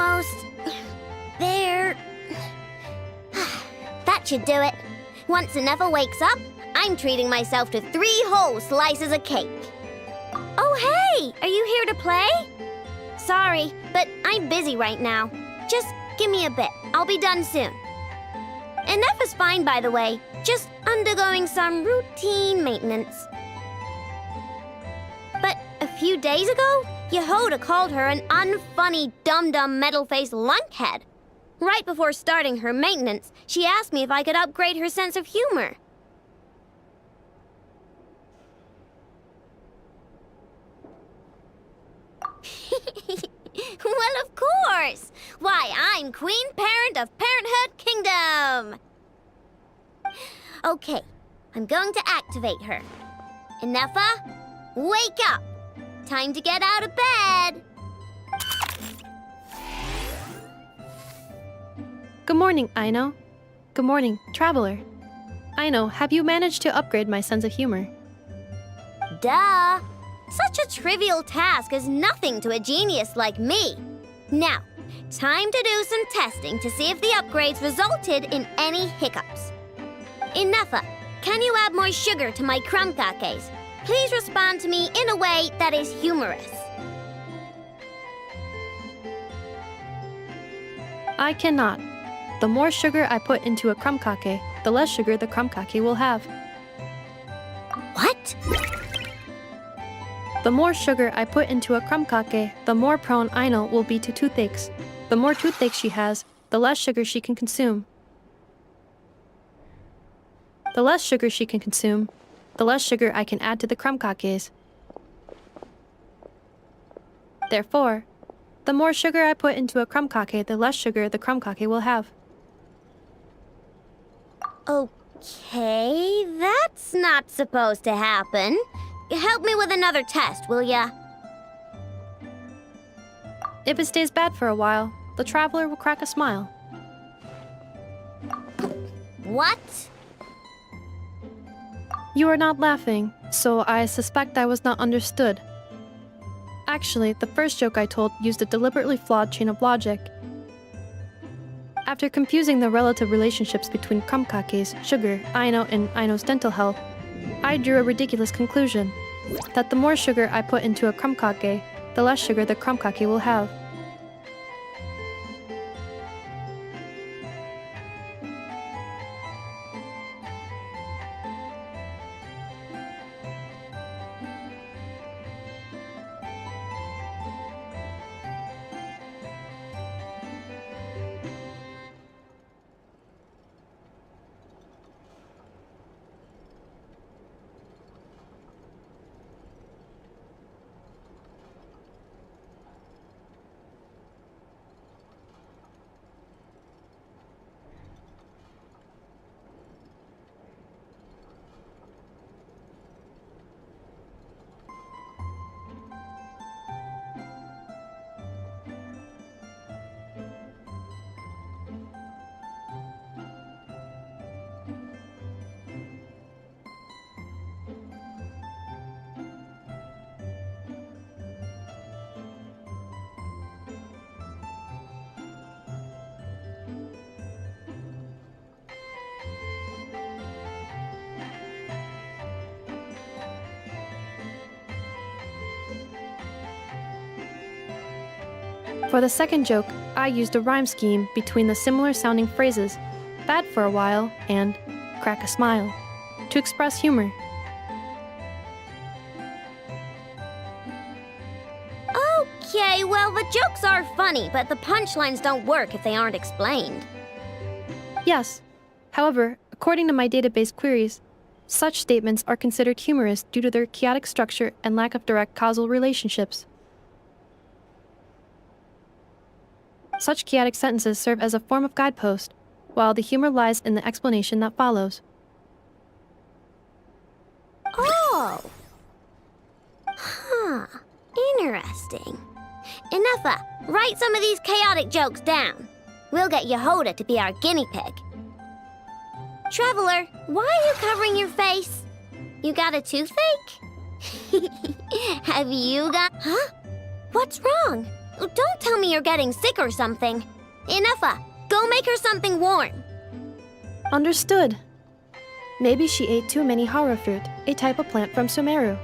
almost there. That should do it. Once Anefa wakes up, I'm treating myself to 3 whole slices of cake. Oh, hey! Are you here to play? Sorry, but I'm busy right now. Just give me a bit. I'll be done soon. Anefa's fine, by the way. Just undergoing some routine maintenance. But a few days ago, Yehoda called her an unfunny, dum-dum, metal-faced lunkhead. Right before starting her maintenance, she asked me if I could upgrade her sense of humor. Well, of course! Why, I'm Queen Parent of Parenthood Kingdom! Okay, I'm going to activate her. Anefa, wake up! Time to get out of bed! Good morning, Aino. Good morning, Traveler. Aino, have you managed to upgrade my sense of humor? Duh! Such a trivial task is nothing to a genius like me. Now, time to do some testing to see if the upgrades resulted in any hiccups. Anefa, can you add more sugar to my crumb cakes? Please respond to me in a way that is humorous. I cannot. The more sugar I put into a crumb cake, the less sugar the crumb cake will have. What? The more sugar I put into a crumb cake, the more prone Aino will be to toothaches. The more toothaches she has, the less sugar she can consume. The less sugar she can consume, the less sugar I can add to the crumb cakes. Therefore, the more sugar I put into a crumb cake, the less sugar the crumb cake will have. Okay, that's not supposed to happen. Help me with another test, will ya? If it stays bad for a while, the Traveler will crack a smile. What? You are not laughing, so I suspect I was not understood. Actually, the first joke I told used a deliberately flawed chain of logic. After confusing the relative relationships between crumb cakes, sugar, Aino, and Aino's dental health, I drew a ridiculous conclusion, that the more sugar I put into a crumb cake, the less sugar the crumb cake will have. For the second joke, I used a rhyme scheme between the similar sounding phrases, bad for a while and crack a smile, to express humor. Okay, well, the jokes are funny, but the punchlines don't work if they aren't explained. Yes. However, according to my database queries, such statements are considered humorous due to their chaotic structure and lack of direct causal relationships. Such chaotic sentences serve as a form of guidepost, while the humor lies in the explanation that follows. Oh! Huh. Interesting. Anefa, write some of these chaotic jokes down. We'll get Yehoda to be our guinea pig. Traveler, why are you covering your face? You got a toothache? Have you got... Huh? What's wrong? Don't tell me you're getting sick or something. Enough. Go make her something warm. Understood. Maybe she ate too many hara fruit, a type of plant from Sumeru.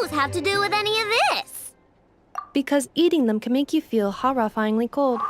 those have to do with any of this? Because eating them can make you feel horrifyingly cold.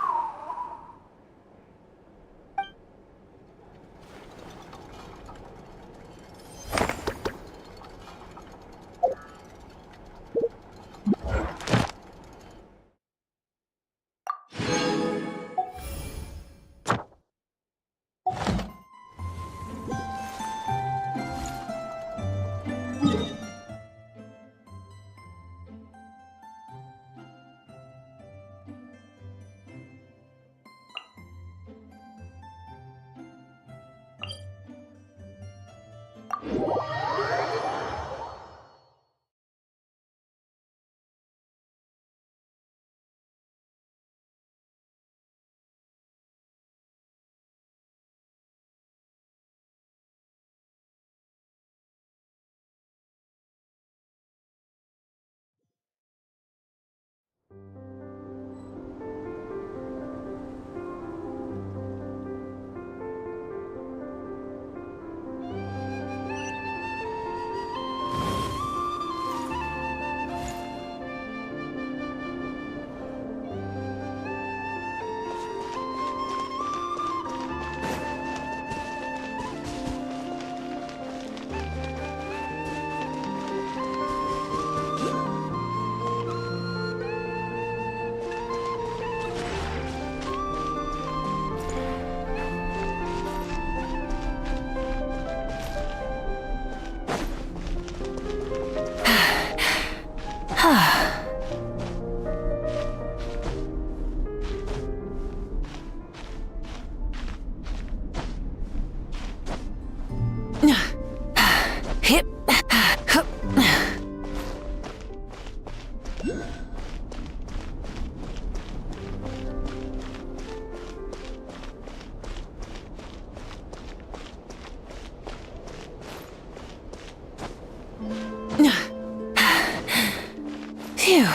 Phew.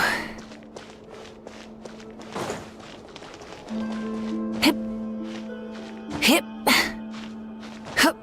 Hip. Hip. Hup.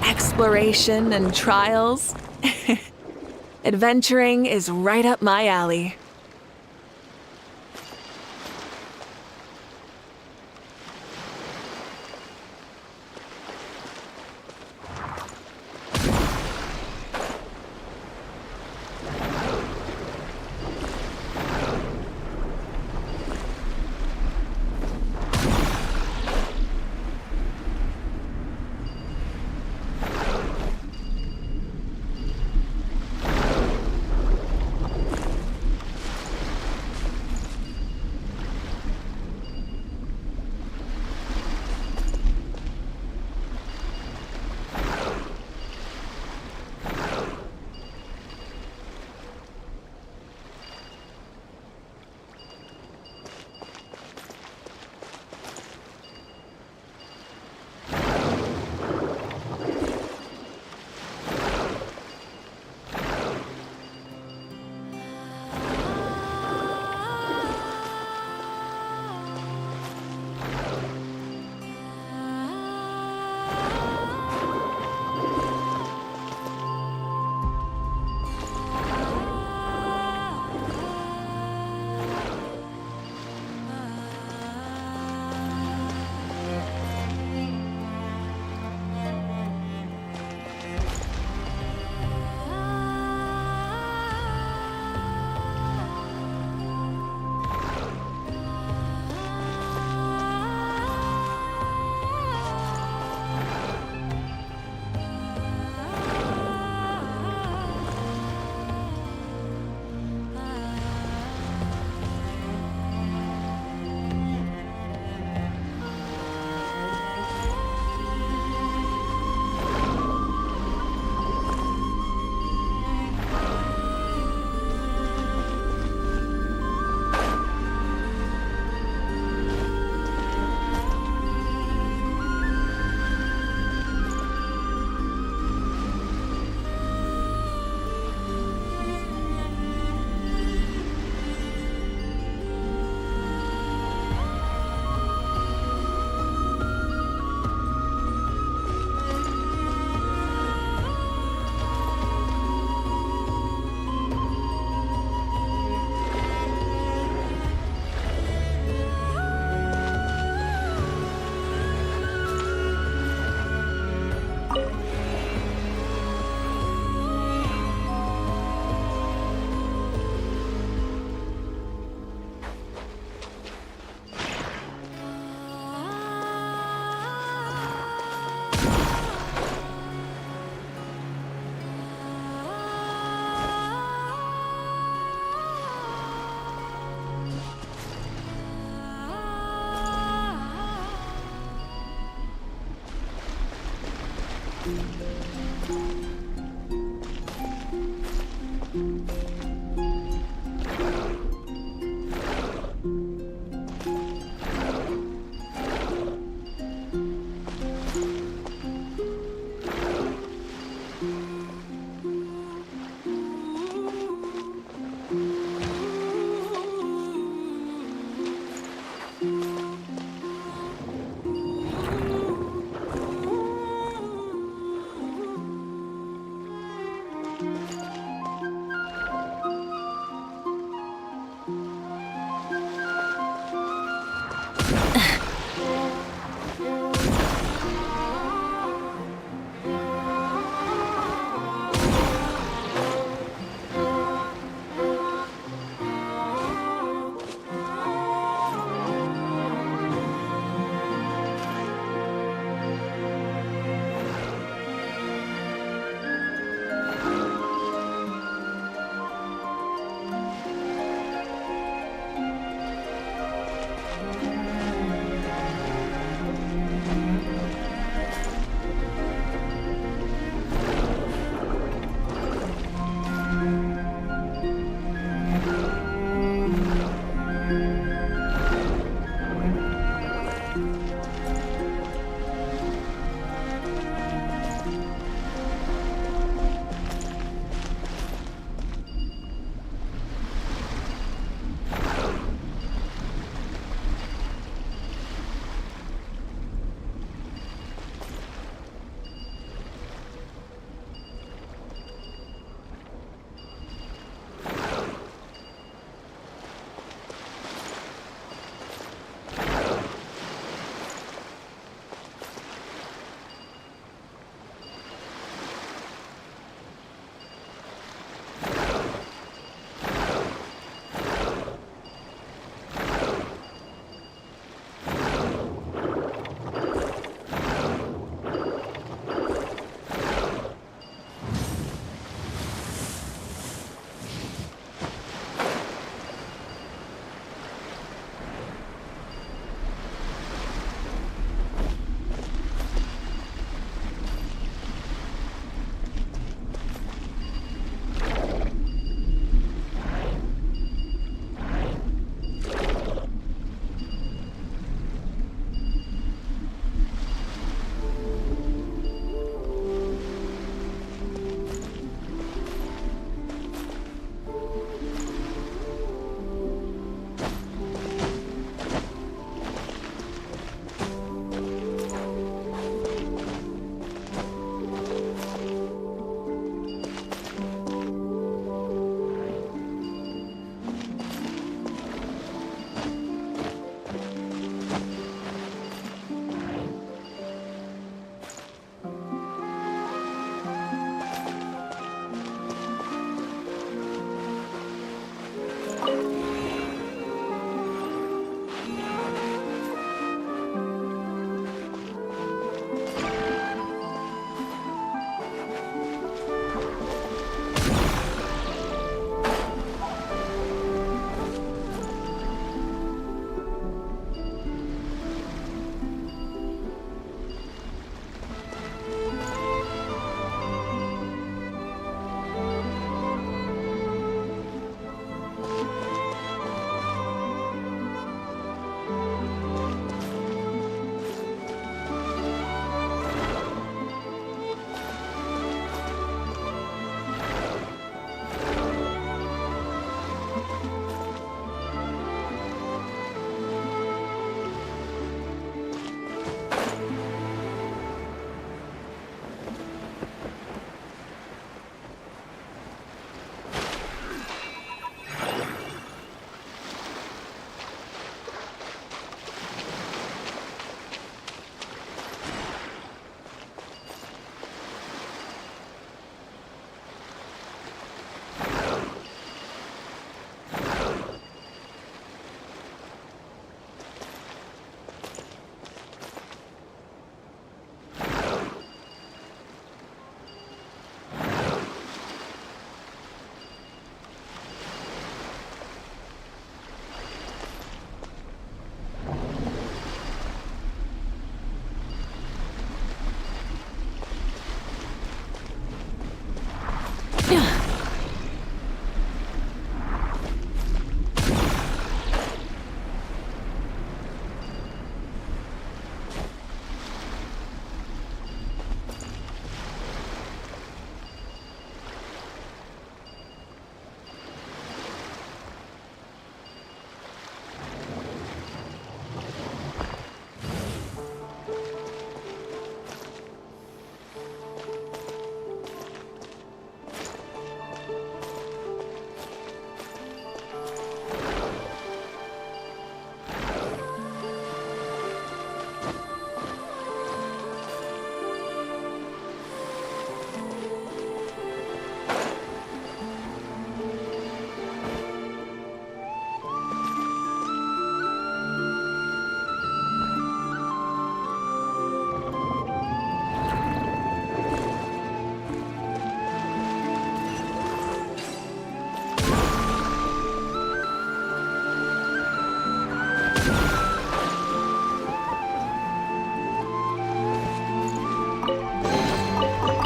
Exploration and trials. Adventuring is right up my alley.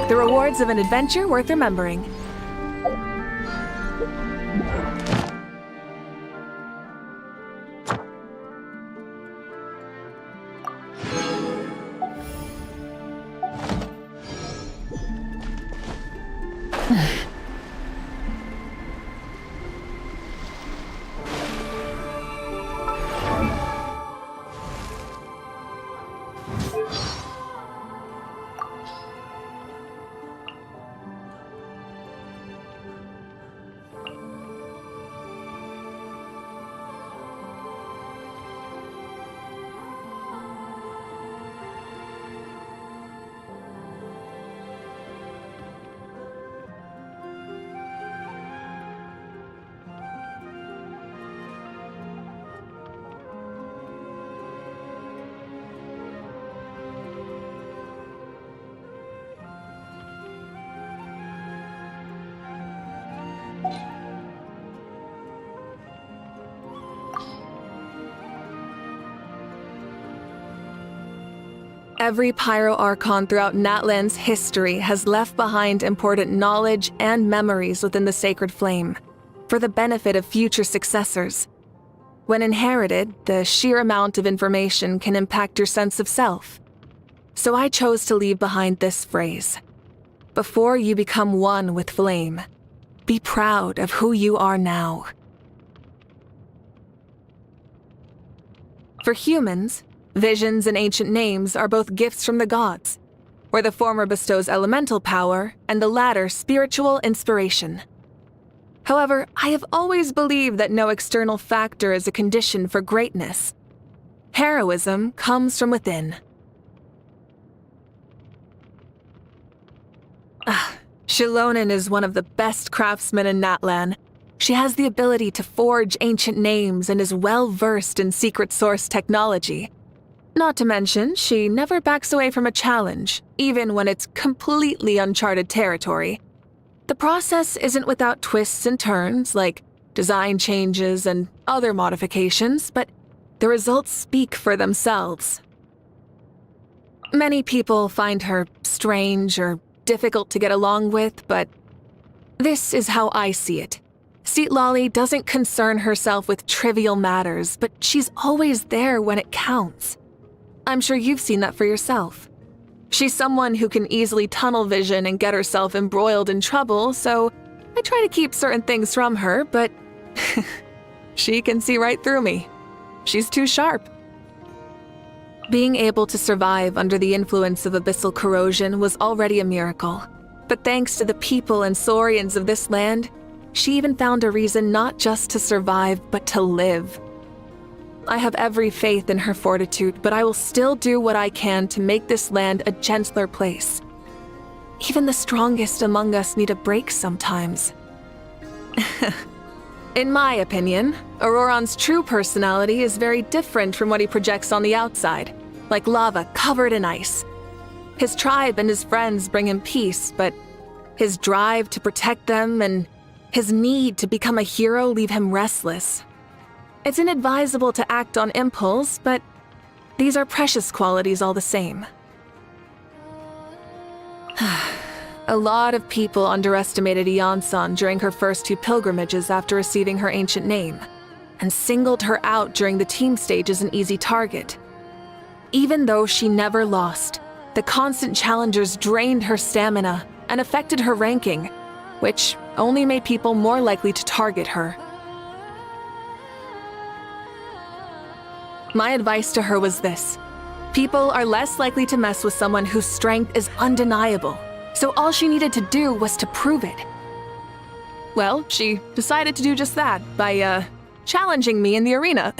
The rewards of an adventure worth remembering. Every Pyro Archon throughout Natlan's history has left behind important knowledge and memories within the sacred flame, for the benefit of future successors. When inherited, the sheer amount of information can impact your sense of self. So I chose to leave behind this phrase. Before you become one with flame, be proud of who you are now. For humans, visions and ancient names are both gifts from the gods, where the former bestows elemental power and the latter spiritual inspiration. However, I have always believed that no external factor is a condition for greatness. Heroism comes from within. Shilonen is one of the best craftsmen in Natlan. She has the ability to forge ancient names and is well-versed in secret source technology. Not to mention, she never backs away from a challenge, even when it's completely uncharted territory. The process isn't without twists and turns, like design changes and other modifications, but the results speak for themselves. Many people find her strange or difficult to get along with, but this is how I see it. Seatlolly doesn't concern herself with trivial matters, but she's always there when it counts. I'm sure you've seen that for yourself. She's someone who can easily tunnel vision and get herself embroiled in trouble, so I try to keep certain things from her, but she can see right through me. She's too sharp. Being able to survive under the influence of abyssal corrosion was already a miracle, but thanks to the people and saurians of this land, she even found a reason not just to survive, but to live. I have every faith in her fortitude, but I will still do what I can to make this land a gentler place. Even the strongest among us need a break sometimes. In my opinion, Auroron's true personality is very different from what he projects on the outside, like lava covered in ice. His tribe and his friends bring him peace, but his drive to protect them and his need to become a hero leave him restless. It's inadvisable to act on impulse, but these are precious qualities all the same. A lot of people underestimated Iansan during her first 2 pilgrimages after receiving her ancient name, and singled her out during the team stage as an easy target. Even though she never lost, the constant challengers drained her stamina and affected her ranking, which only made people more likely to target her. My advice to her was this: people are less likely to mess with someone whose strength is undeniable, so all she needed to do was to prove it. Well, she decided to do just that by, challenging me in the arena.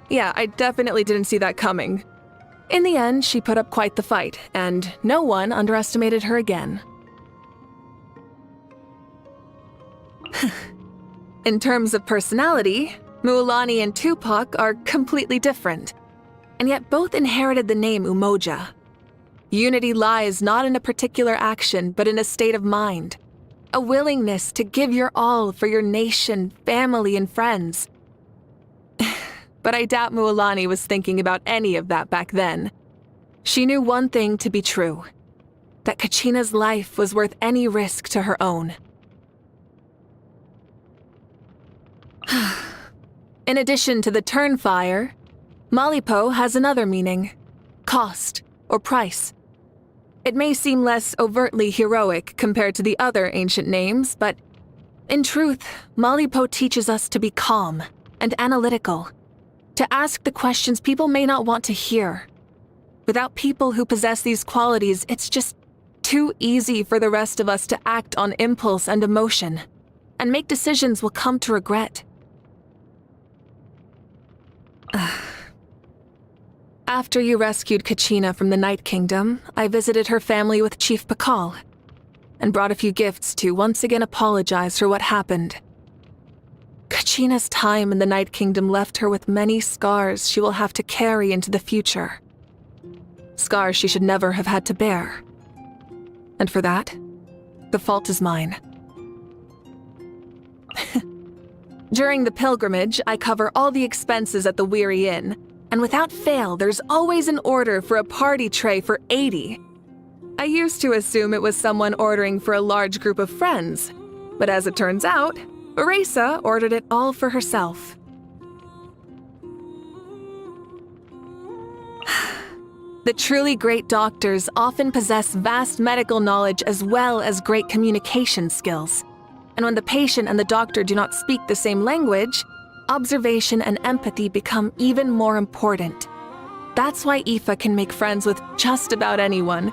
Yeah, I definitely didn't see that coming. In the end, she put up quite the fight, and no one underestimated her again. In terms of personality, Mualani and Tupac are completely different, and yet both inherited the name Umoja. Unity lies not in a particular action, but in a state of mind. A willingness to give your all for your nation, family, and friends. But I doubt Mualani was thinking about any of that back then. She knew one thing to be true: that Kachina's life was worth any risk to her own. In addition to the Turnfire, Malipo has another meaning: cost or price. It may seem less overtly heroic compared to the other ancient names, but in truth, Malipo teaches us to be calm and analytical, to ask the questions people may not want to hear. Without people who possess these qualities, it's just too easy for the rest of us to act on impulse and emotion, and make decisions we'll come to regret. After you rescued Kachina from the Night Kingdom, I visited her family with Chief Pakal, and brought a few gifts to once again apologize for what happened. Kachina's time in the Night Kingdom left her with many scars she will have to carry into the future. Scars she should never have had to bear. And for that, the fault is mine. During the pilgrimage, I cover all the expenses at the Weary Inn, and without fail, there's always an order for a party tray for 80. I used to assume it was someone ordering for a large group of friends, but as it turns out, Erasa ordered it all for herself. The truly great doctors often possess vast medical knowledge as well as great communication skills. And when the patient and the doctor do not speak the same language, observation and empathy become even more important. That's why Aoife can make friends with just about anyone.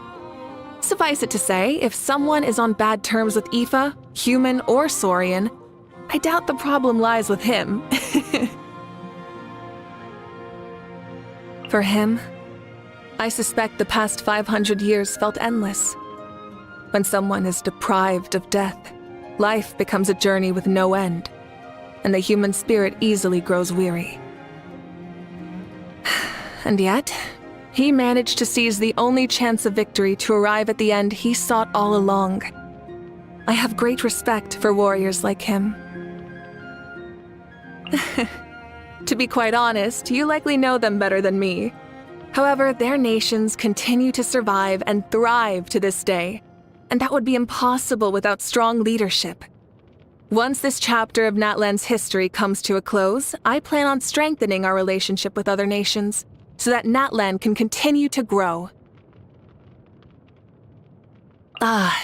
Suffice it to say, if someone is on bad terms with Aoife, human or Saurian, I doubt the problem lies with him. For him, I suspect the past 500 years felt endless. When someone is deprived of death, life becomes a journey with no end, and the human spirit easily grows weary. And yet, he managed to seize the only chance of victory to arrive at the end he sought all along. I have great respect for warriors like him. To be quite honest, you likely know them better than me. However, their nations continue to survive and thrive to this day, and that would be impossible without strong leadership. Once this chapter of Natlan's history comes to a close, I plan on strengthening our relationship with other nations, so that Natlan can continue to grow.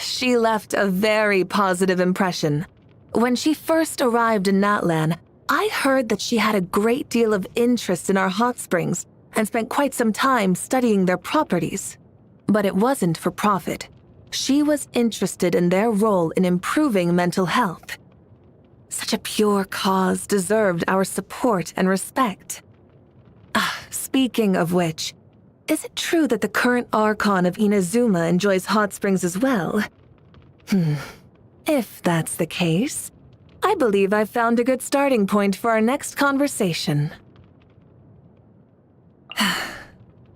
She left a very positive impression. When she first arrived in Natlan, I heard that she had a great deal of interest in our hot springs and spent quite some time studying their properties. But it wasn't for profit. She was interested in their role in improving mental health. Such a pure cause deserved our support and respect. Speaking of which, is it true that the current Archon of Inazuma enjoys hot springs as well? If that's the case, I believe I've found a good starting point for our next conversation.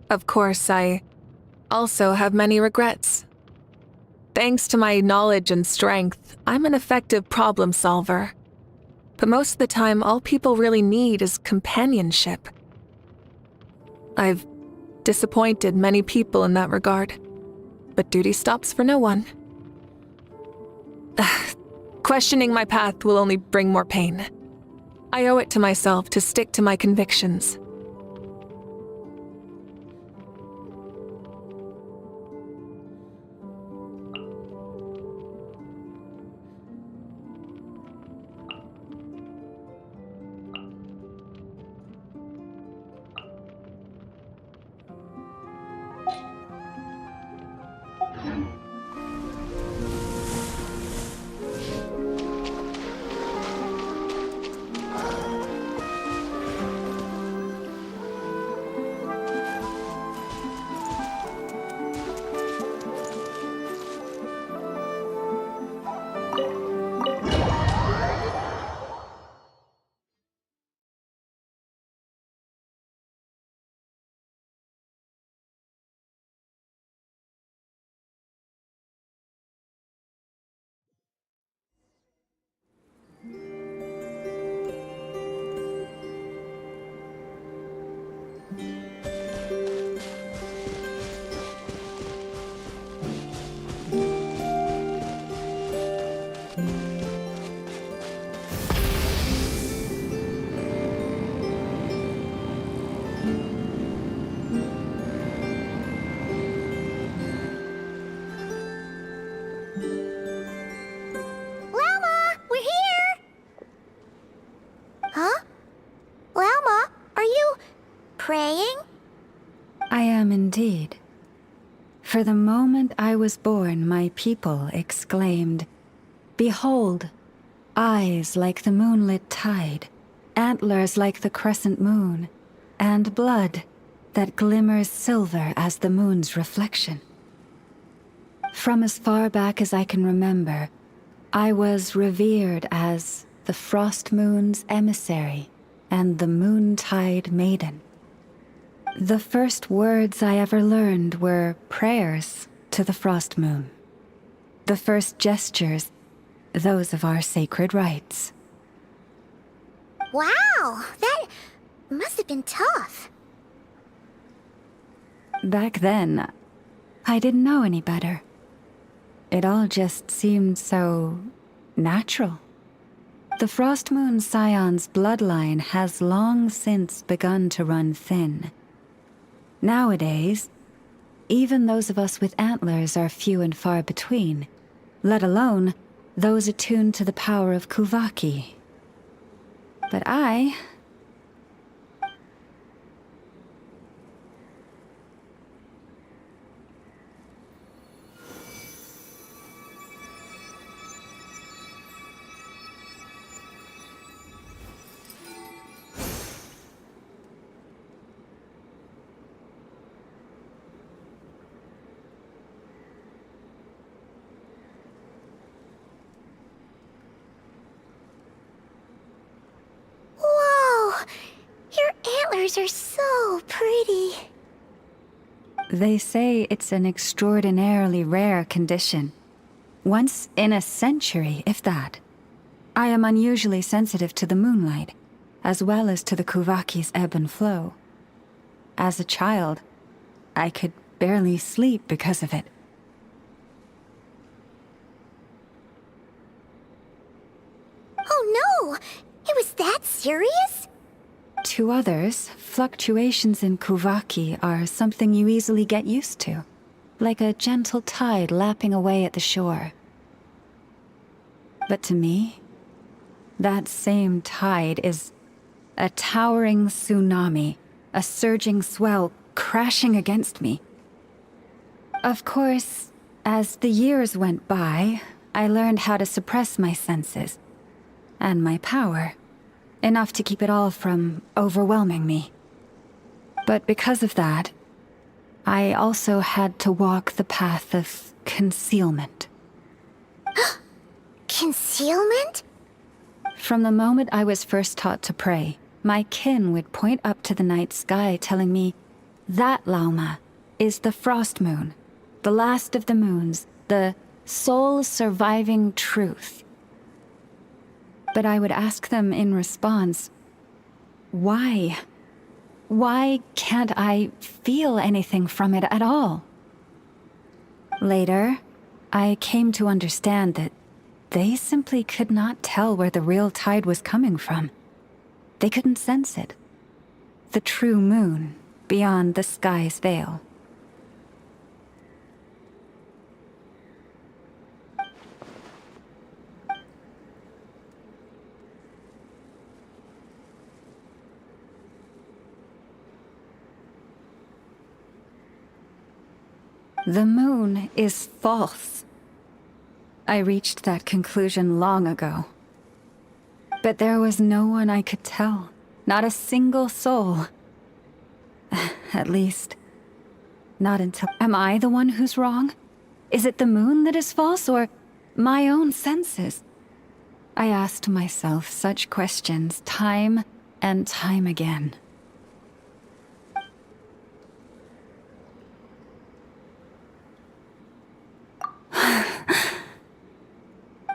Of course, I also have many regrets. Thanks to my knowledge and strength, I'm an effective problem solver. But most of the time, all people really need is companionship. I've disappointed many people in that regard, but duty stops for no one. Questioning my path will only bring more pain. I owe it to myself to stick to my convictions. Praying? I am indeed. For the moment I was born, my people exclaimed, "Behold, eyes like the moonlit tide, antlers like the crescent moon, and blood that glimmers silver as the moon's reflection." From as far back as I can remember, I was revered as the frost moon's emissary and the moontide maiden. The first words I ever learned were prayers to the frost moon. The first gestures, those of our sacred rites. Wow, that must have been tough. Back then, I didn't know any better. It all just seemed so natural. The Frost Moon Scion's bloodline has long since begun to run thin. Nowadays, even those of us with antlers are few and far between, let alone those attuned to the power of Kuvaki. But I... Are so pretty. They say it's an extraordinarily rare condition. Once in a century, if that. I am unusually sensitive to the moonlight, as well as to the Kuvaki's ebb and flow. As a child, I could barely sleep because of it. Oh no! It was that serious? To others, fluctuations in Kuvaki are something you easily get used to, like a gentle tide lapping away at the shore. But to me, that same tide is a towering tsunami, a surging swell crashing against me. Of course, as the years went by, I learned how to suppress my senses and my power. Enough to keep it all from overwhelming me. But because of that, I also had to walk the path of concealment. Concealment? From the moment I was first taught to pray, my kin would point up to the night sky telling me, "That, Lauma, is the frost moon, the last of the moons, the sole surviving truth." But I would ask them in response, why? Why can't I feel anything from it at all? Later, I came to understand that they simply could not tell where the real tide was coming from. They couldn't sense it. The true moon beyond the sky's veil. The moon is false. I reached that conclusion long ago. But there was no one I could tell. Not a single soul. At least, not until... Am I the one who's wrong? Is it the moon that is false, or my own senses? I asked myself such questions time and time again.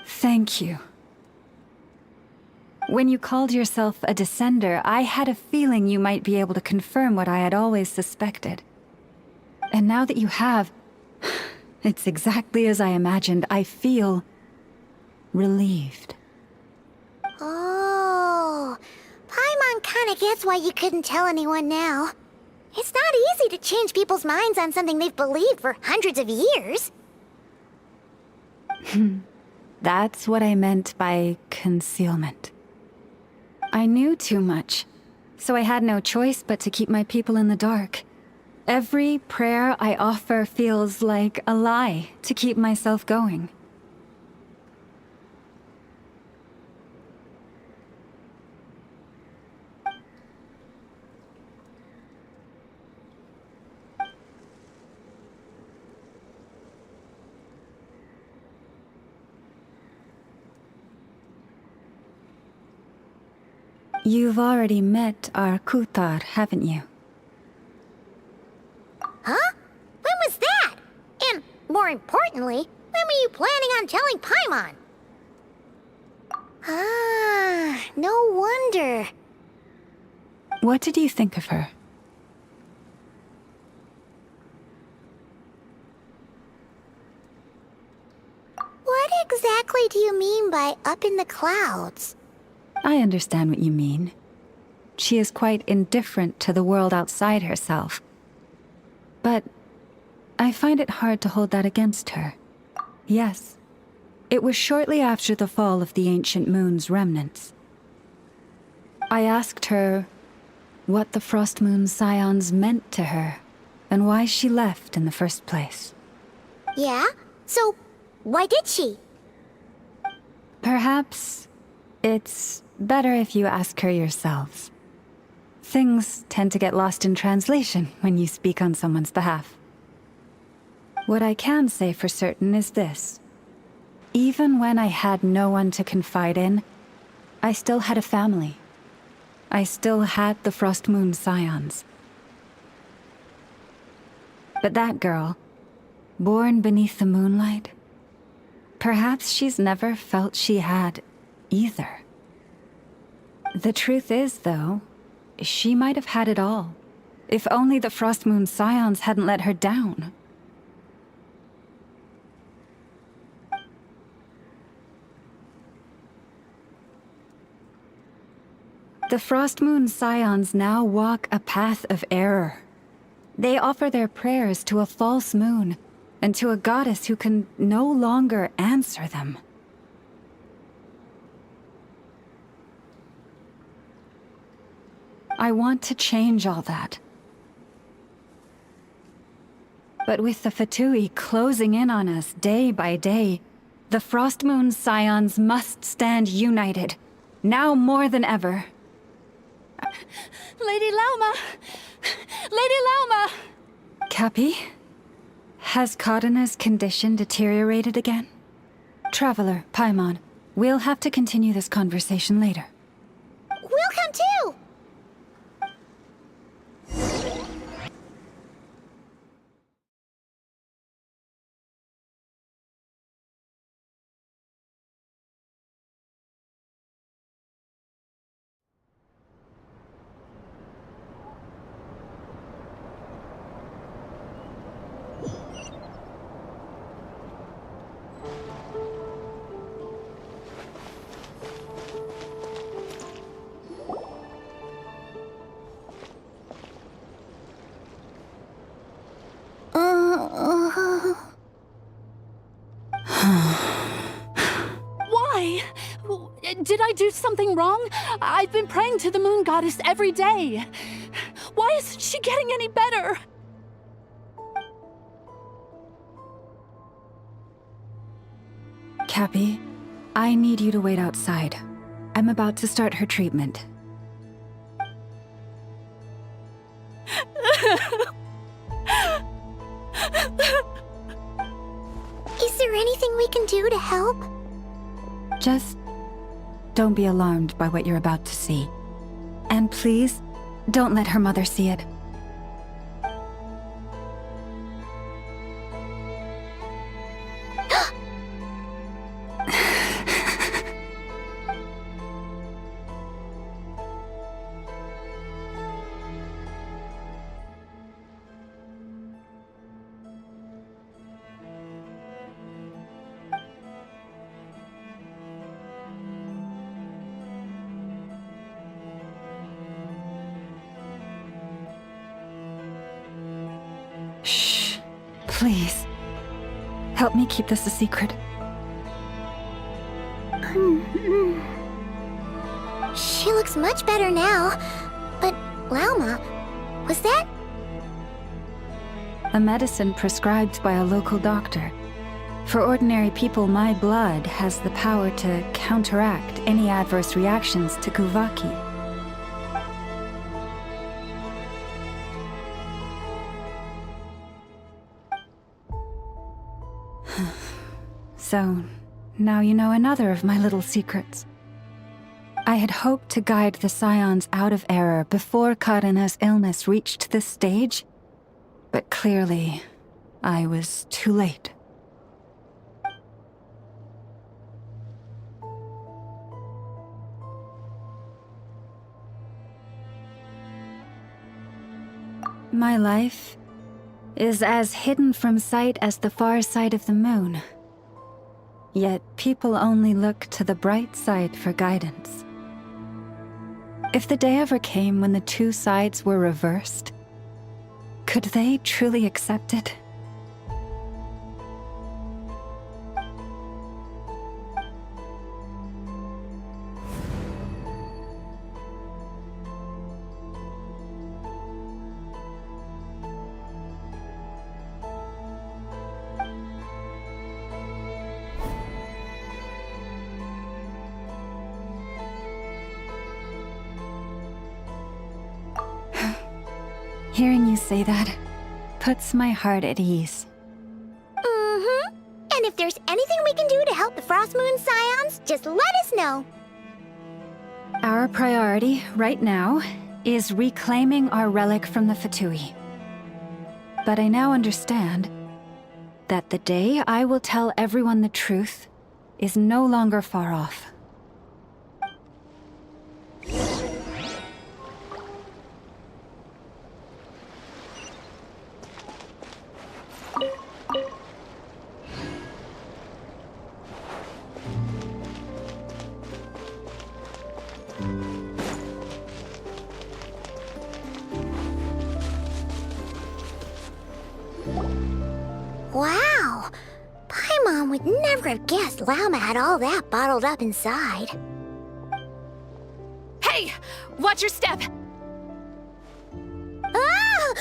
Thank you. When you called yourself a descender, I had a feeling you might be able to confirm what I had always suspected. And now that you have, it's exactly as I imagined. I feel relieved. Oh, Paimon kinda gets why you couldn't tell anyone now. It's not easy to change people's minds on something they've believed for hundreds of years. That's what I meant by concealment. I knew too much, so I had no choice but to keep my people in the dark. Every prayer I offer feels like a lie to keep myself going. You've already met our Kutar, haven't you? Huh? When was that? And, more importantly, when were you planning on telling Paimon? Ah, no wonder. What did you think of her? What exactly do you mean by up in the clouds? I understand what you mean. She is quite indifferent to the world outside herself. But I find it hard to hold that against her. Yes, it was shortly after the fall of the ancient moon's remnants. I asked her what the Frost Moon Scions meant to her, and why she left in the first place. Yeah? So, why did she? Perhaps it's better if you ask her yourselves. Things tend to get lost in translation when you speak on someone's behalf. What I can say for certain is this. Even when I had no one to confide in, I still had a family. I still had the Frost Moon Scions. But that girl, born beneath the moonlight, perhaps she's never felt she had either. The truth is, though, she might have had it all, if only the Frost Moon Scions hadn't let her down. The Frost Moon Scions now walk a path of error. They offer their prayers to a false moon, and to a goddess who can no longer answer them. I want to change all that. But with the Fatui closing in on us day by day, the Frost Moon Scions must stand united, now more than ever. Lady Lauma! Lady Lauma! Cappy? Has Kadena's condition deteriorated again? Traveler, Paimon, we'll have to continue this conversation later. We'll come too! Why? Did I do something wrong? I've been praying to the moon goddess every day. Why isn't she getting any better? Cappy, I need you to wait outside. I'm about to start her treatment. Is there anything we can do to help? Just don't be alarmed by what you're about to see. And please, don't let her mother see it. Shh. Please. Help me keep this a secret. She looks much better now. But, Lauma, was that? A medicine prescribed by a local doctor. For ordinary people, my blood has the power to counteract any adverse reactions to Kuvaki. So, now you know another of my little secrets. I had hoped to guide the Scions out of error before Karina's illness reached this stage, but clearly, I was too late. My life is as hidden from sight as the far side of the moon. Yet people only look to the bright side for guidance. If the day ever came when the two sides were reversed, could they truly accept it? Hearing you say that puts my heart at ease. Mm-hmm. And if there's anything we can do to help the Frost Moon Scions, just let us know. Our priority right now is reclaiming our relic from the Fatui. But I now understand that the day I will tell everyone the truth is no longer far off. Wow! Paimon would never have guessed Lauma had all that bottled up inside. Hey! Watch your step! Ah!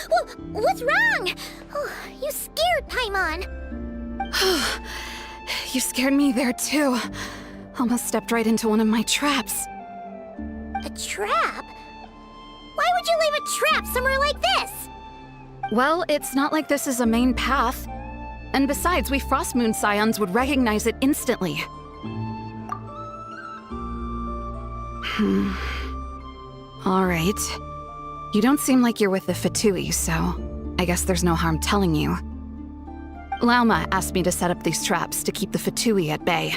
What's wrong? Oh, you scared Paimon. You scared me there too. Almost stepped right into one of my traps. A trap? Why would you leave a trap somewhere like this? Well, it's not like this is a main path. And besides, we Frostmoon Scions would recognize it instantly. Alright. You don't seem like you're with the Fatui, so I guess there's no harm telling you. Lauma asked me to set up these traps to keep the Fatui at bay.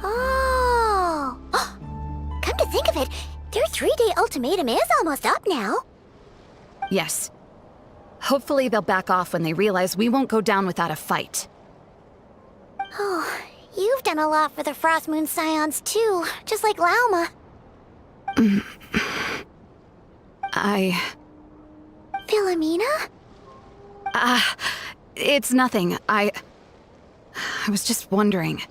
Oh! Come to think of it, their 3-day ultimatum is almost up now. Yes. Hopefully they'll back off when they realize we won't go down without a fight. Oh, you've done a lot for the Frost Moon Scions too, just like Lauma. Philomena? It's nothing. I was just wondering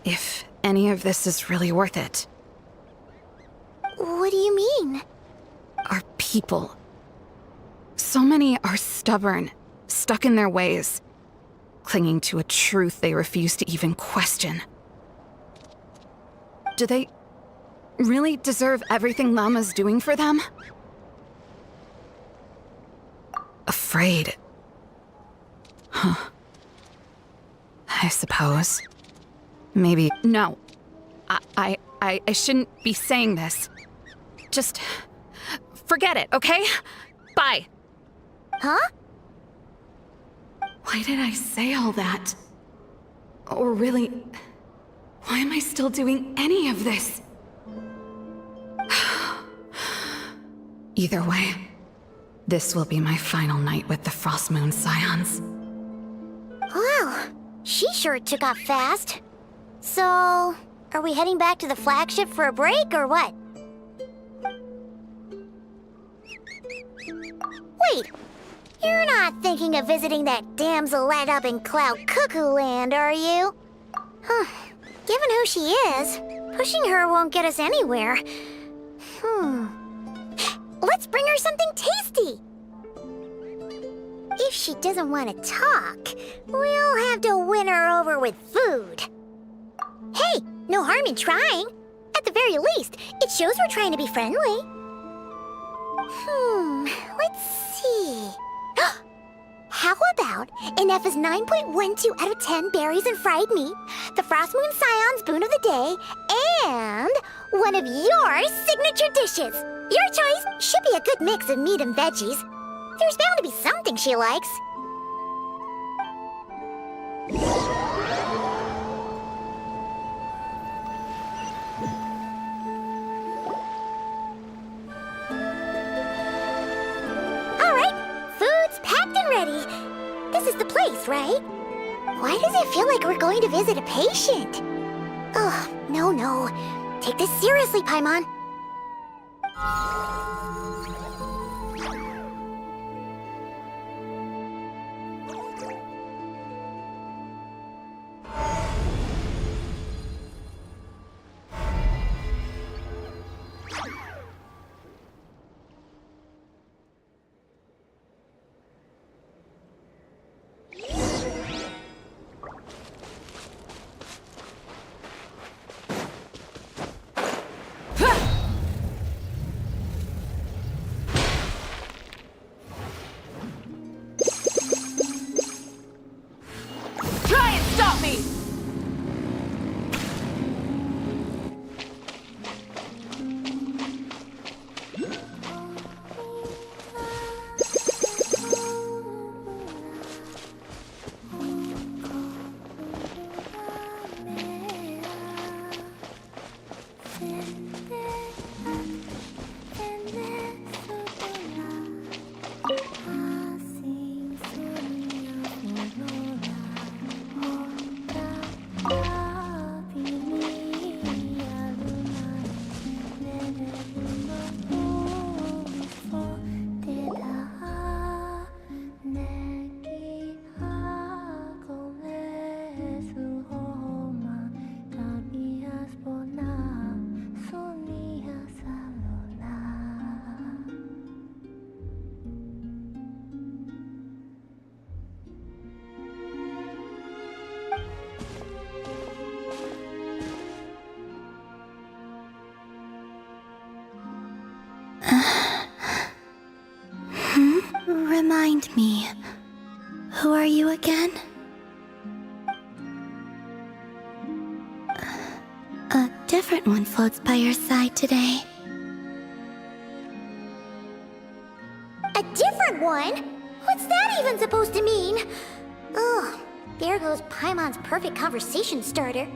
if any of this is really worth it. What do you mean? Our people. So many are stubborn, stuck in their ways, clinging to a truth they refuse to even question. Do they really deserve everything Llama's doing for them? Afraid. Huh. I suppose. Maybe. No. I shouldn't be saying this. Just forget it, okay? Bye. Huh? Why did I say all that? Or really, why am I still doing any of this? Either way, this will be my final night with the Frost Moon Scions. Wow, she sure took off fast. So, are we heading back to the flagship for a break, or what? Wait, you're not thinking of visiting that damsel light up in Cloud Cuckoo Land, are you? Huh, given who she is, pushing her won't get us anywhere. Let's bring her something tasty. If she doesn't want to talk, we'll have to win her over with food. Hey, no harm in trying. At the very least, it shows we're trying to be friendly. Let's see. How about an F's 9.12 out of 10 berries and fried meat, the Frost Moon Scion's boon of the day, and one of your signature dishes. Your choice should be a good mix of meat and veggies. There's bound to be something she likes. All right, food's packed and ready. This is the place, right? Why does it feel like we're going to visit a patient? Oh, no. Take this seriously, Paimon. Remind me, who are you again? A different one floats by your side today. A different one? What's that even supposed to mean? Ugh, there goes Paimon's perfect conversation starter.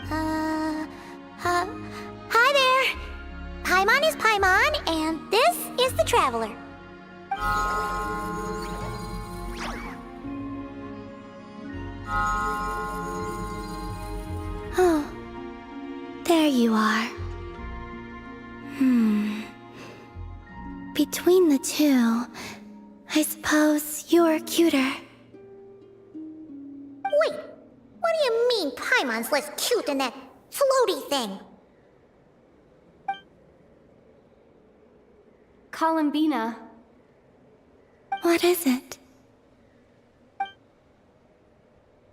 Hi there! Paimon is Paimon, and this is the Traveler. Oh, there you are. Between the two, I suppose you're cuter. Wait, mean Paimon's less cute than that floaty thing? Columbina. What is it?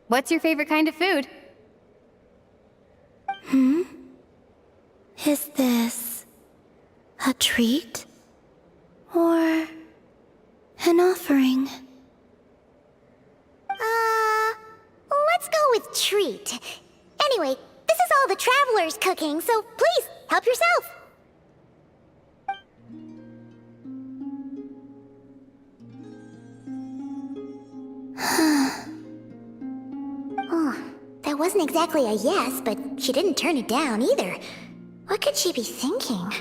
What's your favorite kind of food? Is this a treat? Or an offering? Let's go with treat. Anyway, this is all the traveler's cooking, so please, help yourself. Oh, that wasn't exactly a yes, but she didn't turn it down either. What could she be thinking?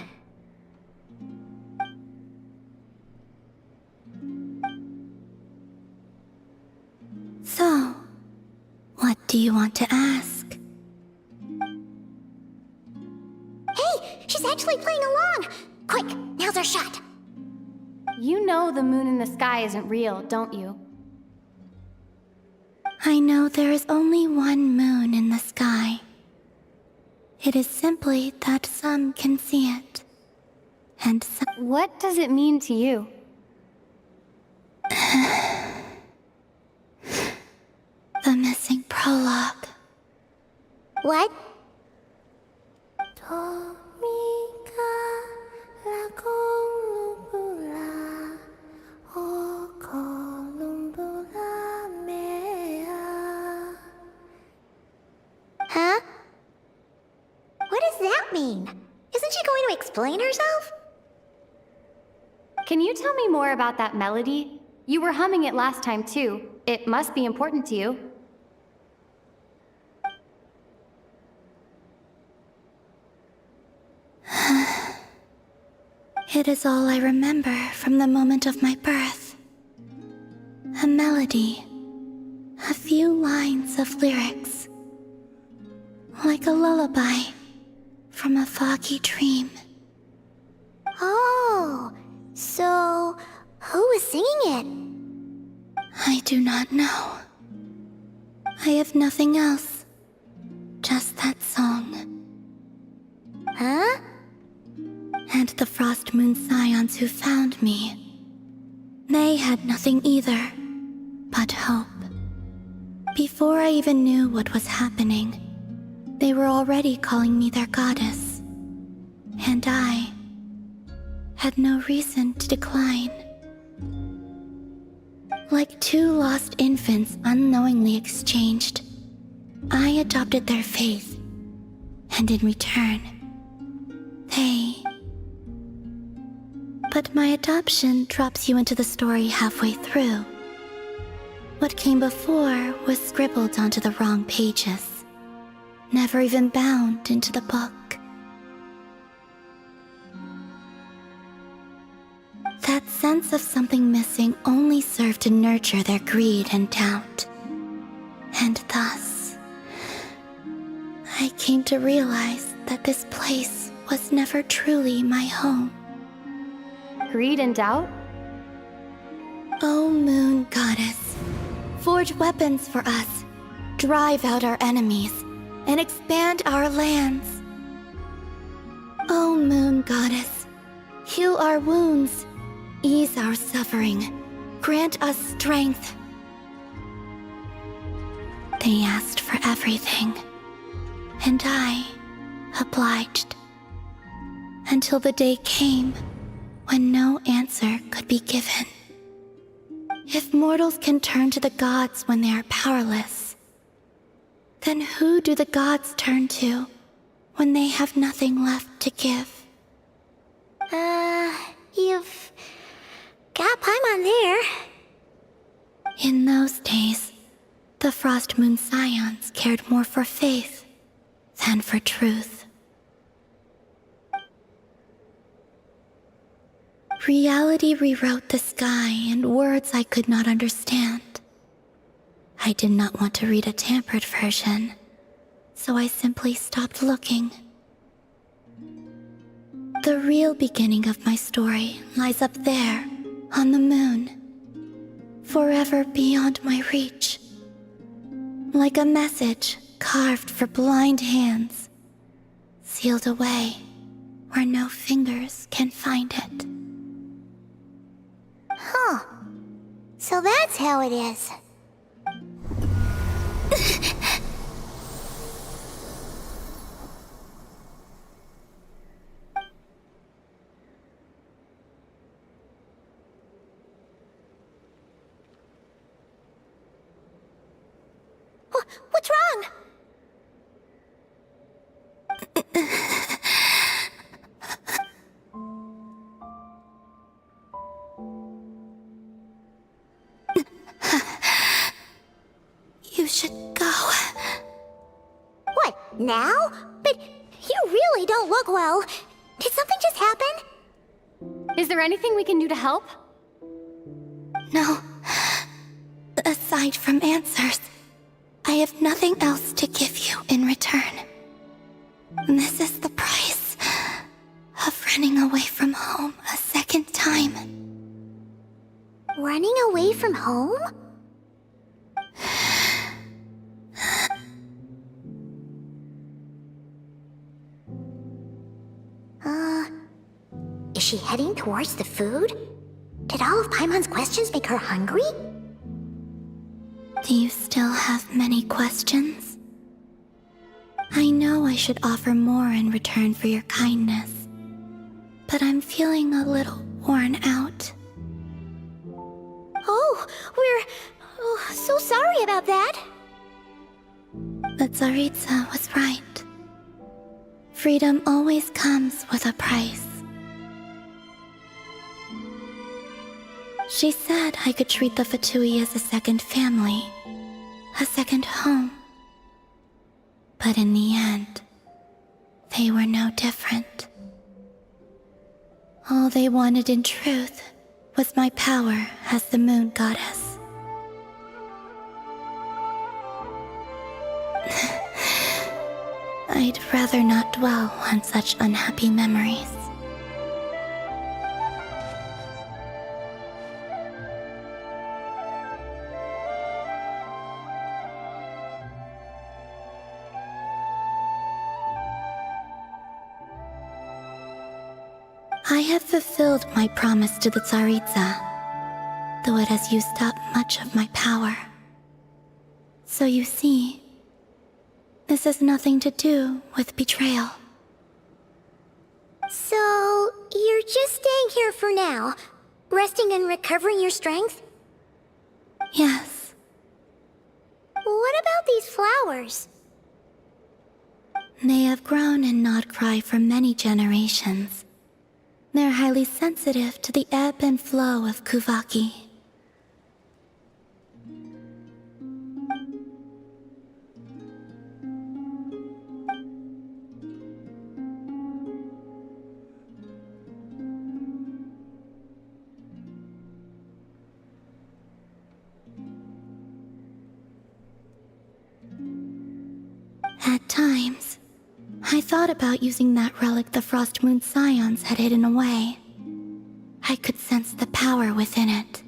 So, what do you want to ask? Hey, she's actually playing along! Quick, now's our shot! You know the moon in the sky isn't real, don't you? I know there is only one moon in the sky. It is simply that some can see it. And some... What does it mean to you? The missing prologue. What? Huh? What does that mean? Isn't she going to explain herself? Can you tell me more about that melody? You were humming it last time too. It must be important to you. It is all I remember from the moment of my birth. A melody. A few lines of lyrics. Like a lullaby from a foggy dream. Oh, so who was singing it? I do not know. I have nothing else. Just that song. Huh? And the Frost Moon Scions who found me. They had nothing either, but hope. Before I even knew what was happening, they were already calling me their goddess. And I had no reason to decline. Like two lost infants unknowingly exchanged, I adopted their faith, and in return, they... But my adoption drops you into the story halfway through. What came before was scribbled onto the wrong pages, never even bound into the book. That sense of something missing only served to nurture their greed and doubt. And thus, I came to realize that this place was never truly my home. Greed and doubt? O Moon Goddess, forge weapons for us, drive out our enemies, and expand our lands. O Moon Goddess, heal our wounds, ease our suffering, grant us strength. They asked for everything, and I obliged. Until the day came when no answer could be given. If mortals can turn to the gods when they are powerless, then who do the gods turn to when they have nothing left to give? You've got Paimon there. In those days, the Frost Moon Scions cared more for faith than for truth. Reality rewrote the sky in words I could not understand. I did not want to read a tampered version, so I simply stopped looking. The real beginning of my story lies up there, on the moon, forever beyond my reach. Like a message carved for blind hands, sealed away where no fingers can find it. Huh. So that's how it is. What's wrong? You should go. What, now? But you really don't look well. Did something just happen? Is there anything we can do to help? No. Aside from answers, I have nothing else to give you in return. This is the price of running away from home a second time. Running away from home? Is she heading towards the food? Did all of Paimon's questions make her hungry? Do you still have many questions? I know I should offer more in return for your kindness, but I'm feeling a little worn out. Oh, we're so sorry about that. The Tsaritsa was right. Freedom always comes with a price. She said I could treat the Fatui as a second family, a second home. But in the end, they were no different. All they wanted in truth was my power as the moon goddess. I'd rather not dwell on such unhappy memories. I have fulfilled my promise to the Tsaritsa, though it has used up much of my power. So you see, this has nothing to do with betrayal. So, you're just staying here for now, resting and recovering your strength? Yes. What about these flowers? They have grown in Nod-Crai for many generations. They're highly sensitive to the ebb and flow of Kuvaki. At times, I thought about using that relic the Frost Moon Scions had hidden away. I could sense the power within it.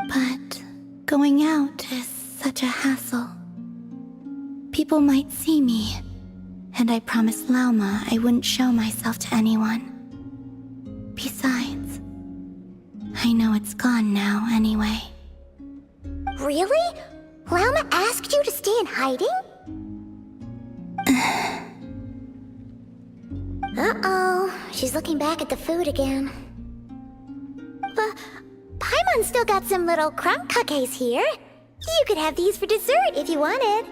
But going out is such a hassle. People might see me, and I promised Lauma I wouldn't show myself to anyone. Besides, I know it's gone now anyway. Really? Lauma asked you to stay in hiding? Uh-oh, she's looking back at the food again. But Paimon's still got some little crumb cookies here. You could have these for dessert if you wanted.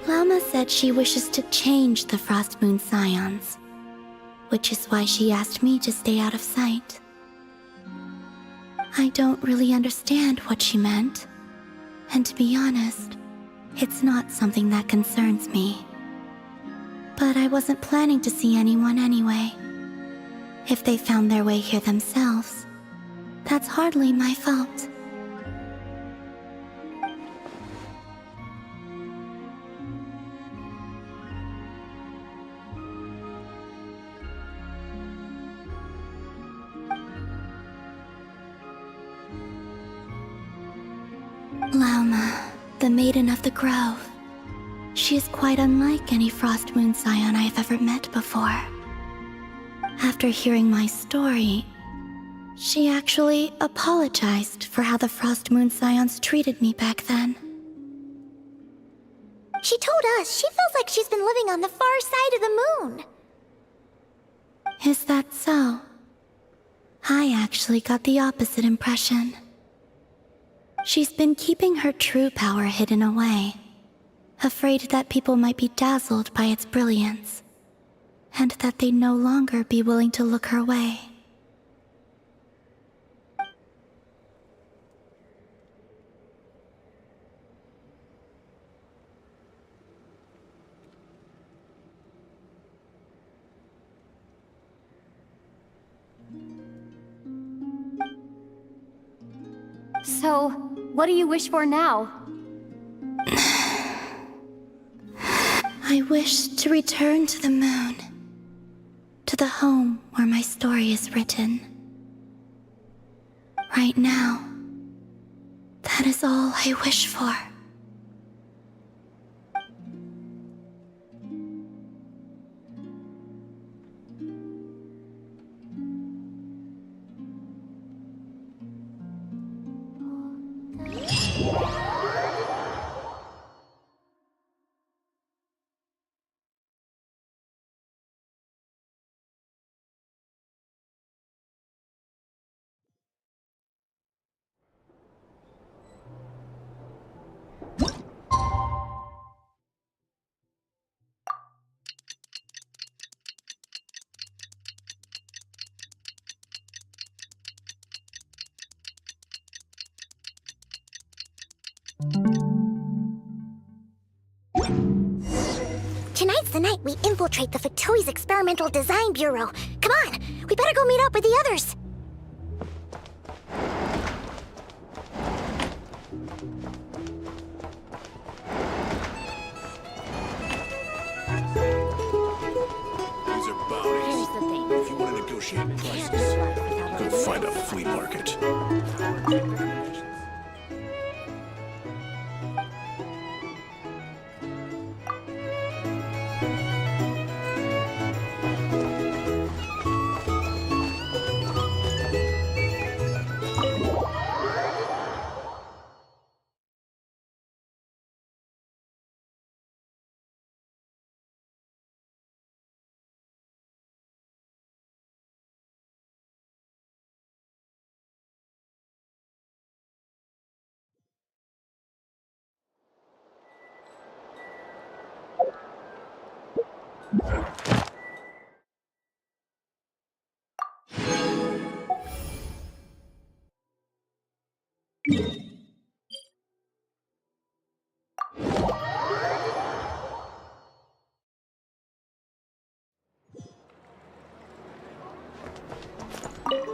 Lauma said she wishes to change the Frost Moon Scions, which is why she asked me to stay out of sight. I don't really understand what she meant, and to be honest, it's not something that concerns me. But I wasn't planning to see anyone anyway. If they found their way here themselves, that's hardly my fault. Lauma, the Maiden of the Grove. She is quite unlike any Frost Moon Scion I have ever met before. After hearing my story, she actually apologized for how the Frost Moon Scions treated me back then. She told us she feels like she's been living on the far side of the moon. Is that so? I actually got the opposite impression. She's been keeping her true power hidden away, afraid that people might be dazzled by its brilliance, and that they'd no longer be willing to look her way. So, what do you wish for now? I wish to return to the moon, to the home where my story is written. Right now, that is all I wish for. Tonight's the night we infiltrate the Fatui's Experimental Design Bureau. Come on, we better go meet up with the others. These are bounties. Here's the thing. If you want to negotiate prices, go find a flea market.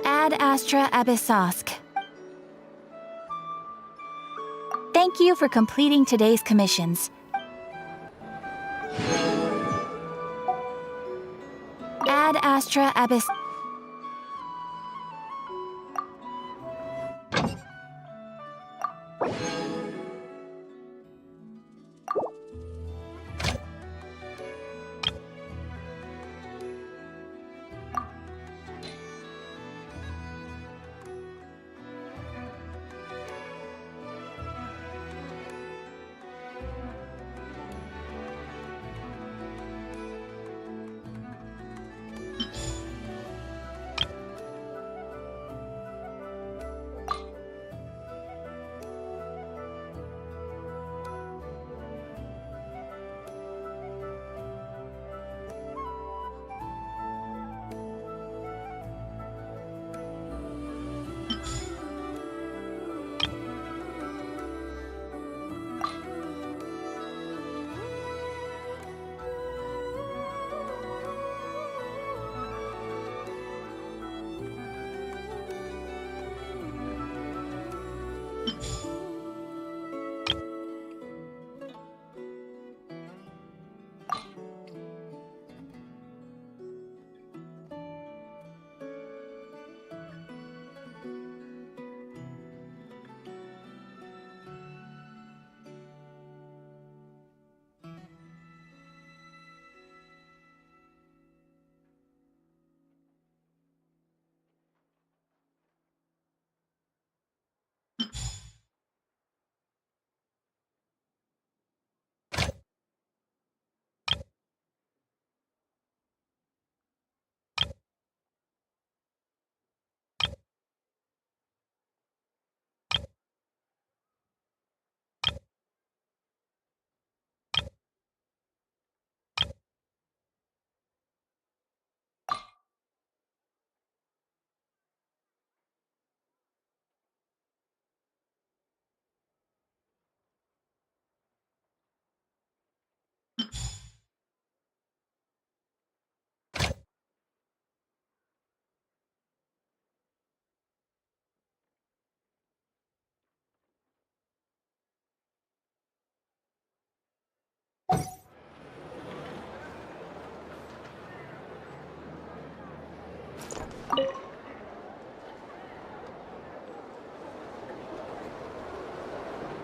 Ad Astra Abyssosk. Thank you for completing today's commissions. Ad Astra Abyss.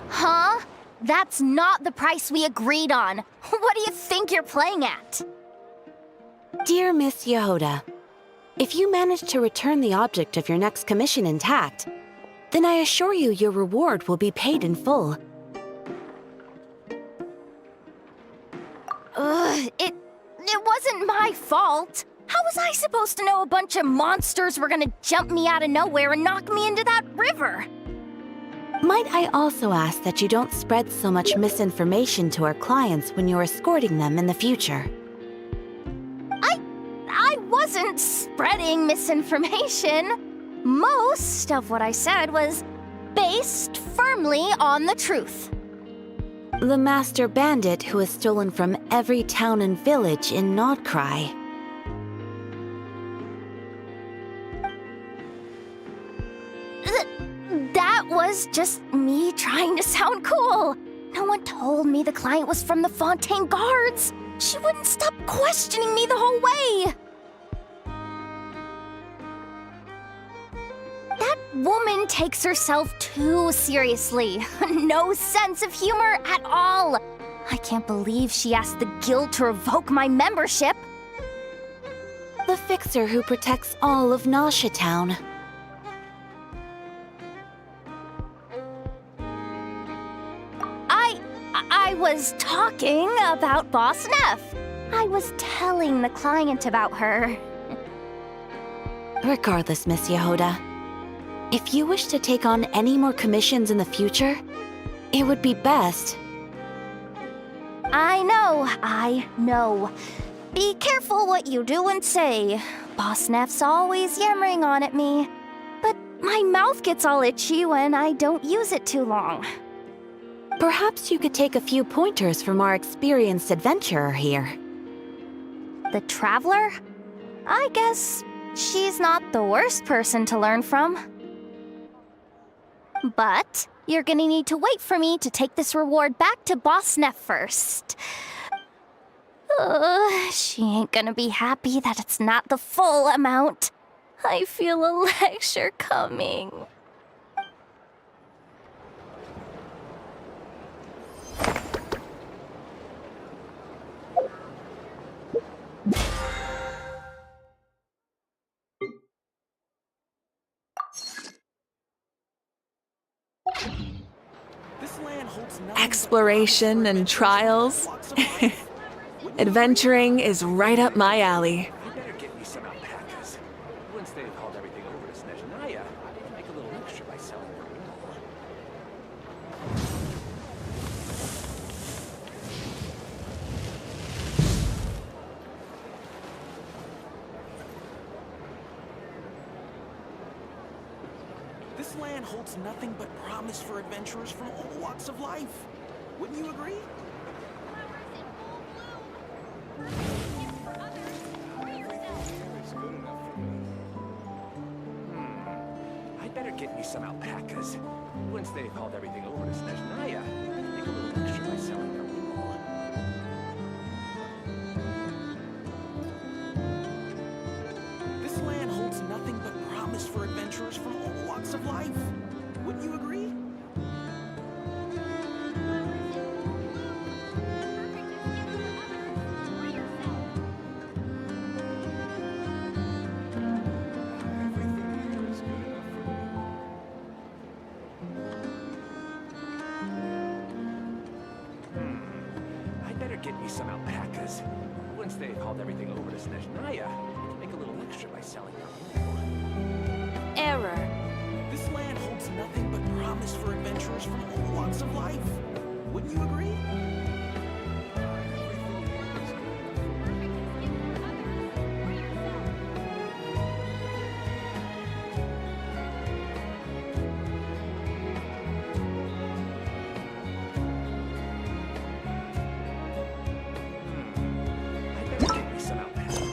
Huh? That's not the price we agreed on. What do you think you're playing at? Dear Miss Yehoda, if you manage to return the object of your next commission intact, then I assure you your reward will be paid in full. It wasn't my fault. How was I supposed to know a bunch of monsters were gonna jump me out of nowhere and knock me into that river? Might I also ask that you don't spread so much misinformation to our clients when you're escorting them in the future? I wasn't spreading misinformation. Most of what I said was based firmly on the truth. The master bandit who has stolen from every town and village in Nod-Crai. That was just me trying to sound cool. No one told me the client was from the Fontaine Guards. She wouldn't stop questioning me the whole way. That woman takes herself too seriously. No sense of humor at all. I can't believe she asked the guild to revoke my membership. The fixer who protects all of Nasha Town. I was talking about Boss Neff. I was telling the client about her. Regardless, Miss Yehoda, if you wish to take on any more commissions in the future, it would be best. I know. Be careful what you do and say. Boss Neff's always yammering on at me. But my mouth gets all itchy when I don't use it too long. Perhaps you could take a few pointers from our experienced adventurer here. The Traveler? I guess she's not the worst person to learn from. But you're gonna need to wait for me to take this reward back to Boss Neff first. She ain't gonna be happy that it's not the full amount. I feel a lecture coming. Exploration and trials. Adventuring is right up my alley. This land holds nothing but promise for adventurers from all walks of life. Wouldn't you agree? I'd better get me some alpacas. Once they've hauled everything over to Snezhnaya, make a little extra by selling their wool. This land holds nothing but promise for adventurers from all walks of life. Wouldn't you agree? I'd better get me some alpacas. Once they've hauled everything over to Snezhnaya, you can make a little extra by selling their wool. Error. This land holds nothing but promise for adventurers from all walks of life. Wouldn't you agree? I better get me some alpacas.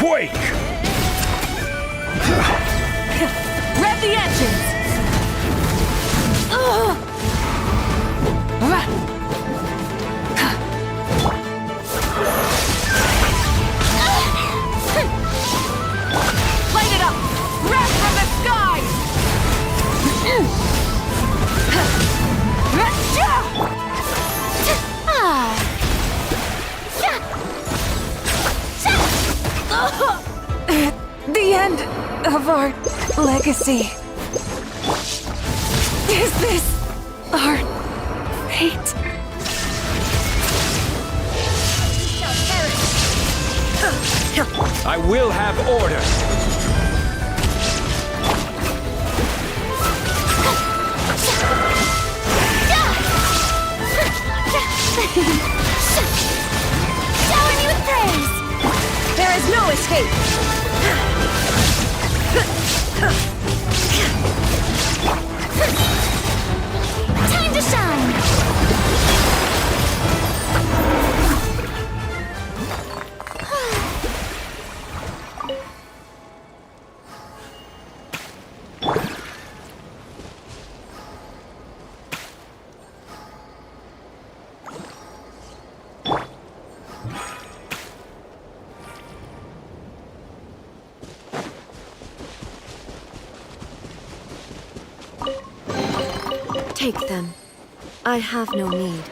Quake! Rev the engines! Light it up! Wrath from the sky! The end of our legacy. Is this our fate? I will have order! Shower me with praise! There is no escape! Time to shine! Take them. I have no need.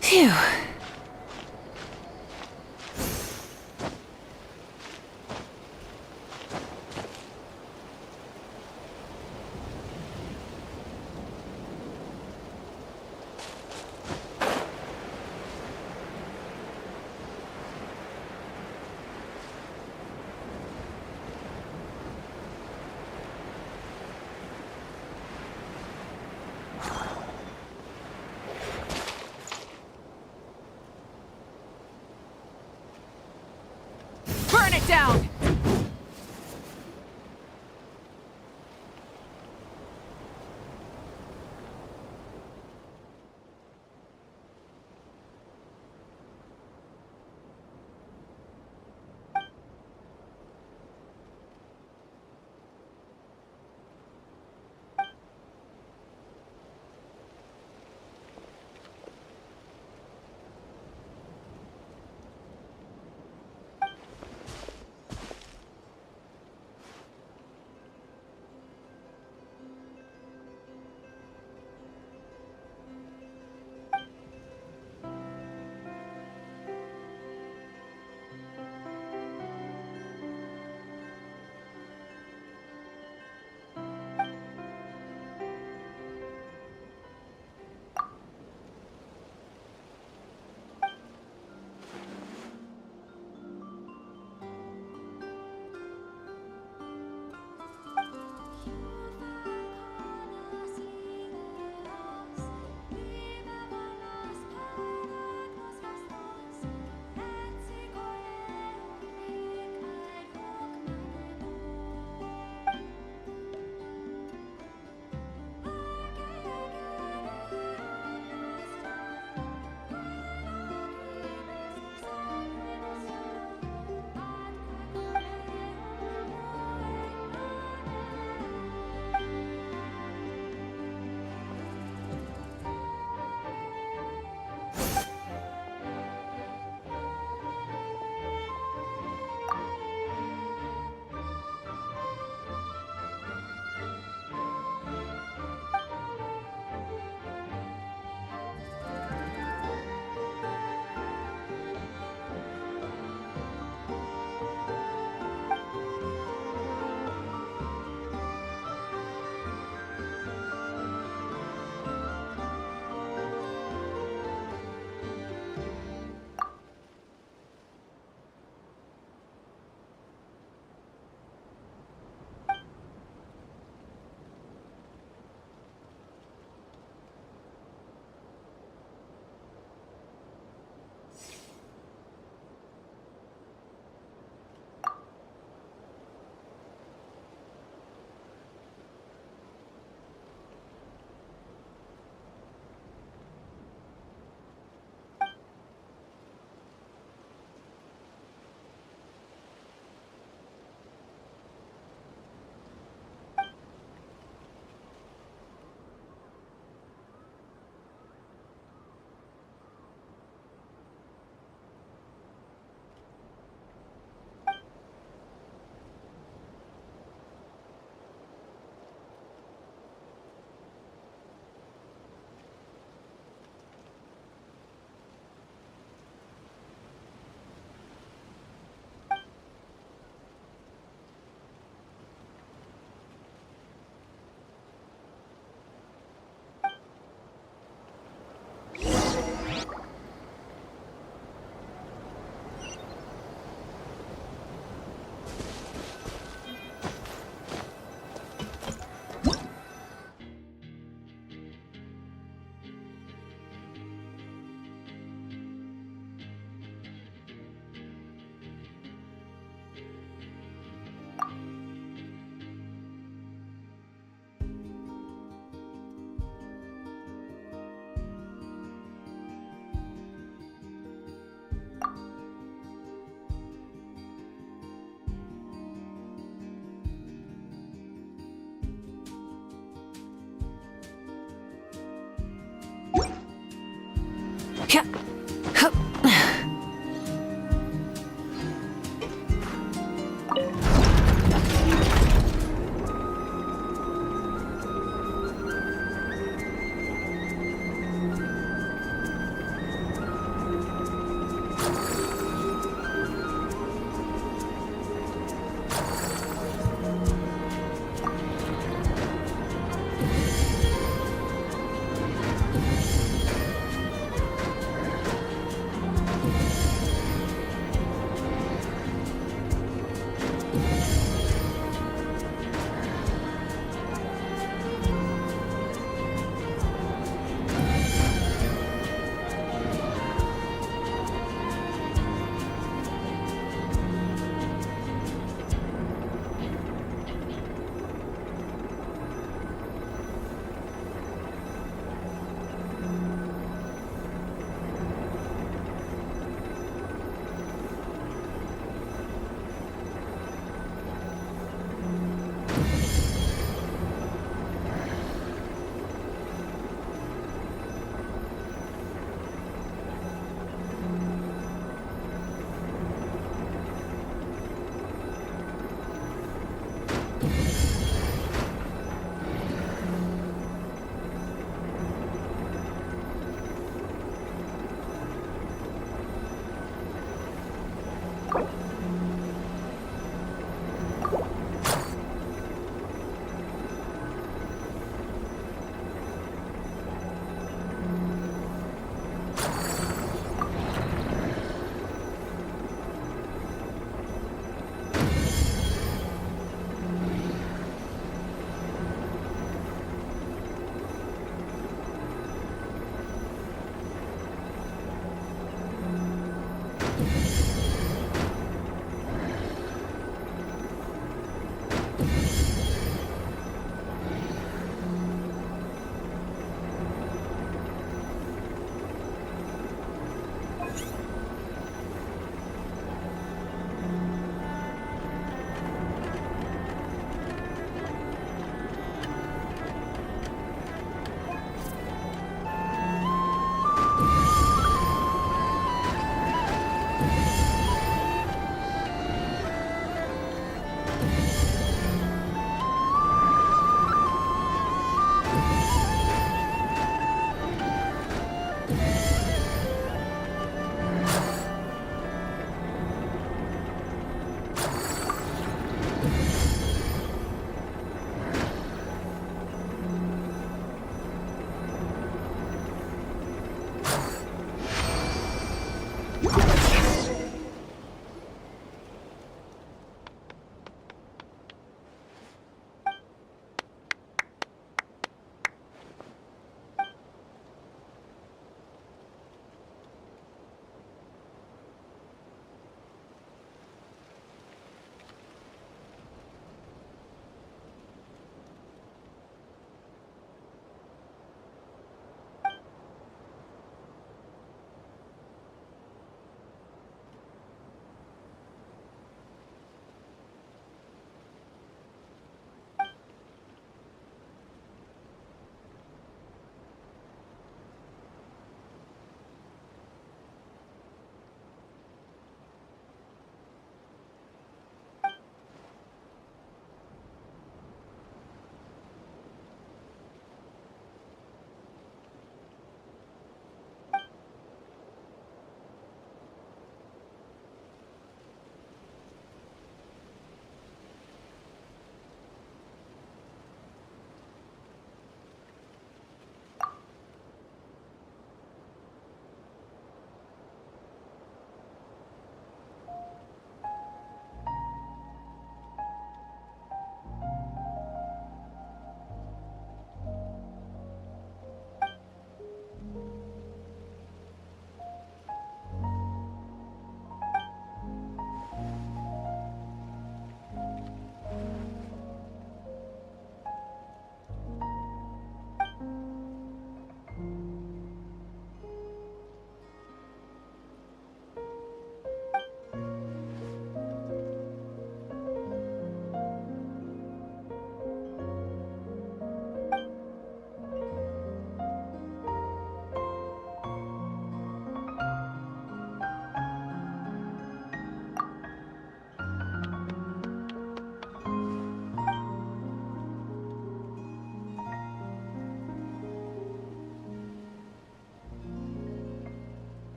Phew. Burn it down!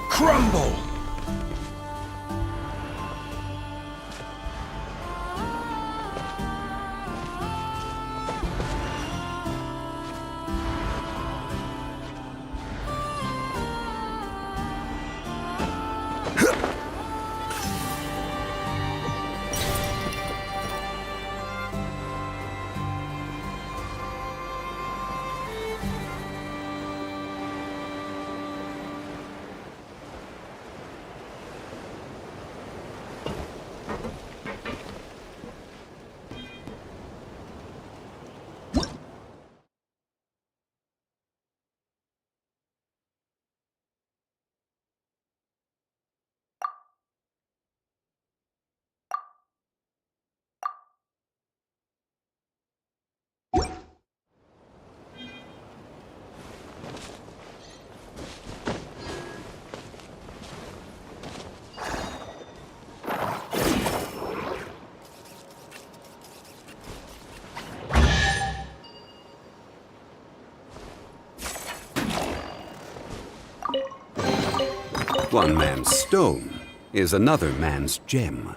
Crumble! One man's stone is another man's gem.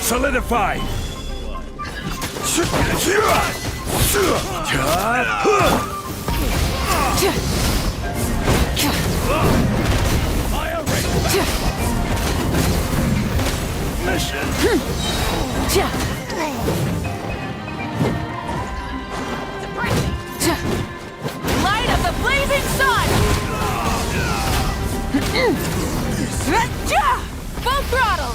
Solidify! Mission! Light of the blazing sun! Full throttle!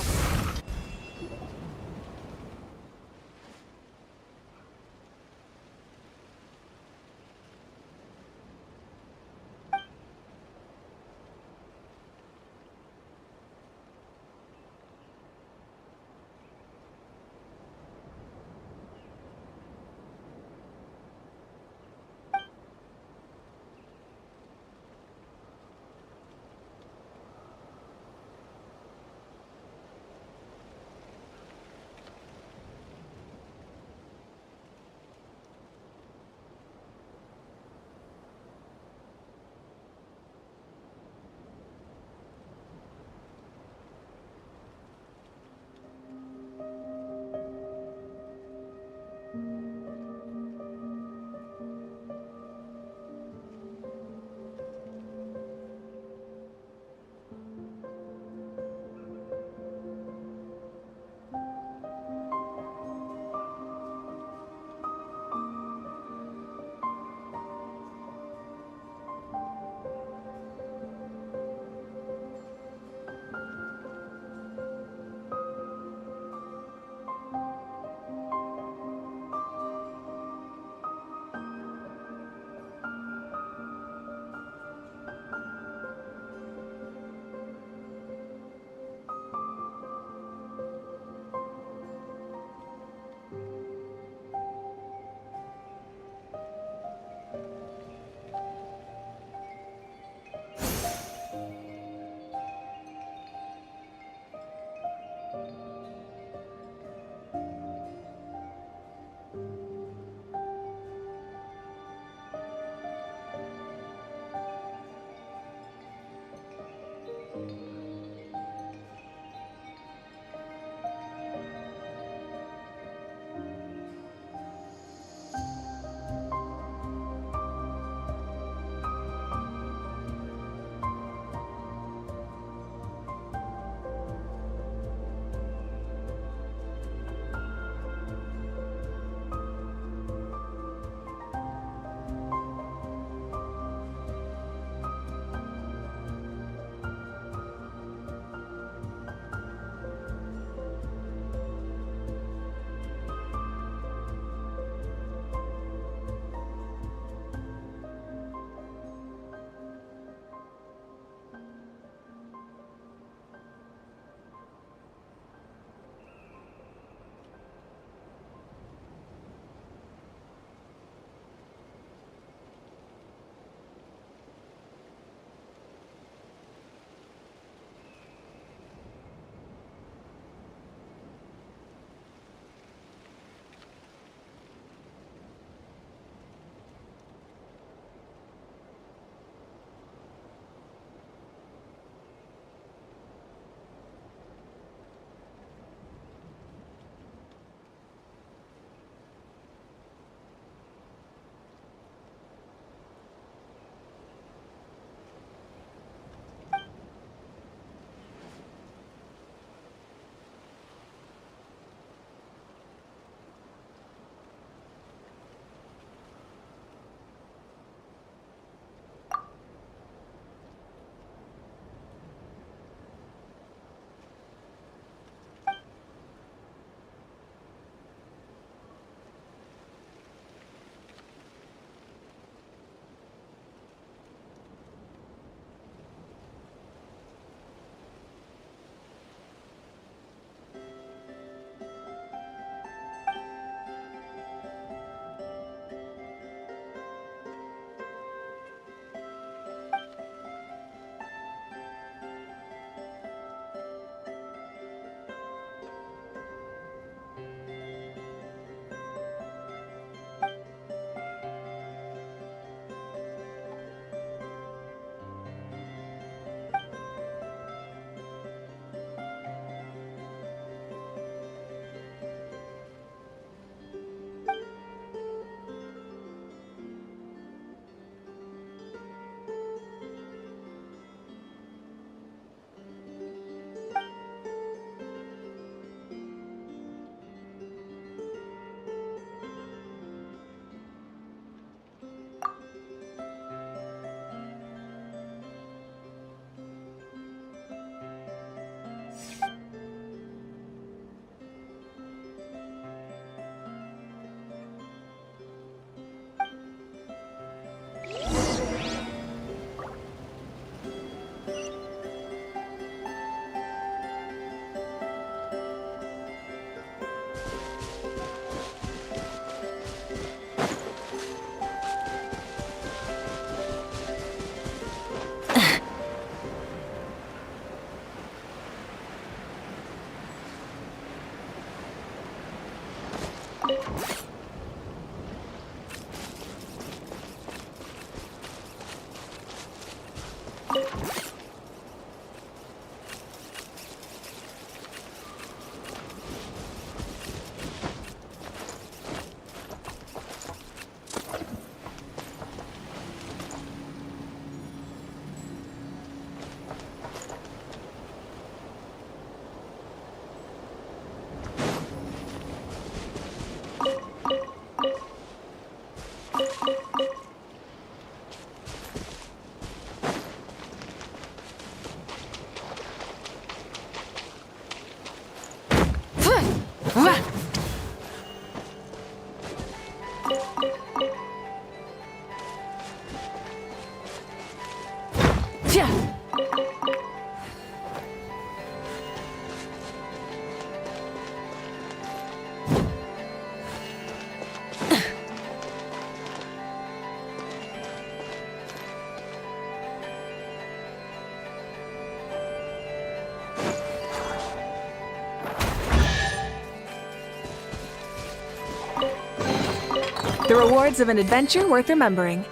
The rewards of an adventure worth remembering.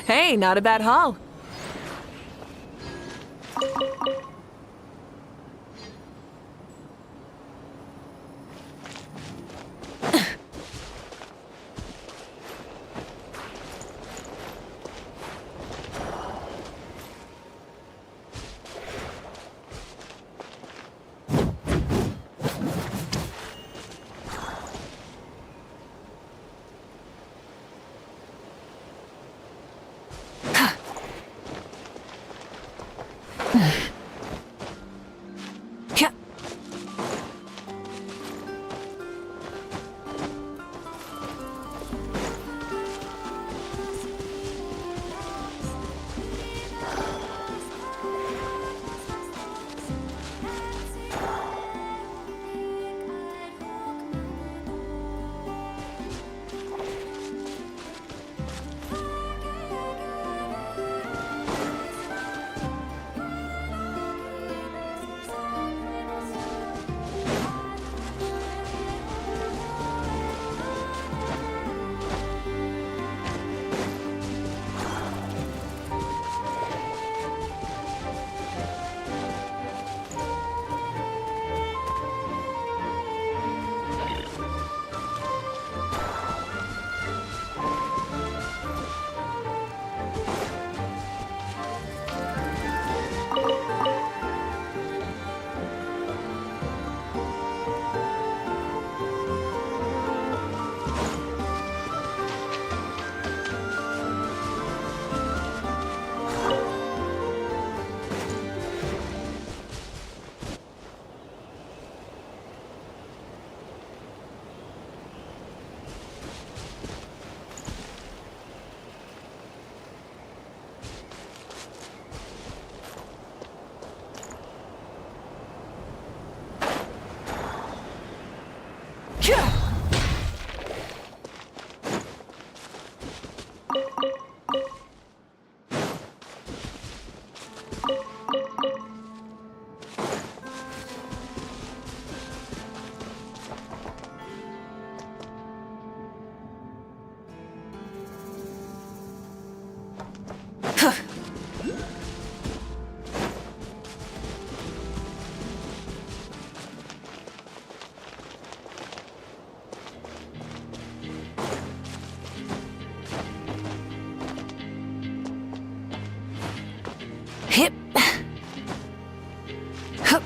Hey, not a bad haul. Hip. Hup.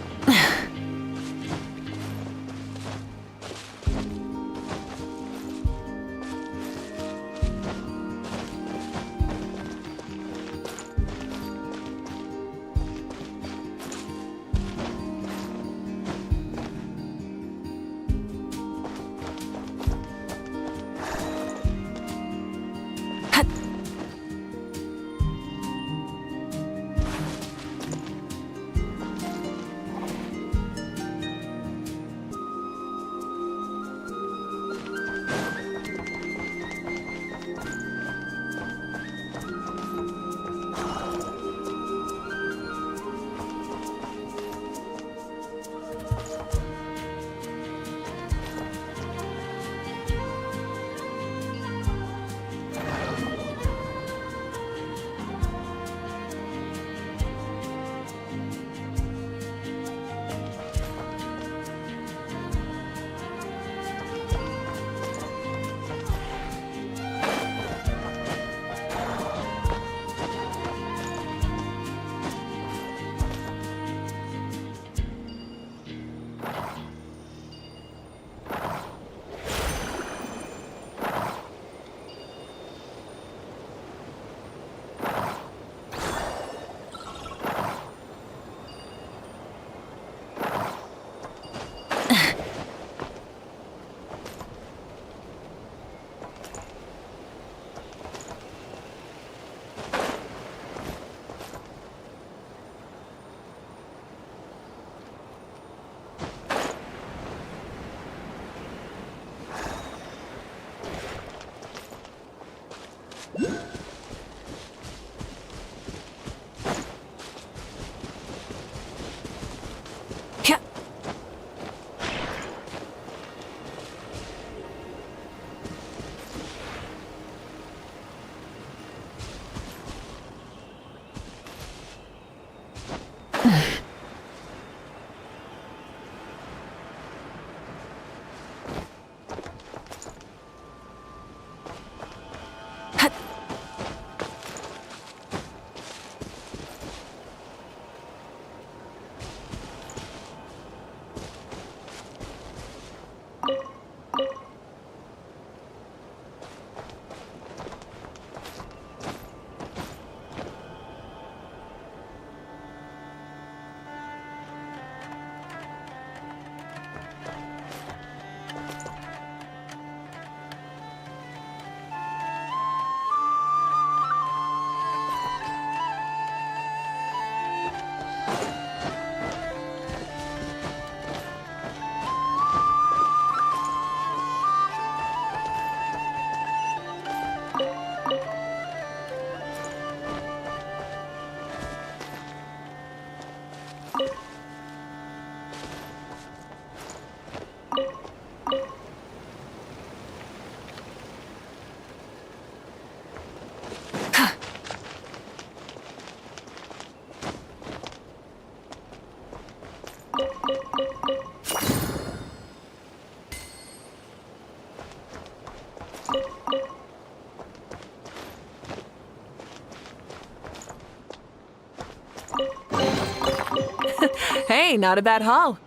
Hey, not a bad haul.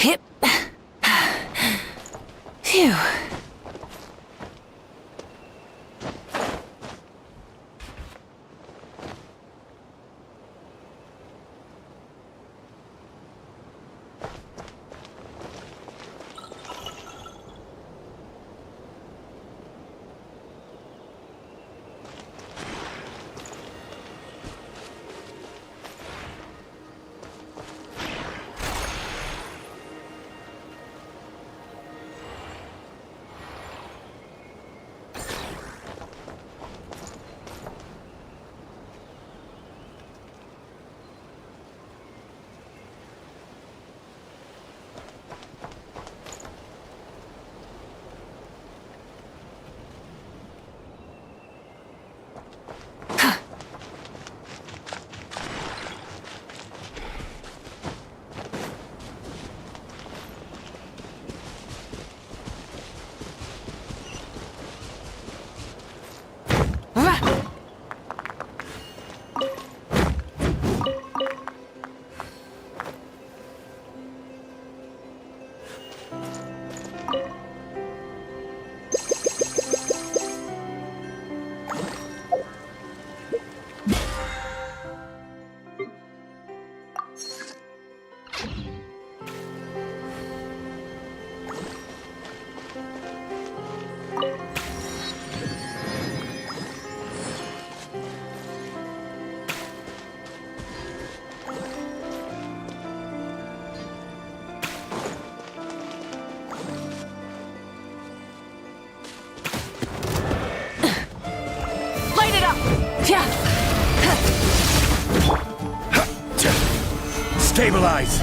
Hip. Phew. Stabilize!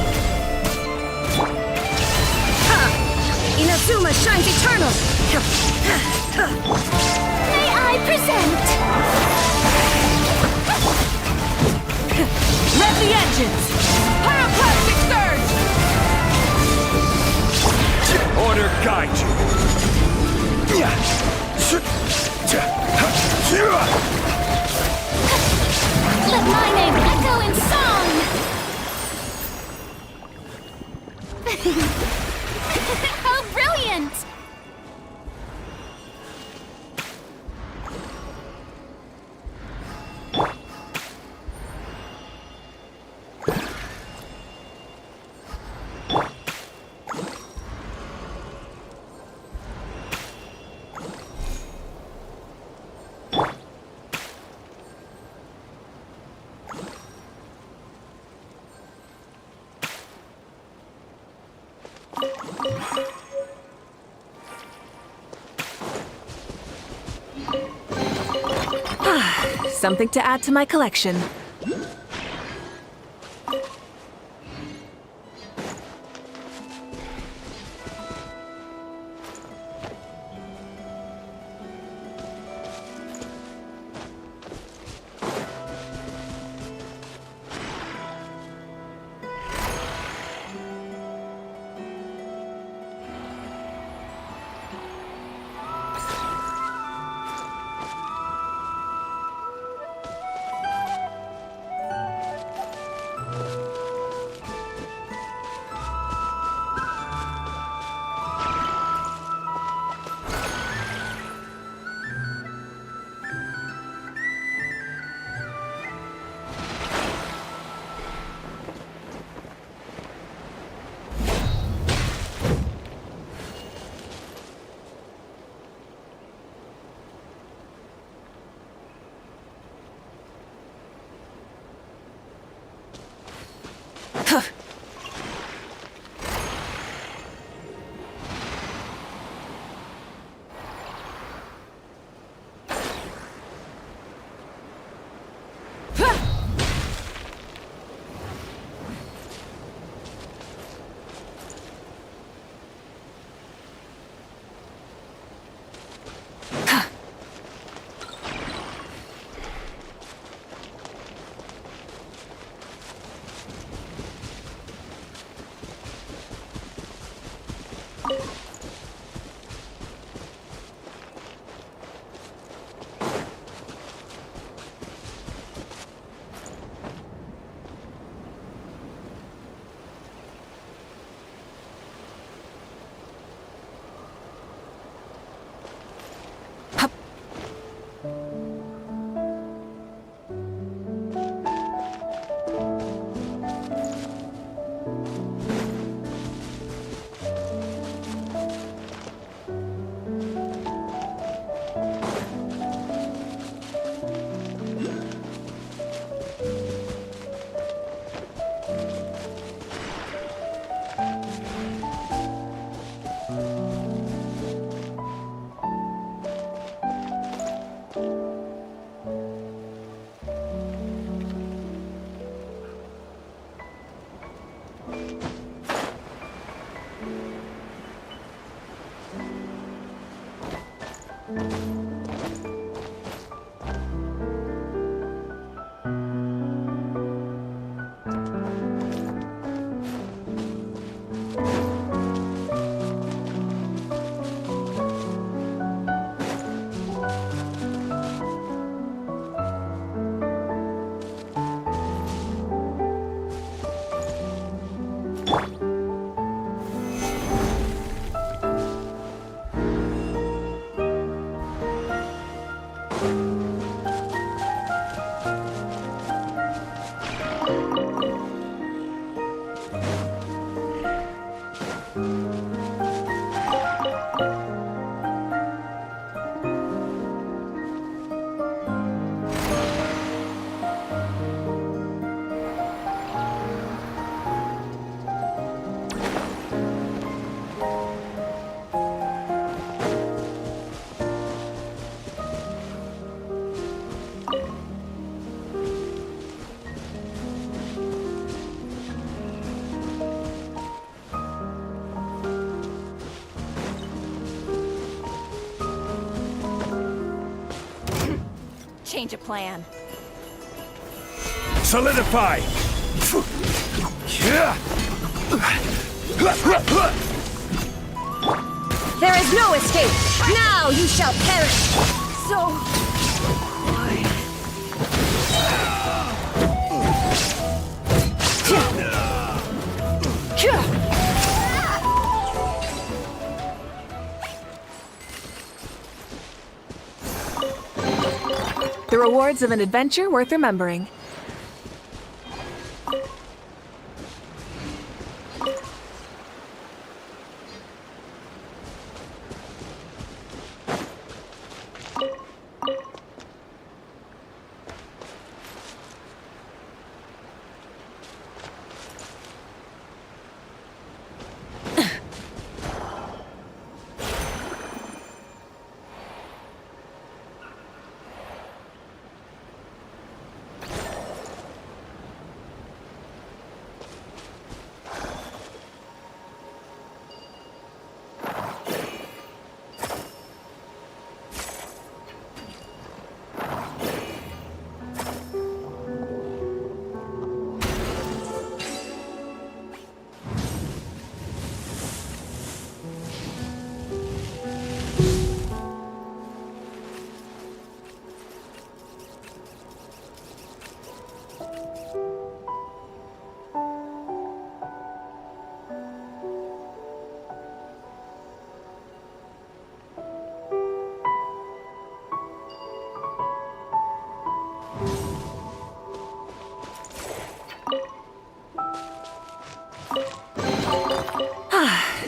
Inazuma shines eternal! May I present? Rev the engines! Pyroclastic surge! Order guide you! Let my name echo in song! How brilliant! Something to add to my collection. Change of plan. Solidify! There is no escape! Now you shall perish! So... The rewards of an adventure worth remembering.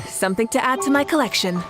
Something to add to my collection.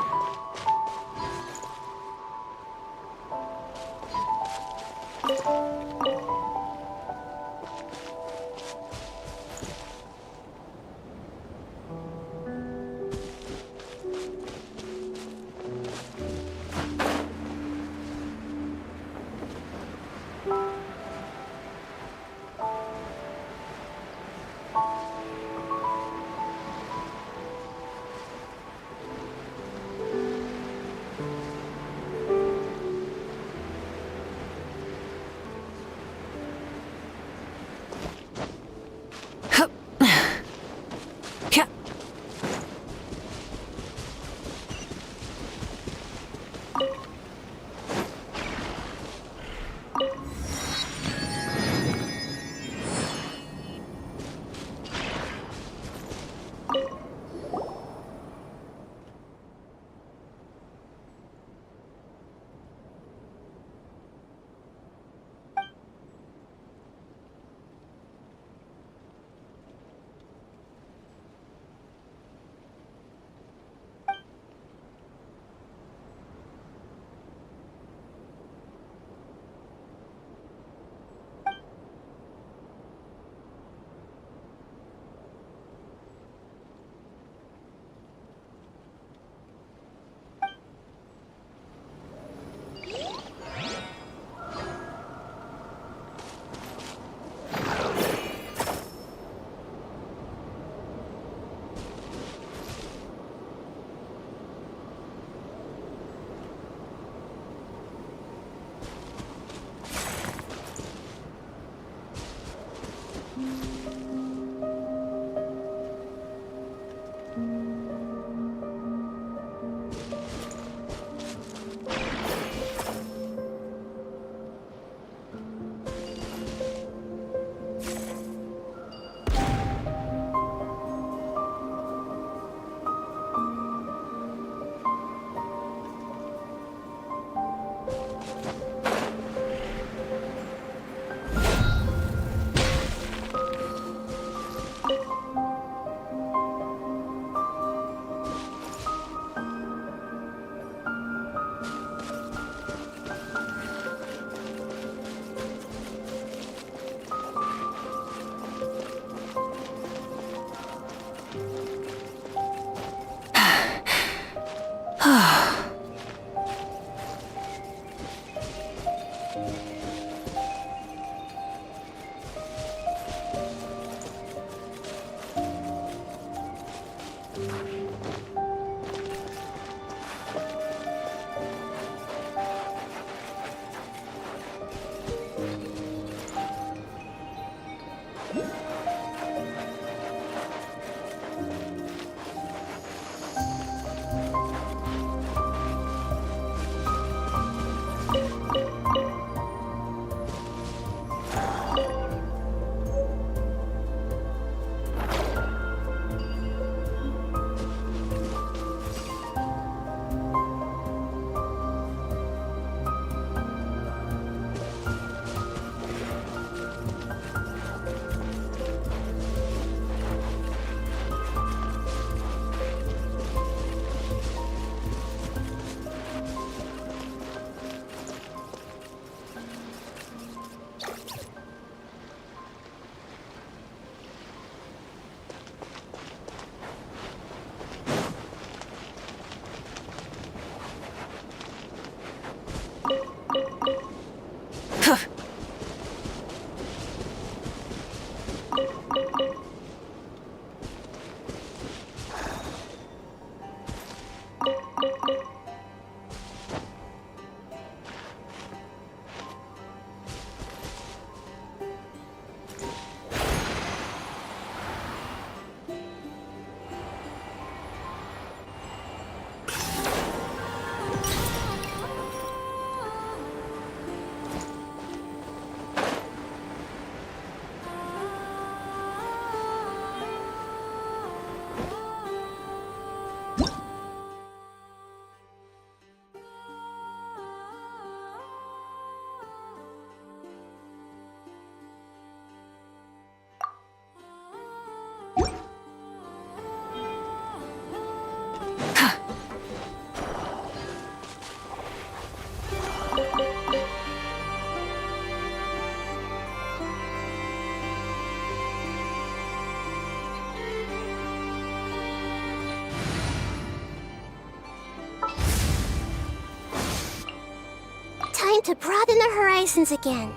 Time to broaden the horizons again.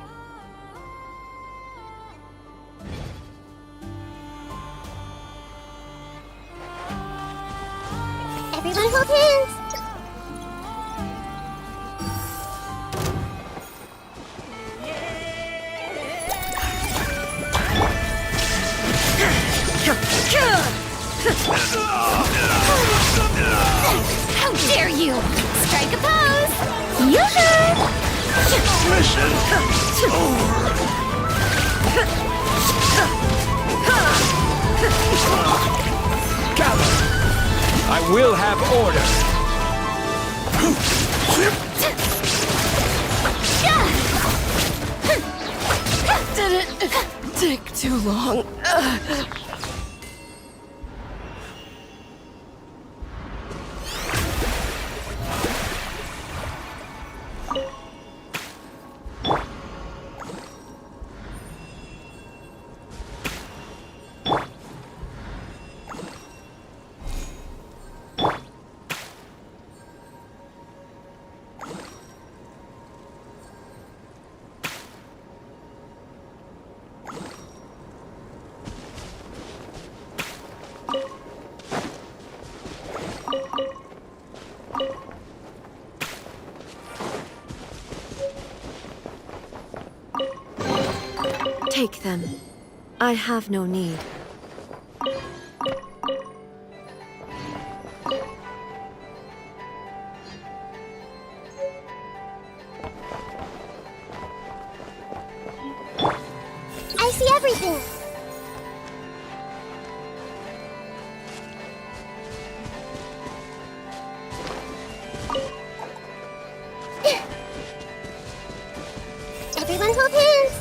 Everyone hold hands! How dare you! Strike a pose! Yoo-hoo! Mission over. Gather. I will have order. Did it take too long? Take them. I have no need. I see everything! Everyone hold hands!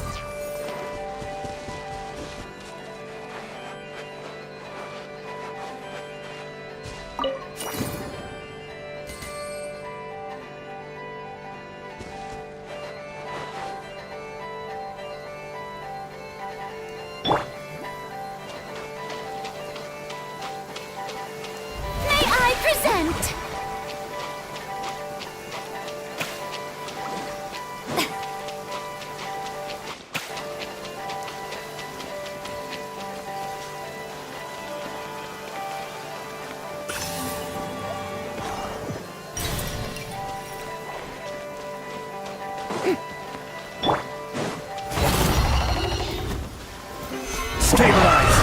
Stabilize!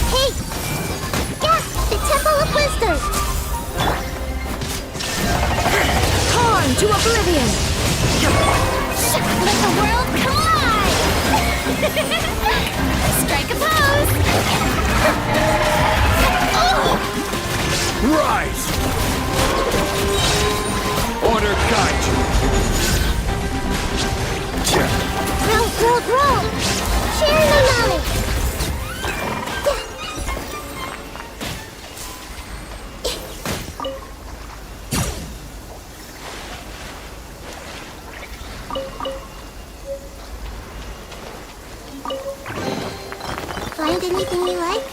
Hey! Yeah, the Temple of Wisdom! Torn to oblivion! Let the world collide! Strike a pose! Rise! Order guide you! Roll! Sharing the knowledge! Find anything you like?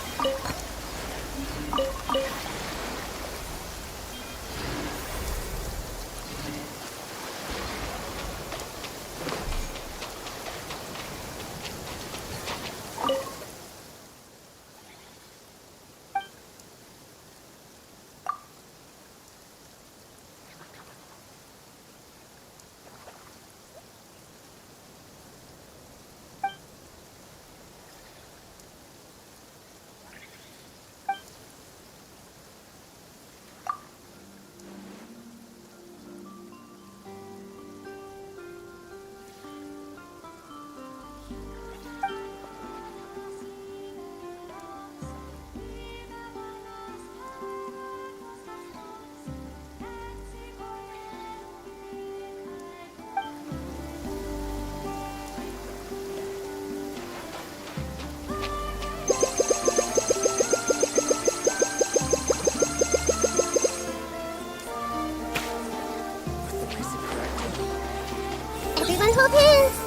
Everyone hold hands!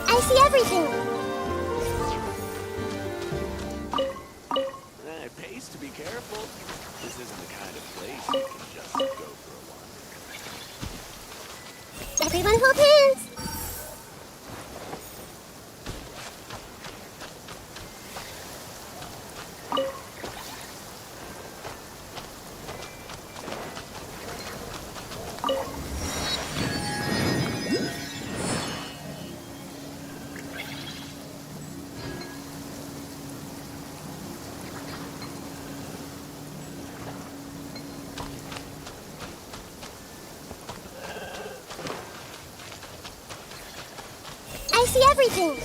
I see everything! It pays to be careful. This isn't the kind of place you can just go for a wander. Everyone hold hands! I see everything!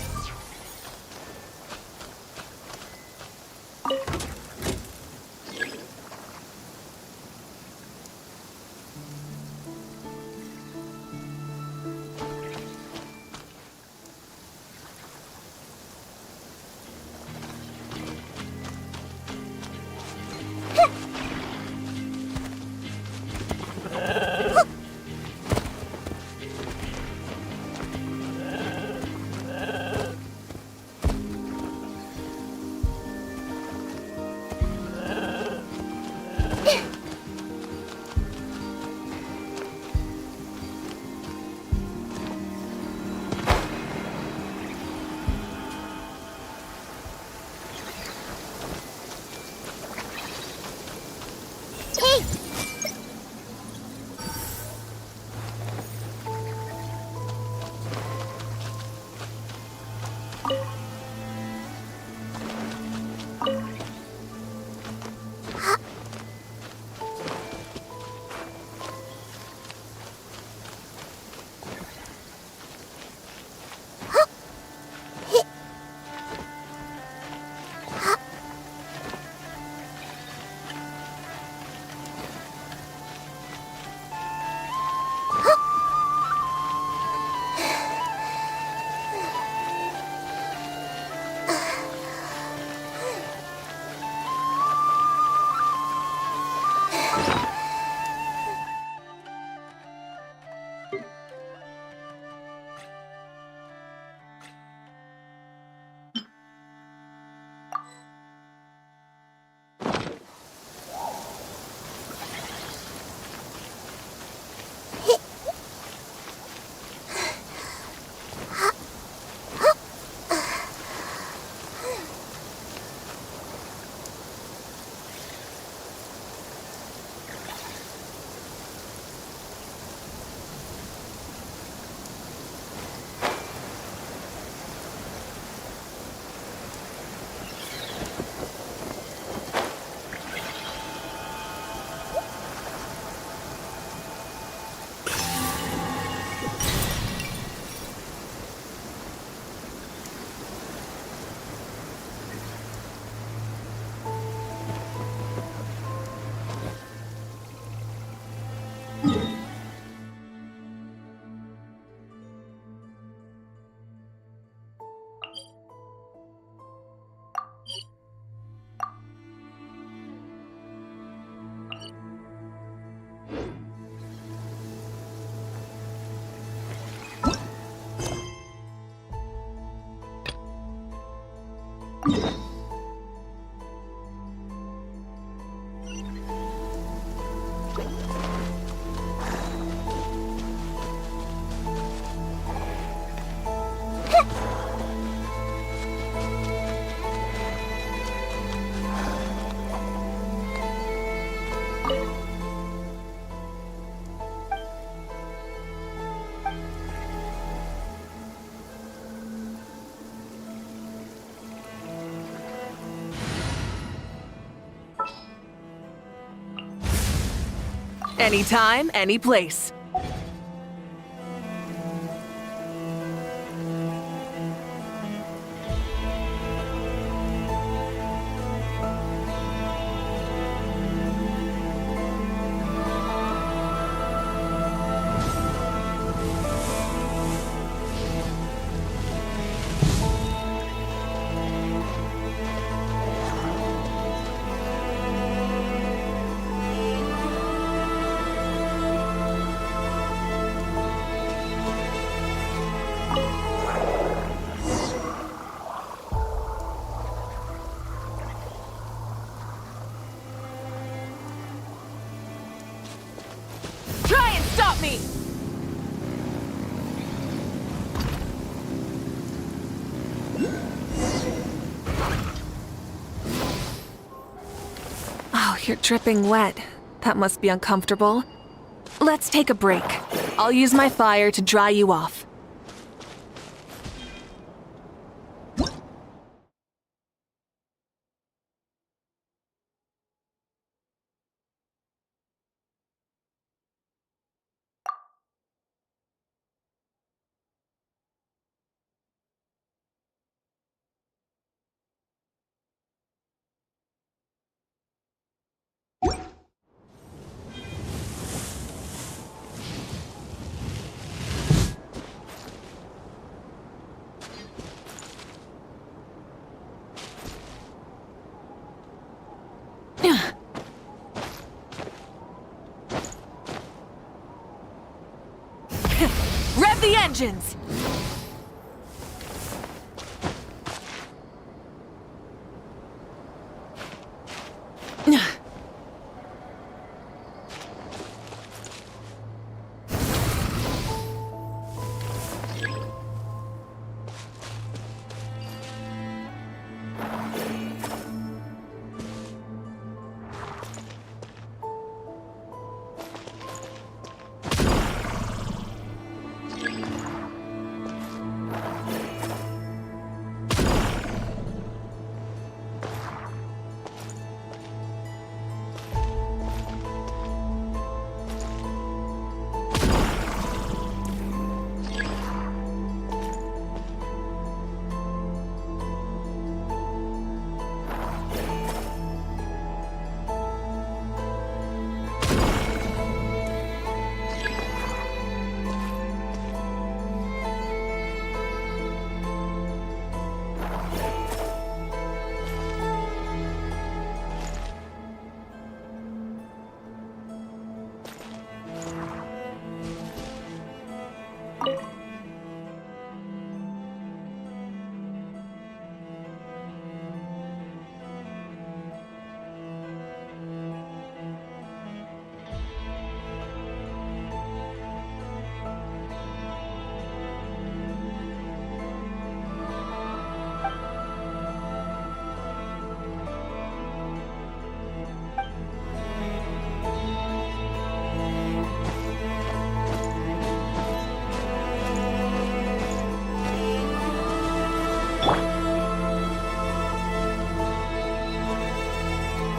Anytime, any place. Try and stop me! Oh, you're dripping wet. That must be uncomfortable. Let's take a break. I'll use my fire to dry you off. Rev the engines!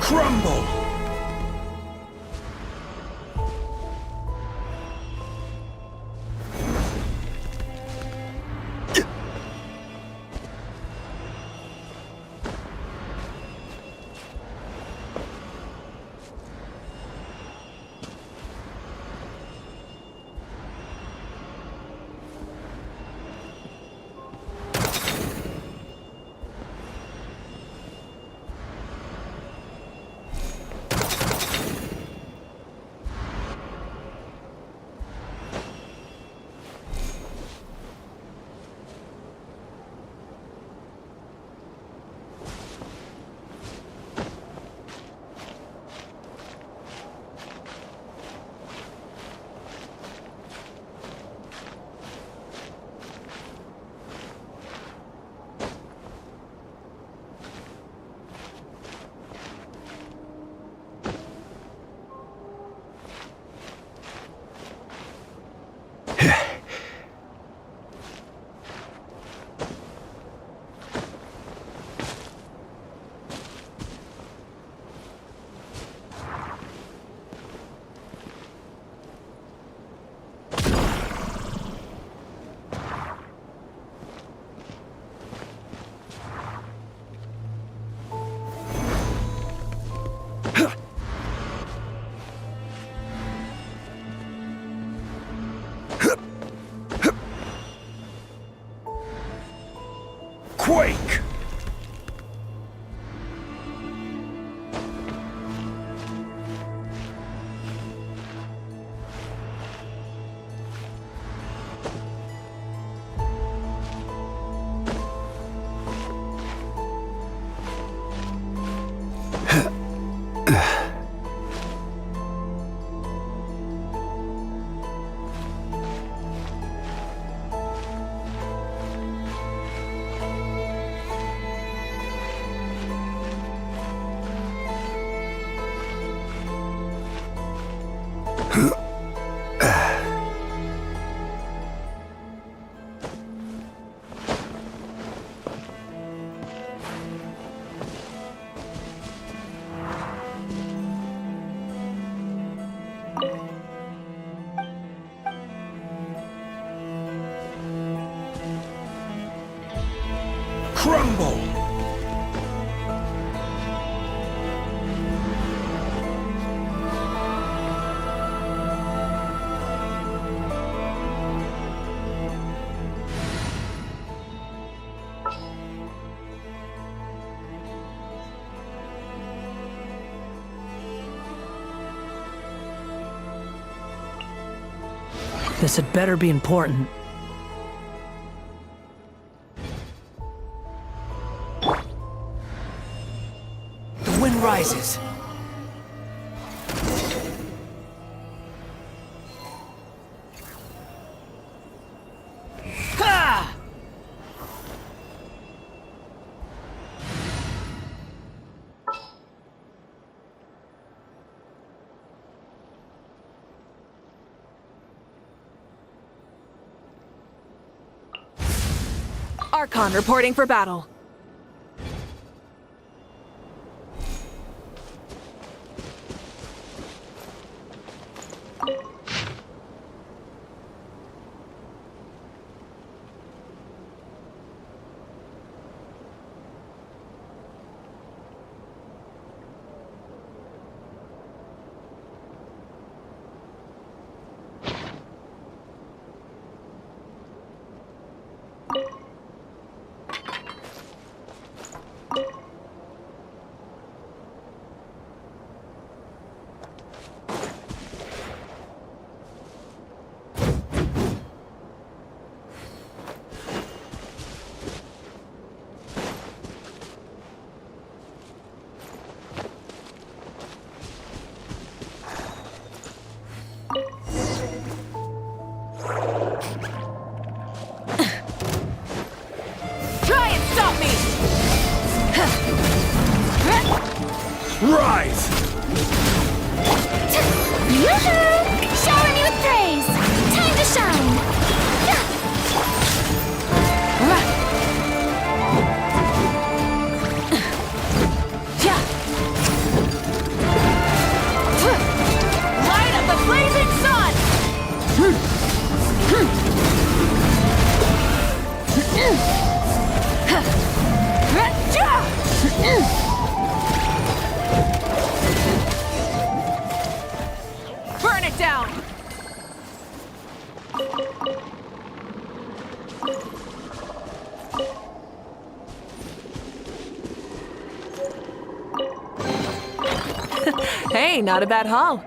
Crumble! quake! Crumble! This had better be important. The wind rises. Ha! Archon reporting for battle. Rise! Yoo-hoo! Showering you with praise! Time to shine! Light up the blazing sun! Burn it down! Hey, not a bad haul.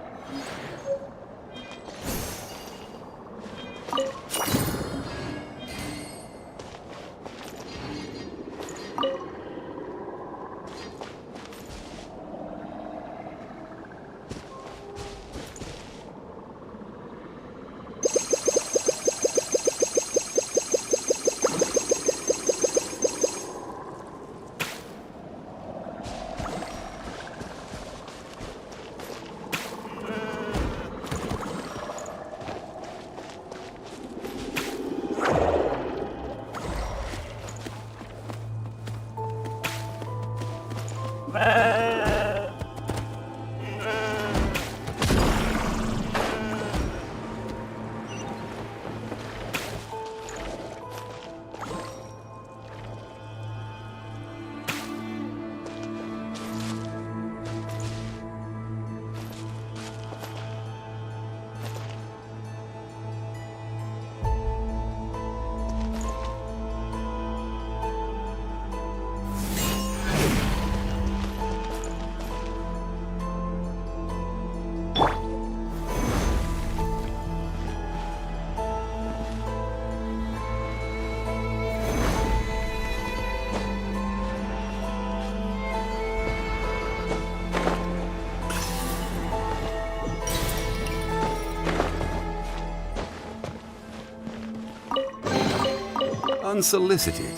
unsolicited,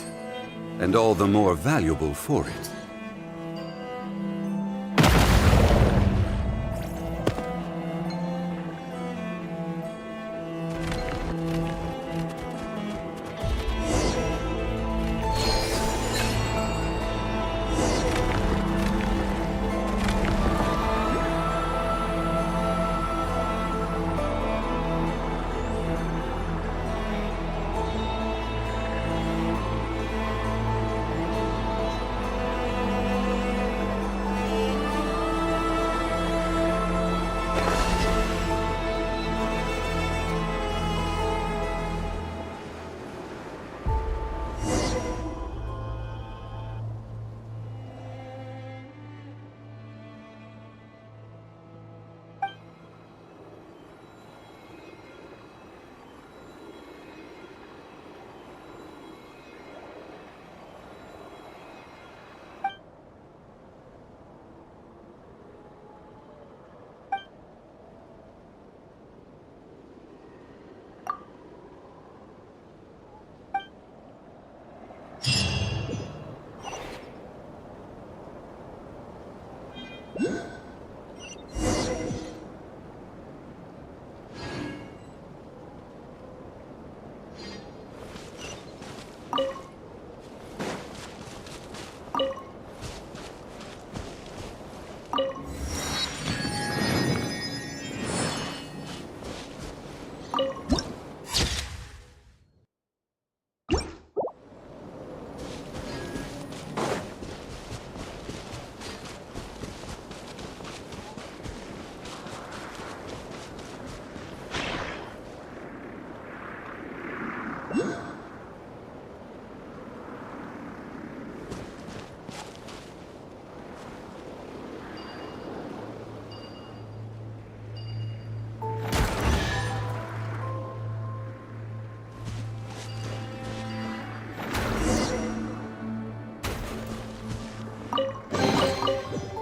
and all the more valuable for it.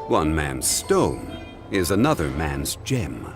One man's stone is another man's gem.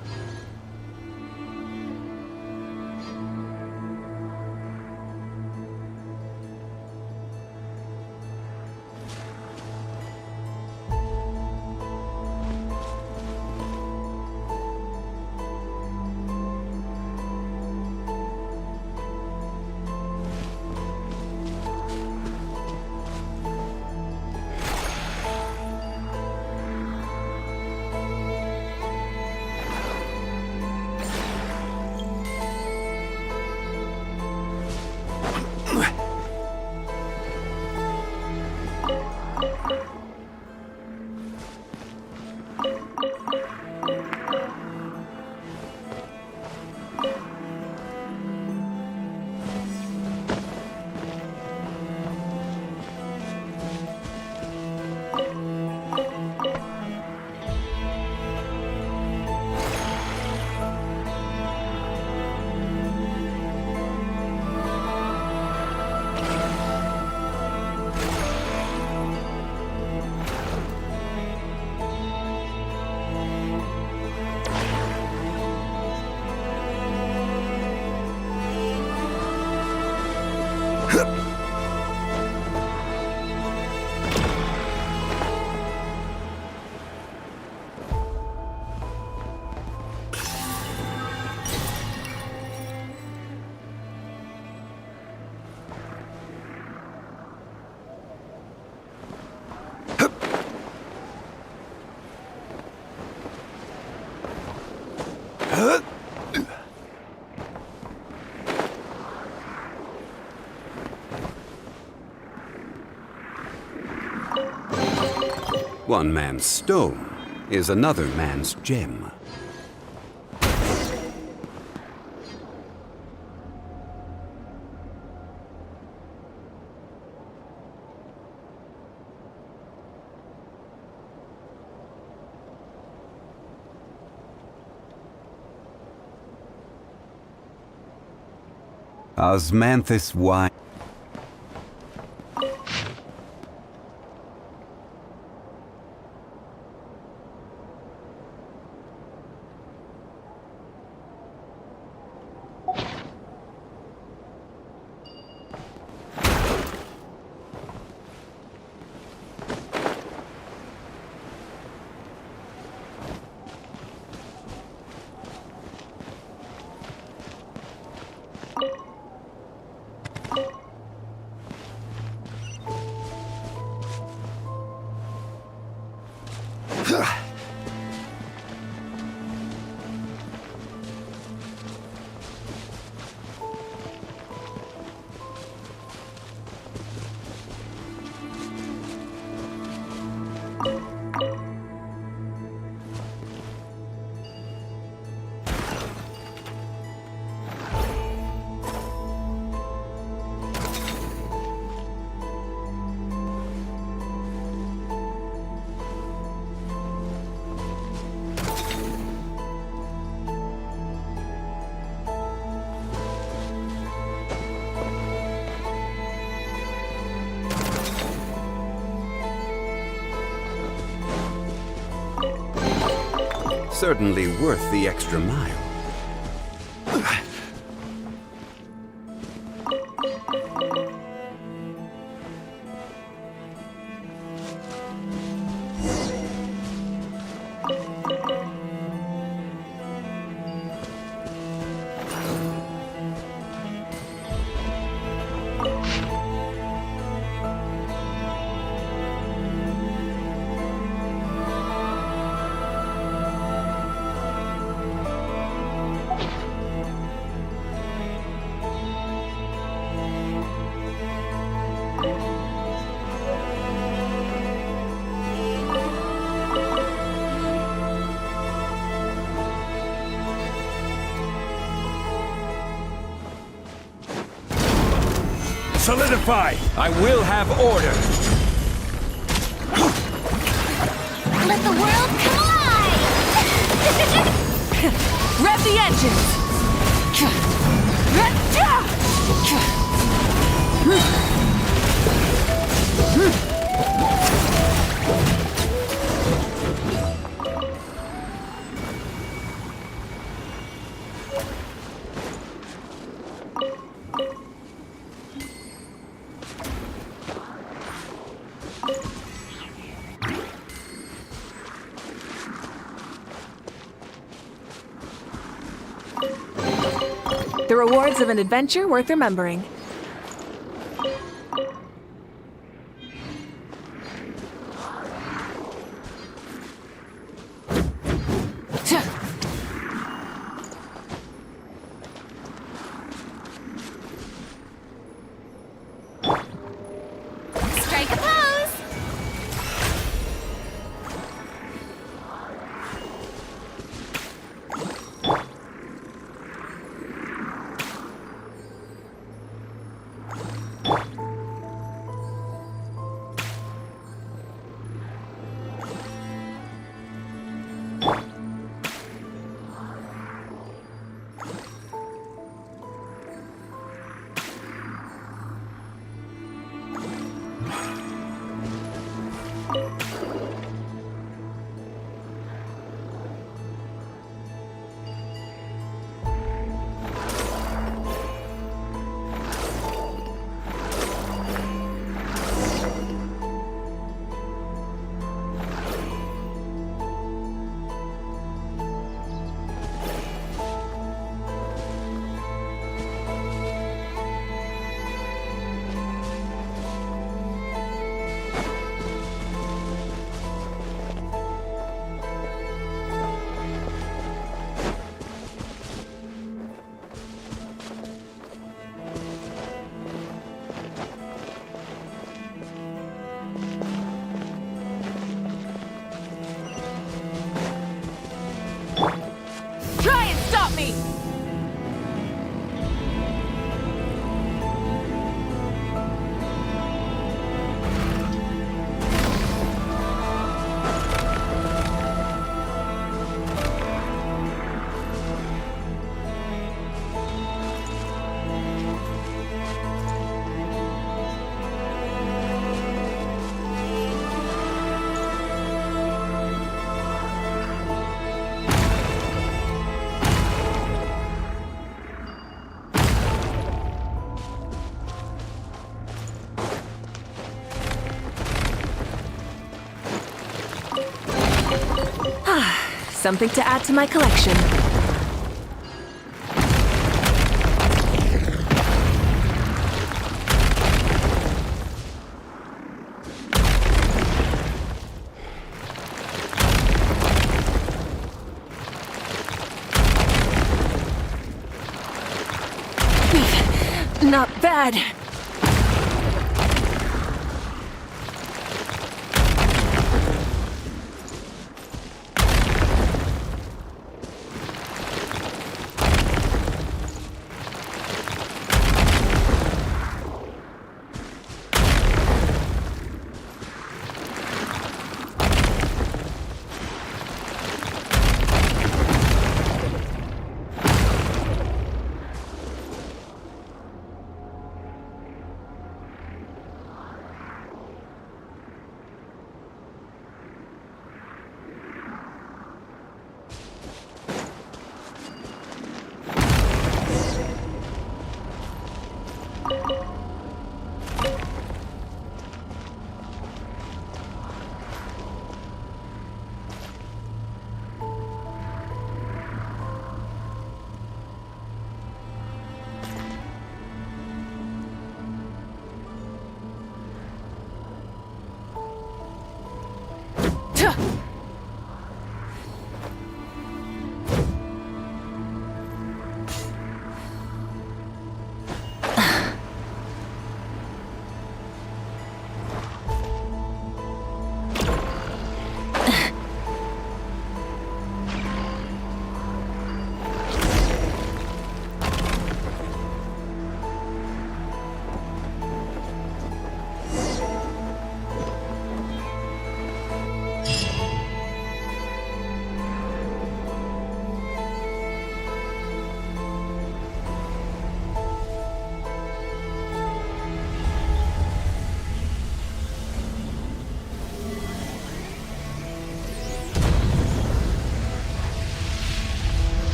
One man's stone is another man's gem. Osmanthus wine. Certainly worth the extra mile. Solidify! I will have order! Let the world collide! Rev the engines! The rewards of an adventure worth remembering. Strike a pose! Try and stop me! Something to add to my collection. Not bad.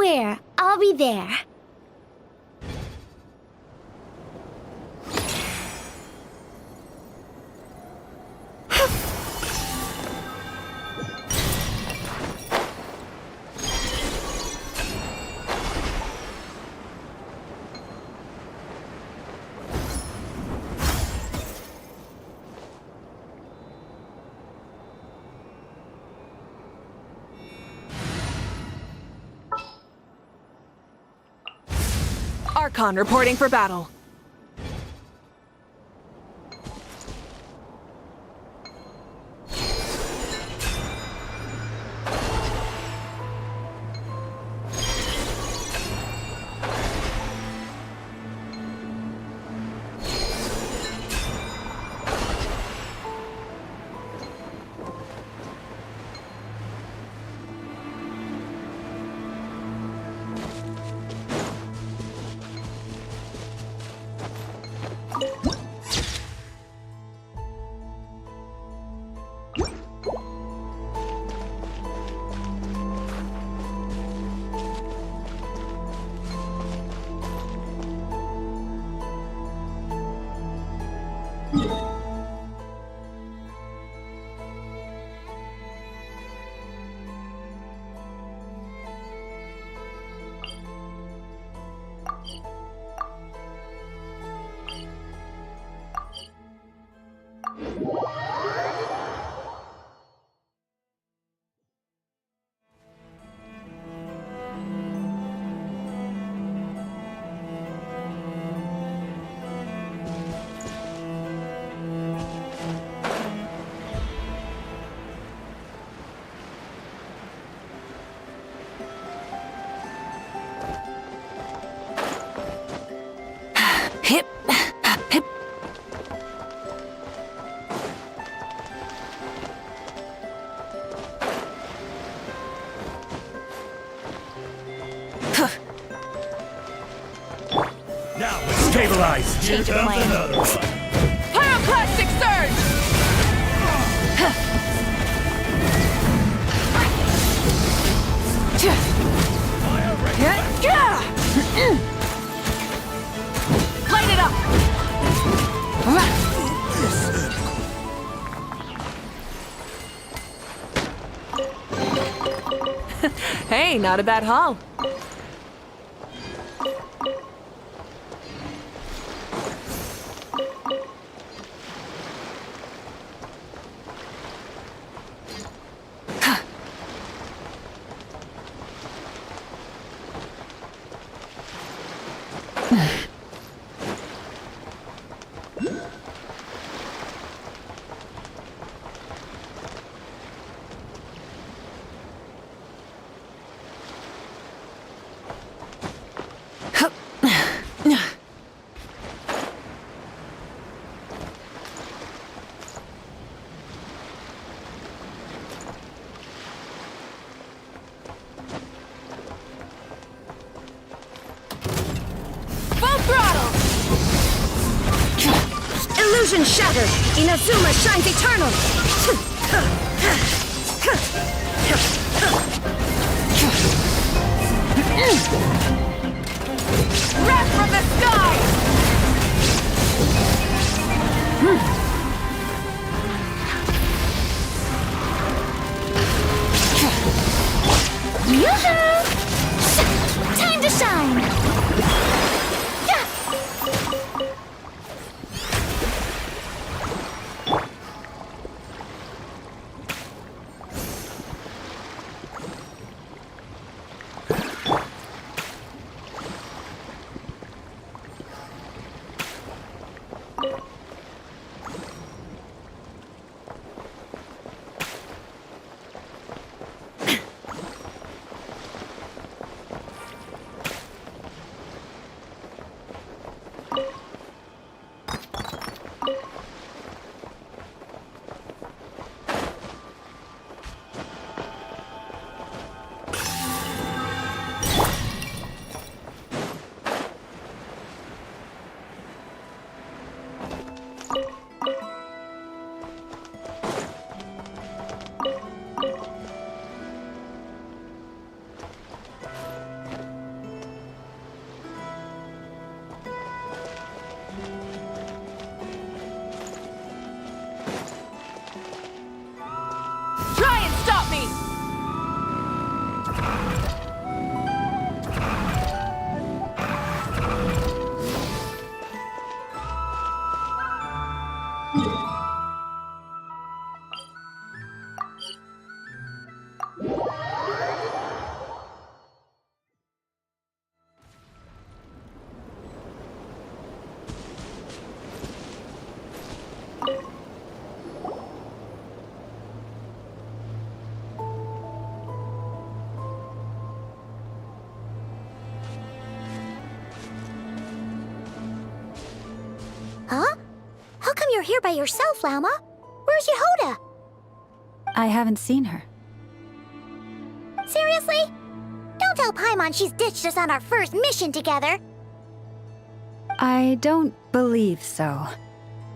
swear, I'll be there. Archon reporting for battle. Hip, hip. Now let's stabilize. Change Here of comes plan. another one. Pyroclastic surge! Fire ready. Light it up! Hey, not a bad haul. Illusion shattered! Inazuma shines eternal! Wrath from the sky! Yoo-hoo! Time to shine! here by yourself, Lauma. Where's Yehoda? I haven't seen her. Seriously? Don't tell Paimon she's ditched us on our first mission together. I don't believe so.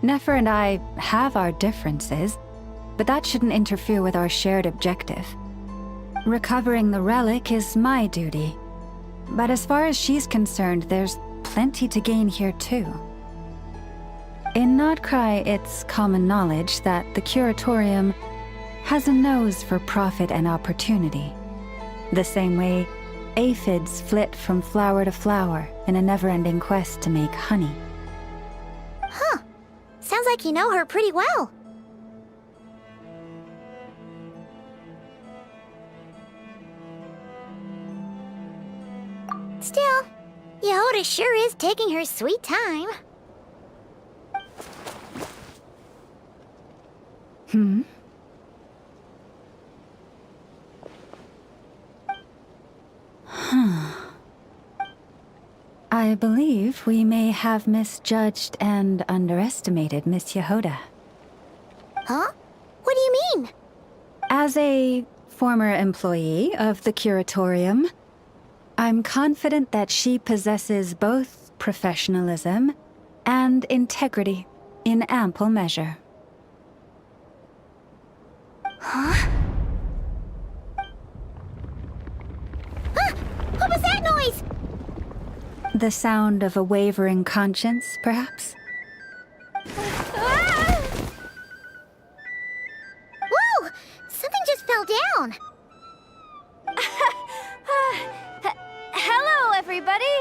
Nefer and I have our differences, but that shouldn't interfere with our shared objective. Recovering the relic is my duty. But as far as she's concerned, there's plenty to gain here too. In Nod-Crai, it's common knowledge that the Curatorium has a nose for profit and opportunity. The same way aphids flit from flower to flower in a never-ending quest to make honey. Huh. Sounds like you know her pretty well. Still, Yehoda sure is taking her sweet time. I believe we may have misjudged and underestimated Miss Yehoda. Huh? What do you mean? As a former employee of the Curatorium, I'm confident that she possesses both professionalism and integrity in ample measure. Huh? Ah! What was that noise? The sound of a wavering conscience, perhaps? Ah! Whoa! Something just fell down. Hello, everybody!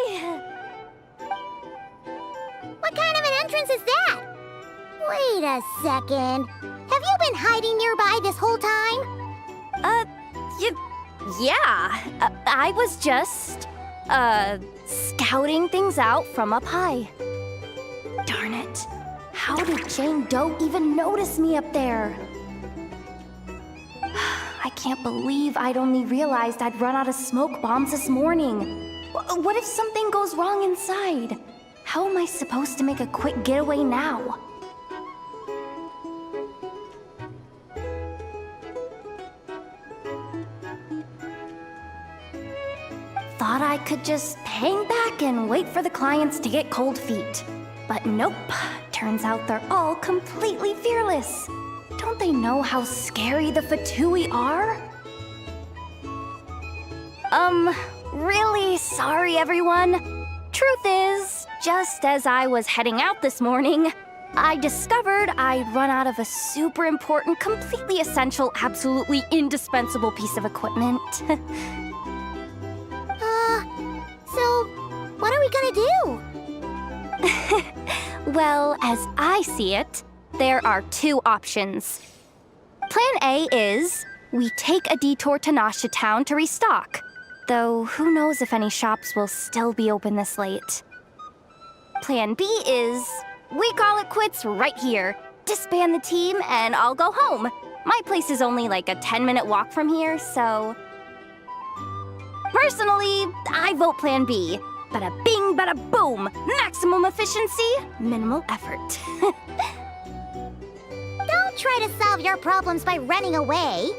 What kind of an entrance is that? Wait a second. Have you been hiding nearby this whole time? Yeah. I was just, scouting things out from up high. Darn it. How did Jane Doe even notice me up there? I can't believe I'd only realized I'd run out of smoke bombs this morning. What if something goes wrong inside? How am I supposed to make a quick getaway now? Thought I could just hang back and wait for the clients to get cold feet. But nope, turns out they're all completely fearless. Don't they know how scary the Fatui are? Really sorry everyone. Truth is, just as I was heading out this morning, I discovered I'd run out of a super important, completely essential, absolutely indispensable piece of equipment. So, what are we gonna do? Well, as I see it, there are two options. Plan A is we take a detour to Nasha Town to restock, though who knows if any shops will still be open this late. Plan B is we call it quits right here, disband the team, and I'll go home. My place is only like a 10-minute walk from here, so... Personally, I vote Plan B. Bada bing, bada boom! Maximum efficiency, minimal effort. Don't try to solve your problems by running away.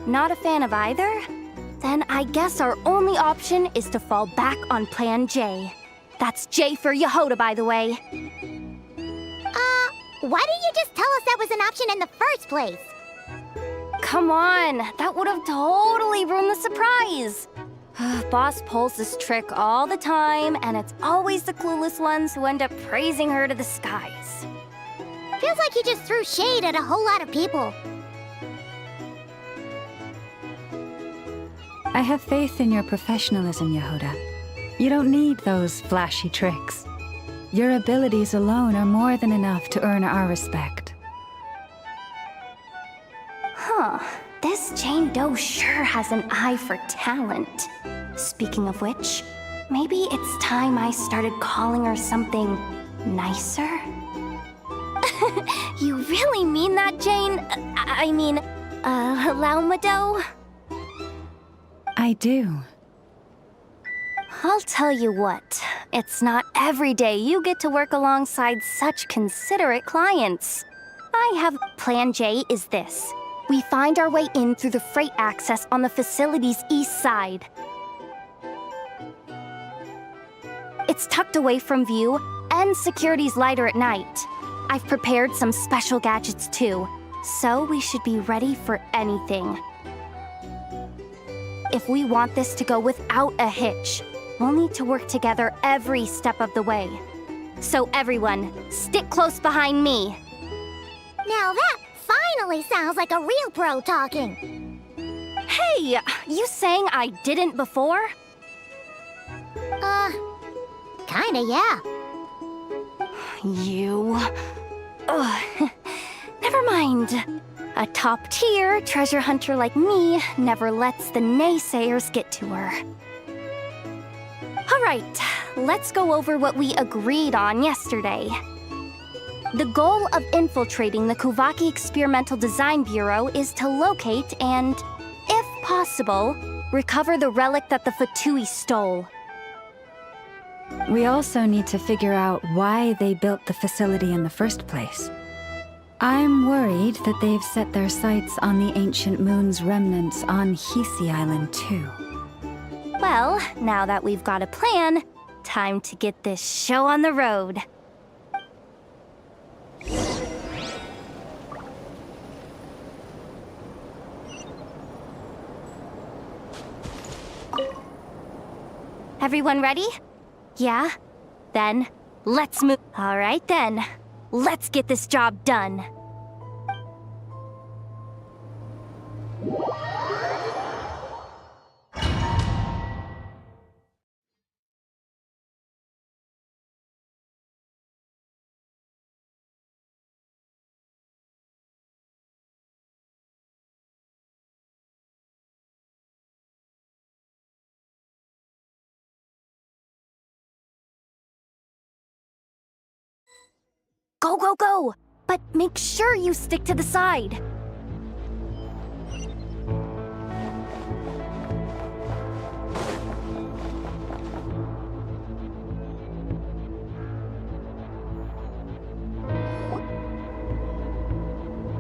Not a fan of either? Then I guess our only option is to fall back on Plan J. That's J for Yehoda, by the way. Why didn't you just tell us that was an option in the first place? Come on, that would have totally ruined the surprise. Boss pulls this trick all the time, and it's always the clueless ones who end up praising her to the skies. Feels like you just threw shade at a whole lot of people. I have faith in your professionalism, Yehoda. You don't need those flashy tricks. Your abilities alone are more than enough to earn our respect. Huh. This Jane Doe sure has an eye for talent. Speaking of which, maybe it's time I started calling her something nicer? You really mean that, Jane? I mean, Lauma Doe? I do. I'll tell you what, it's not every day you get to work alongside such considerate clients. I have Plan J is this. We find our way in through the freight access on the facility's east side. It's tucked away from view, and security's lighter at night. I've prepared some special gadgets too, so we should be ready for anything. If we want this to go without a hitch, we'll need to work together every step of the way. So everyone, stick close behind me. Now that finally sounds like a real pro talking. Hey, you saying I didn't before? Kinda, yeah. You... Ugh. Never mind. A top-tier treasure hunter like me never lets the naysayers get to her. Alright, let's go over what we agreed on yesterday. The goal of infiltrating the Kuvaki Experimental Design Bureau is to locate and, if possible, recover the relic that the Fatui stole. We also need to figure out why they built the facility in the first place. I'm worried that they've set their sights on the ancient moon's remnants on Hisi Island too. Well, now that we've got a plan, time to get this show on the road. Everyone ready? Yeah? Then, let's move. All right then, let's get this job done. Go, go, go! But make sure you stick to the side.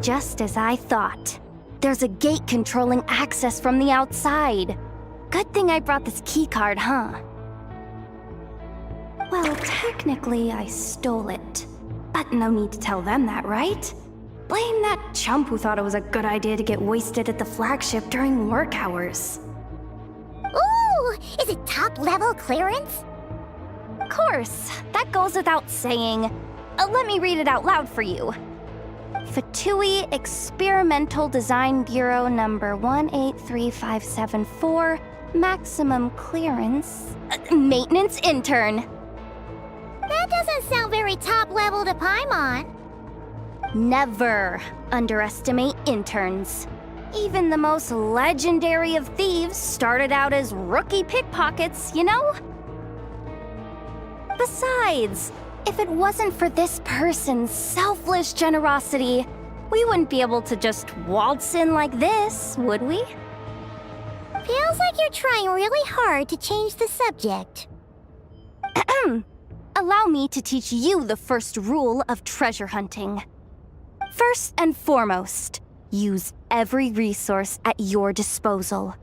Just as I thought. There's a gate controlling access from the outside. Good thing I brought this keycard, huh? Well, technically, I stole it. But no need to tell them that, right? Blame that chump who thought it was a good idea to get wasted at the flagship during work hours. Ooh! Is it top-level clearance? Of course, that goes without saying. Let me read it out loud for you. Fatui Experimental Design Bureau number 183574, maximum clearance, maintenance intern. That doesn't sound very top-level to Paimon. Never underestimate interns. Even the most legendary of thieves started out as rookie pickpockets, you know? Besides, if it wasn't for this person's selfless generosity, we wouldn't be able to just waltz in like this, would we? Feels like you're trying really hard to change the subject. Allow me to teach you the first rule of treasure hunting. First and foremost, use every resource at your disposal.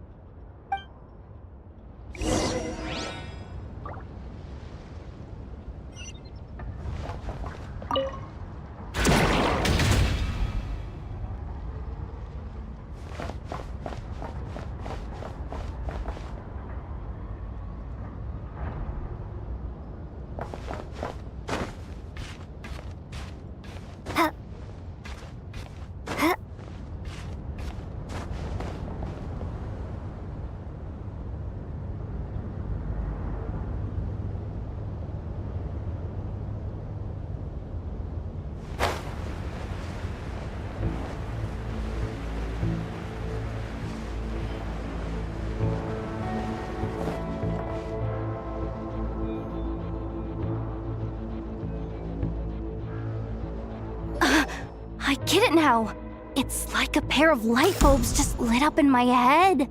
I get it now. It's like a pair of light bulbs just lit up in my head.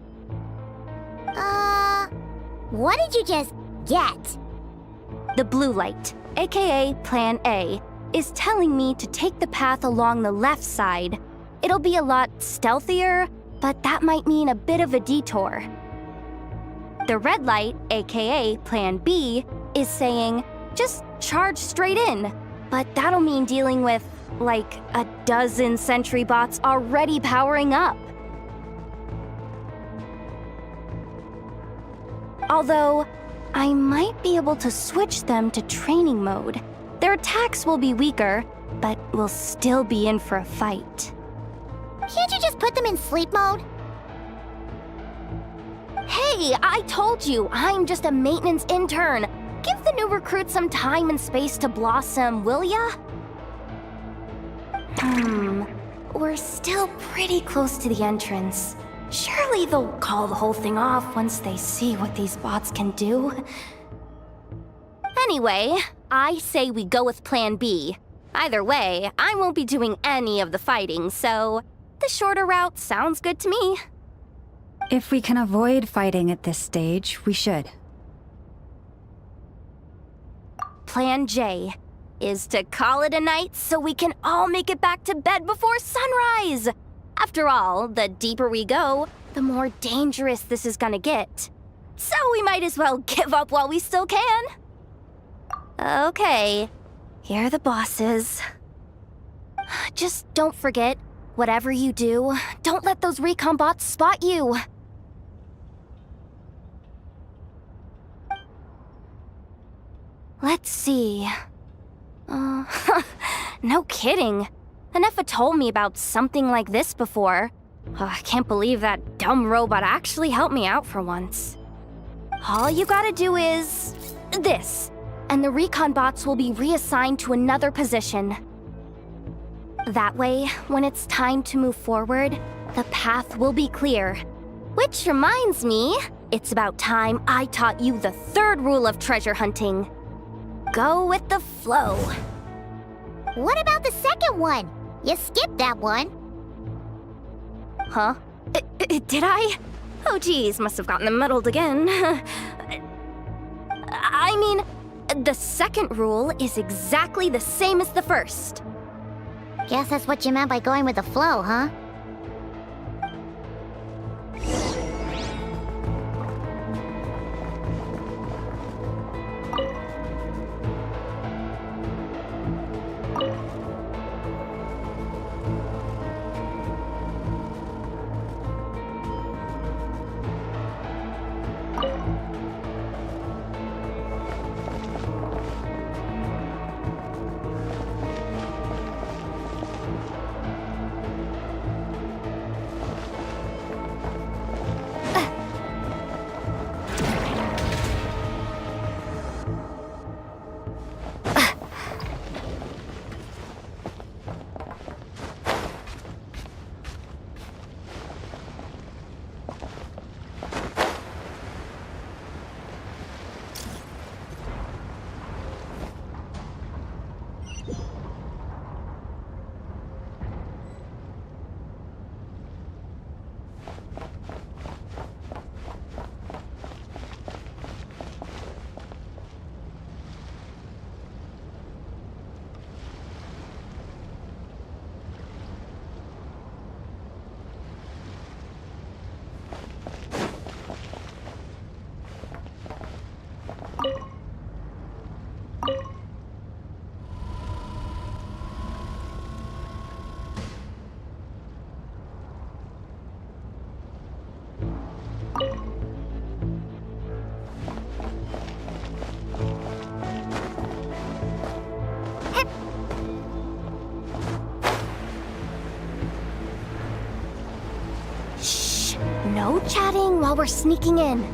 What did you just get? The blue light, aka Plan A, is telling me to take the path along the left side. It'll be a lot stealthier, but that might mean a bit of a detour. The red light, aka Plan B, is saying, just charge straight in. But that'll mean dealing with, like, a dozen sentry bots already powering up. Although, I might be able to switch them to training mode. Their attacks will be weaker, but we'll still be in for a fight. Can't you just put them in sleep mode? Hey, I told you, I'm just a maintenance intern. Give the new recruits some time and space to blossom, will ya? We're still pretty close to the entrance. Surely they'll call the whole thing off once they see what these bots can do. Anyway, I say we go with Plan B. Either way, I won't be doing any of the fighting, so the shorter route sounds good to me. If we can avoid fighting at this stage, we should. Plan J is to call it a night so we can all make it back to bed before sunrise. After all, the deeper we go, the more dangerous this is gonna get. So we might as well give up while we still can. Okay, here are the bosses. Just don't forget, whatever you do, don't let those recon bots spot you. Let's see. No kidding. Anefa told me about something like this before. I can't believe that dumb robot actually helped me out for once. All you gotta do is this, and the recon bots will be reassigned to another position. That way, when it's time to move forward, the path will be clear. Which reminds me, it's about time I taught you the third rule of treasure hunting. Go with the flow. What about the second one? You skipped that one. Huh? Did I? Oh geez, must have gotten them muddled again. I mean, the second rule is exactly the same as the first. Guess that's what you meant by going with the flow, huh? No chatting while we're sneaking in.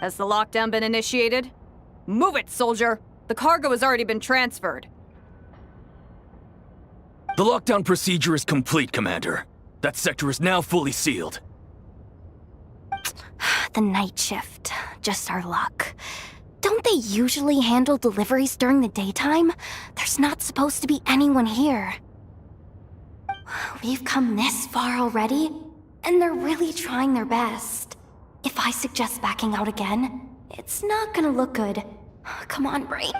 Has the lockdown been initiated? Move it, soldier! The cargo has already been transferred. The lockdown procedure is complete, Commander. That sector is now fully sealed. The night shift. Just our luck. Don't they usually handle deliveries during the daytime? There's not supposed to be anyone here. We've come this far already, and they're really trying their best. If I suggest backing out again, it's not gonna look good. Come on, brain.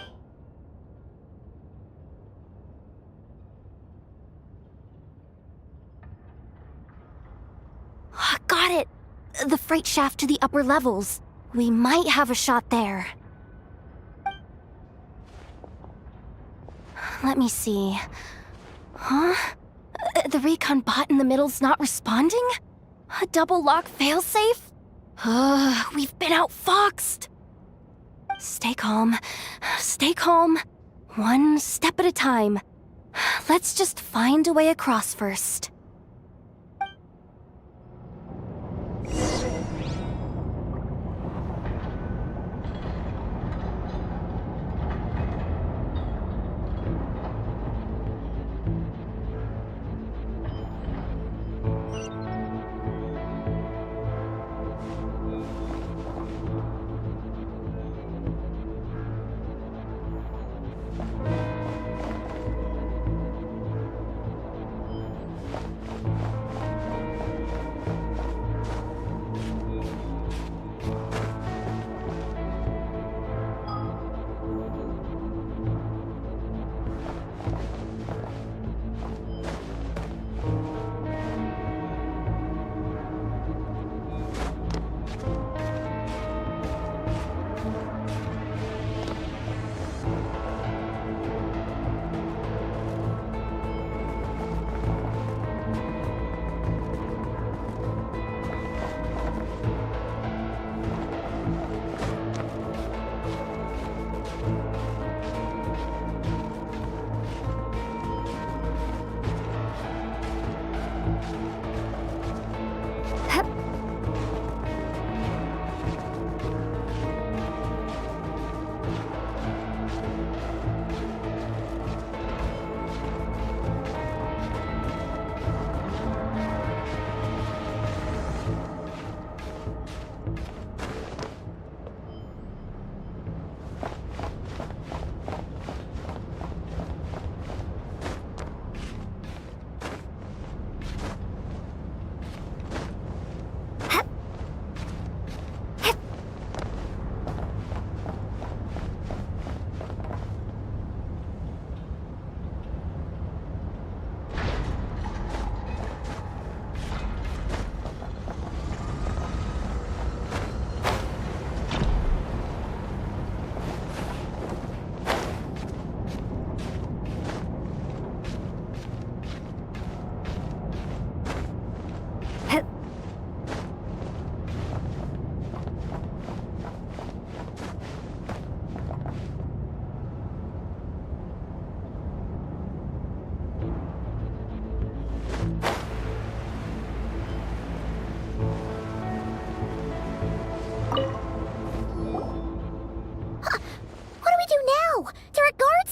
Got it! The freight shaft to the upper levels. We might have a shot there. Let me see. Huh? The recon bot in the middle's not responding? A double lock failsafe? We've been outfoxed! Stay calm. Stay calm. One step at a time. Let's just find a way across first.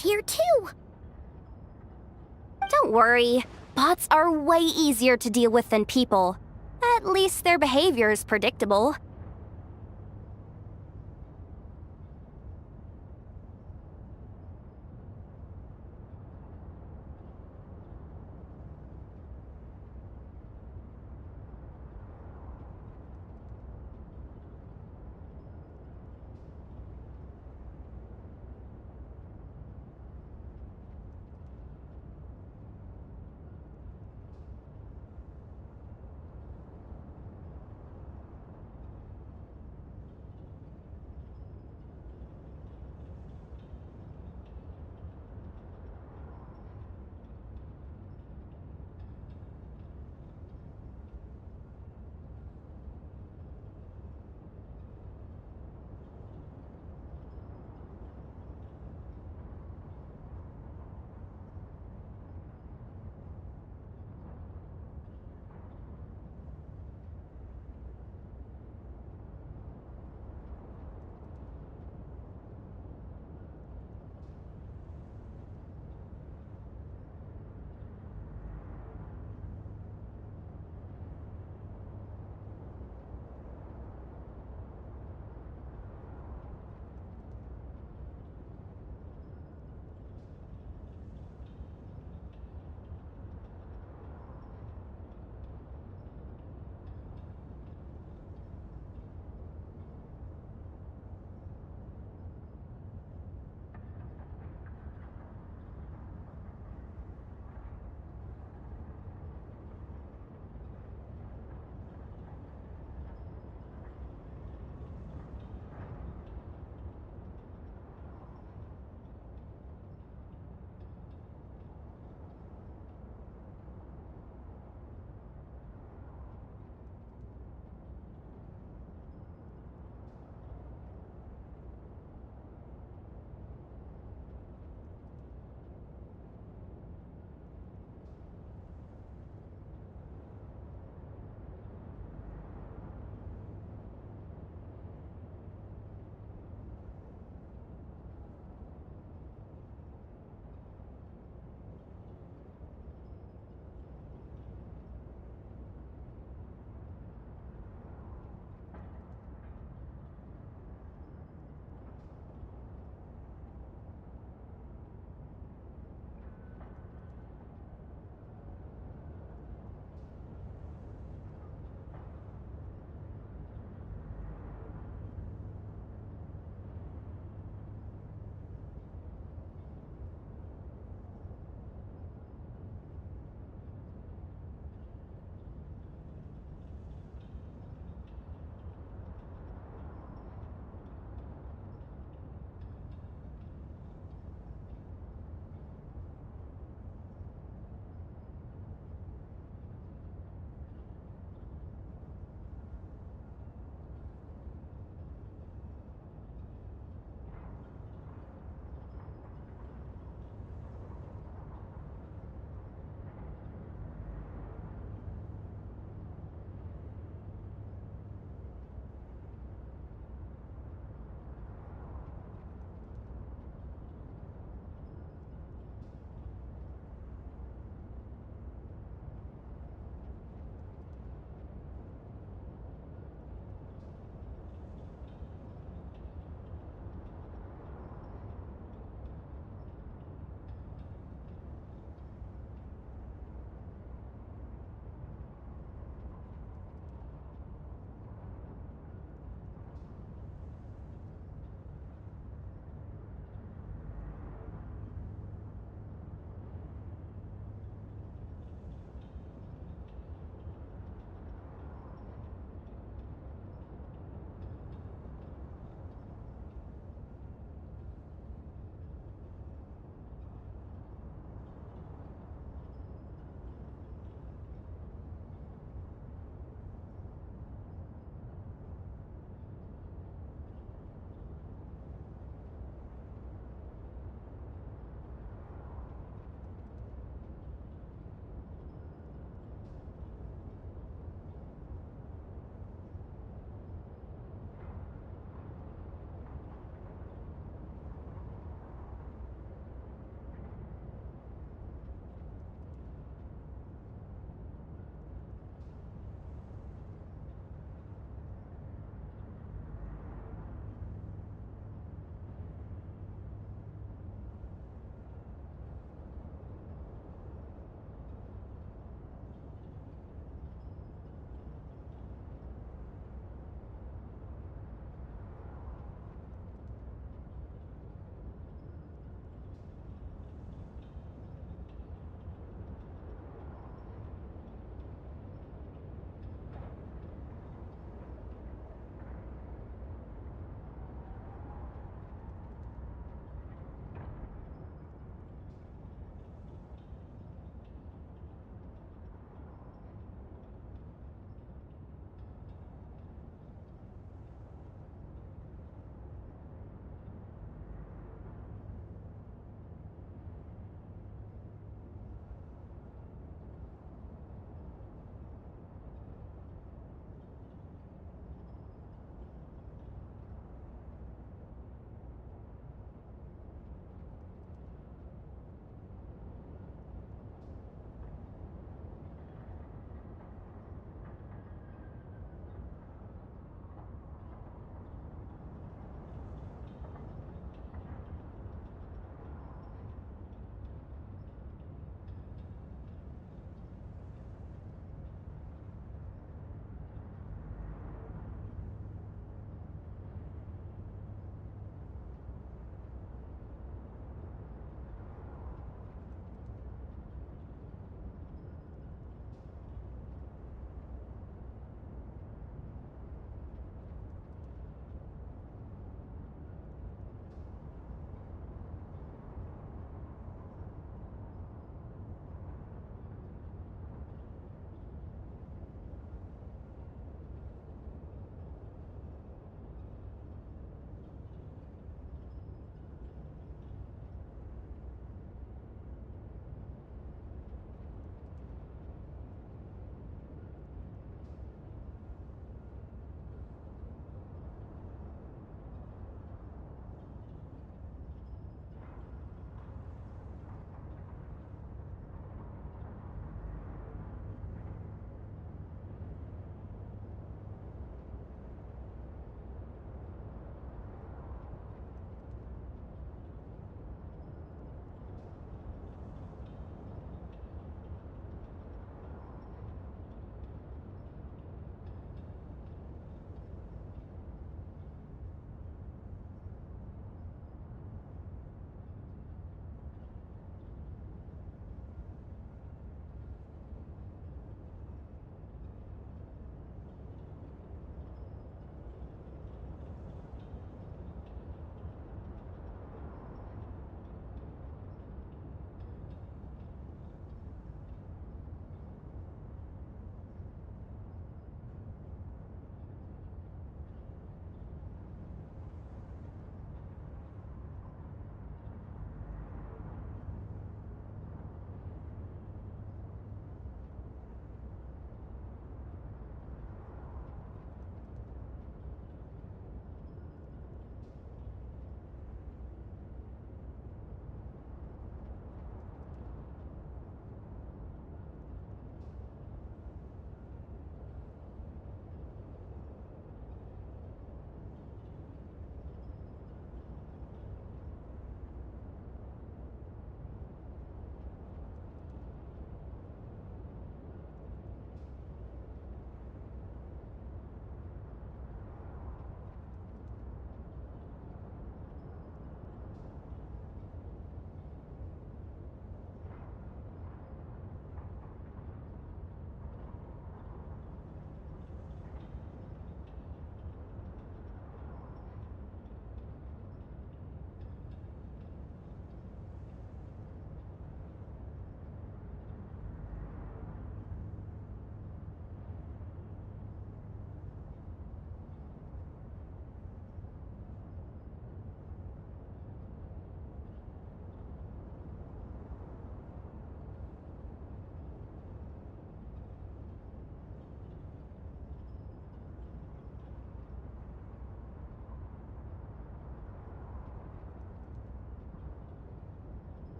Here too. Don't worry. Bots are way easier to deal with than people. At least their behavior is predictable.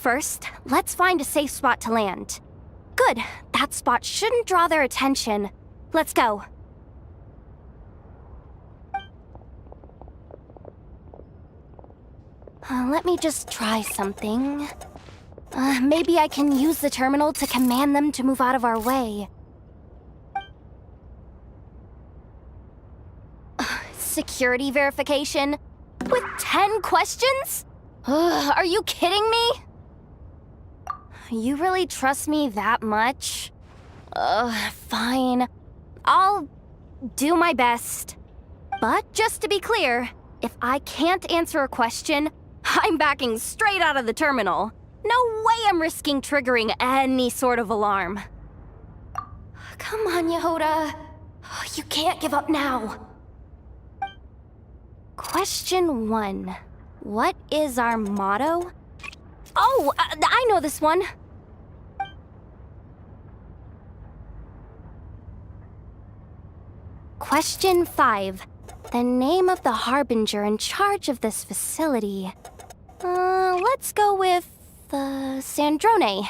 First, let's find a safe spot to land. Good. That spot shouldn't draw their attention. Let's go. Let me just try something. Maybe I can use the terminal to command them to move out of our way. Security verification? With 10 questions? Are you kidding me? You really trust me that much? Fine. I'll do my best. But just to be clear, if I can't answer a question, I'm backing straight out of the terminal. No way I'm risking triggering any sort of alarm. Come on, Yehoda. You can't give up now. Question 1. What is our motto? Oh, I know this one. Question 5. The name of the harbinger in charge of this facility. Let's go with, Sandrone.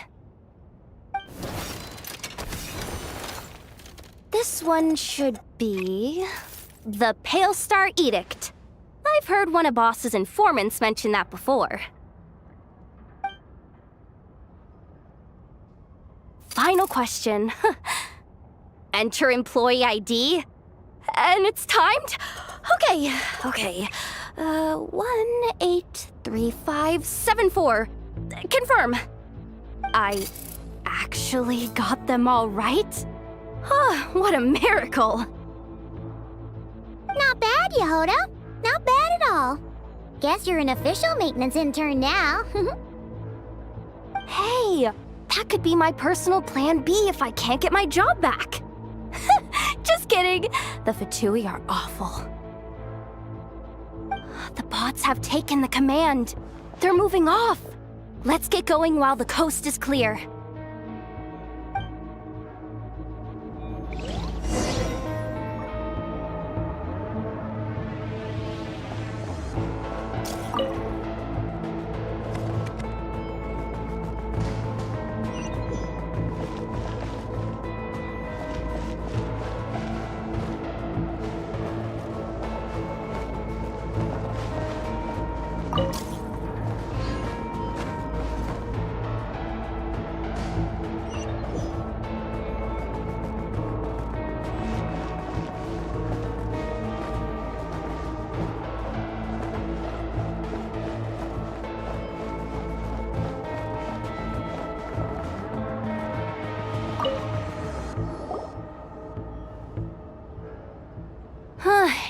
This one should be... the Pale Star Edict. I've heard one of Boss's informants mention that before. Final question. Enter employee ID. And it's timed? Okay. 183574. Confirm. I actually got them all right? What a miracle. Not bad, Yehoda. Not bad at all. Guess you're an official maintenance intern now. Hey, that could be my personal plan B if I can't get my job back. Just kidding. The Fatui are awful. The bots have taken the command. They're moving off. Let's get going while the coast is clear.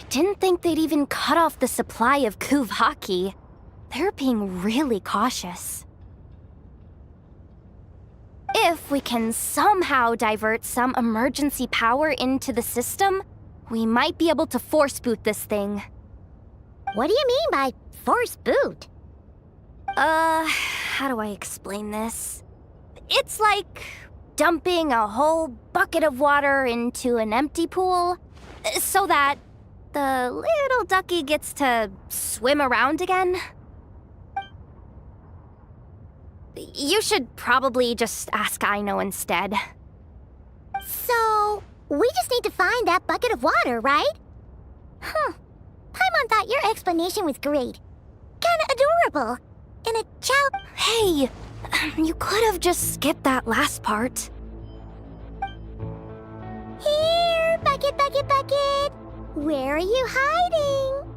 Didn't think they'd even cut off the supply of Kuvaki. They're being really cautious. If we can somehow divert some emergency power into the system, we might be able to force boot this thing. What do you mean by force boot? How do I explain this? It's like dumping a whole bucket of water into an empty pool, so that the little ducky gets to swim around again. You should probably just ask Aino instead. So, we just need to find that bucket of water, right? Paimon thought your explanation was great. Kinda adorable. In a Hey, you could have just skipped that last part. Here, bucket, bucket, bucket. Where are you hiding?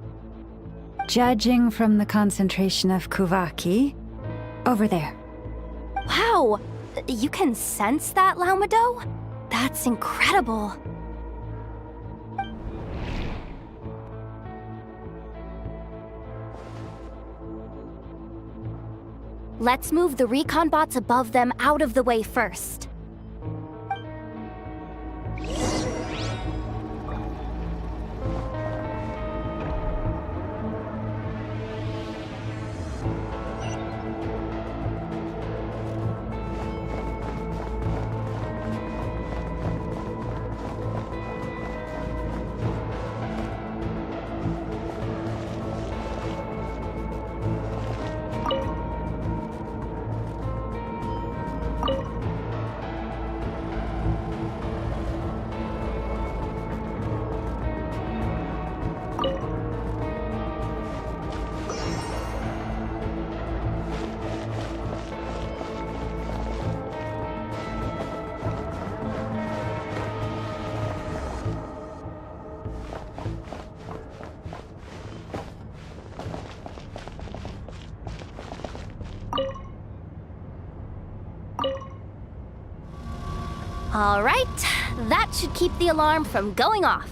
Judging from the concentration of Kuvaki, over there. Wow, you can sense that, Laumado? That's incredible. Let's move the recon bots above them out of the way first. All right, that should keep the alarm from going off.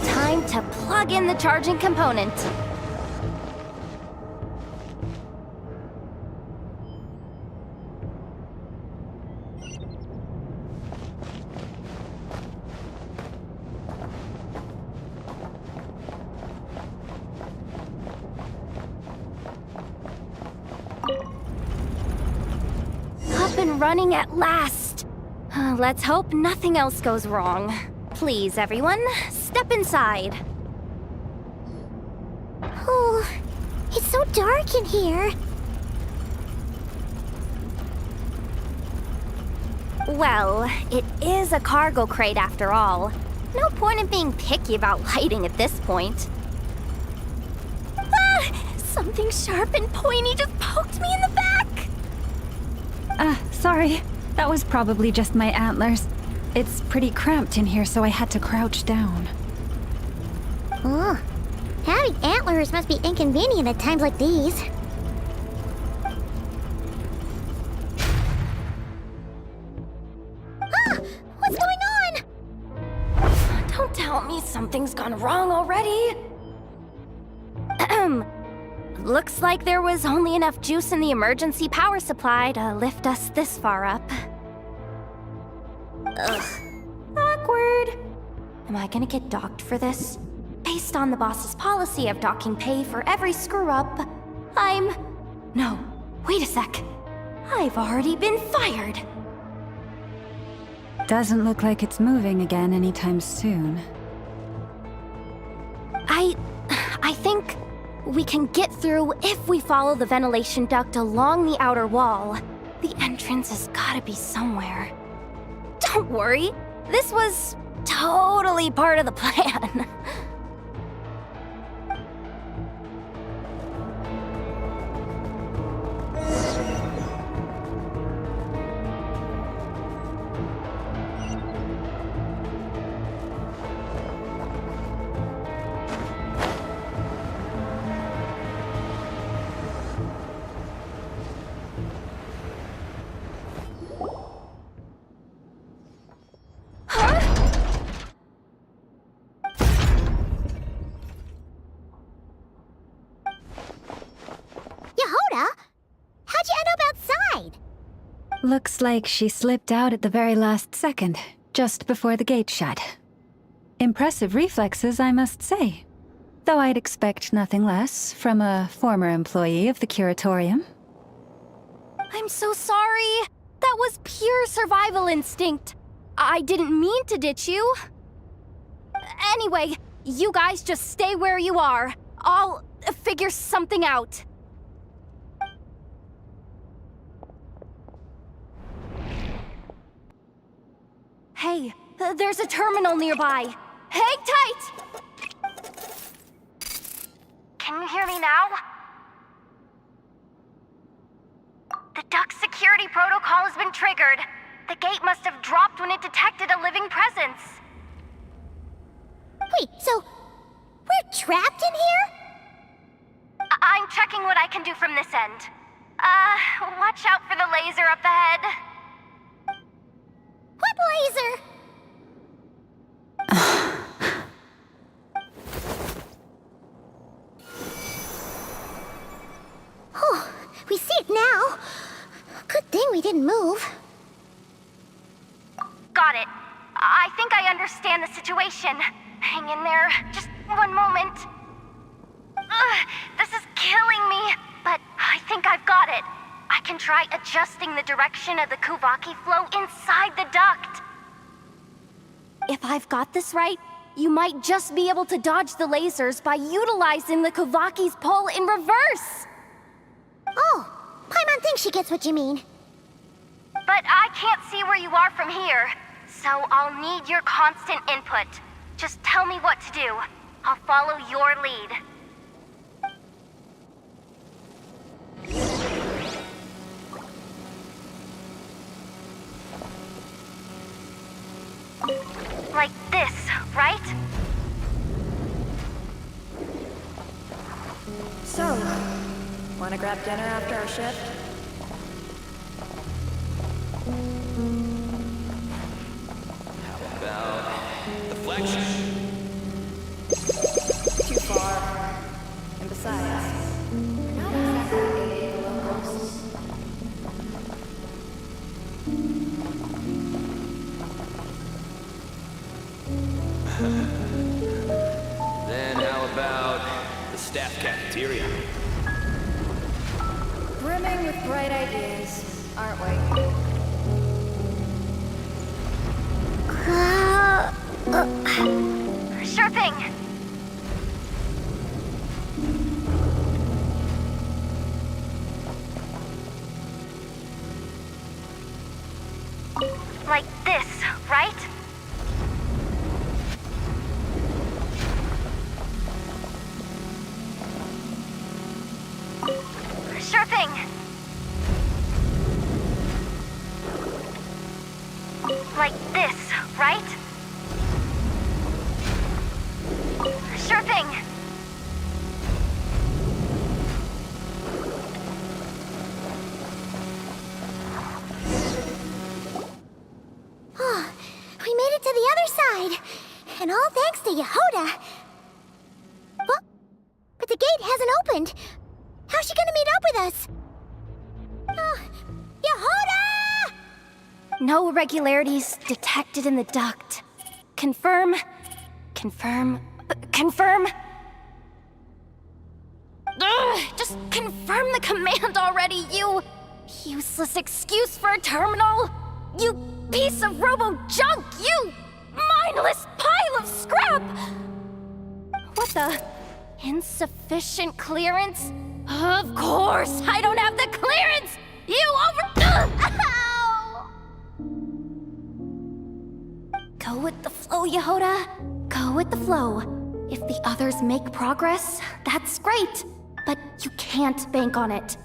Time to plug in the charging component. Up and running at last. Let's hope nothing else goes wrong. Please, everyone, step inside. Oh, it's so dark in here. Well, it is a cargo crate after all. No point in being picky about lighting at this point. Ah! Something sharp and pointy just poked me in the back! Sorry. That was probably just my antlers. It's pretty cramped in here, so I had to crouch down. Oh, having antlers must be inconvenient at times like these. Ah! What's going on? Don't tell me something's gone wrong already. Ahem. Looks like there was only enough juice in the emergency power supply to lift us this far up. Ugh. Awkward. Am I gonna get docked for this? Based on the boss's policy of docking pay for every screw-up, No, wait a sec. I've already been fired. Doesn't look like it's moving again anytime soon. I think we can get through if we follow the ventilation duct along the outer wall. The entrance has gotta be somewhere. Don't worry, this was totally part of the plan. Looks like she slipped out at the very last second, just before the gate shut. Impressive reflexes, I must say. Though I'd expect nothing less from a former employee of the Curatorium. I'm so sorry. That was pure survival instinct. I didn't mean to ditch you. Anyway, you guys just stay where you are. I'll figure something out. Hey, there's a terminal nearby. Hang tight! Can you hear me now? The duck security protocol has been triggered. The gate must have dropped when it detected a living presence. Wait, so we're trapped in here? I'm checking what I can do from this end. Watch out for the laser up ahead. What laser? Oh, we see it now. Good thing we didn't move. Got it. I think I understand the situation. Hang in there. Just one moment. This is killing me, but I think I've got it. I can try adjusting the direction of the Kuvaki flow inside the duct. If I've got this right, you might just be able to dodge the lasers by utilizing the Kuvaki's pull in reverse. Oh, Paimon thinks she gets what you mean. But I can't see where you are from here, so I'll need your constant input. Just tell me what to do. I'll follow your lead. Like this, right? So, wanna grab dinner after our shift? How about deflection? Too far. And besides, we're not exactly the locals. Then how about the staff cafeteria? Brimming with bright ideas, aren't we? Sure thing. Like this, right? Sure thing. Like this, right? Sure thing. Oh, we made it to the other side. And all thanks to Yehoda. But the gate hasn't opened. How's she gonna meet up with us? Yehoda! No irregularities detected in the duct. Confirm. Confirm. Confirm. Just confirm the command already, you useless excuse for a terminal. You piece of robo-junk, you mindless pile of scrap! What the? Insufficient clearance? Of course, I don't have the clearance! You Ow! Go with the flow, Yehoda. Go with the flow. If the others make progress, that's great. But you can't bank on it.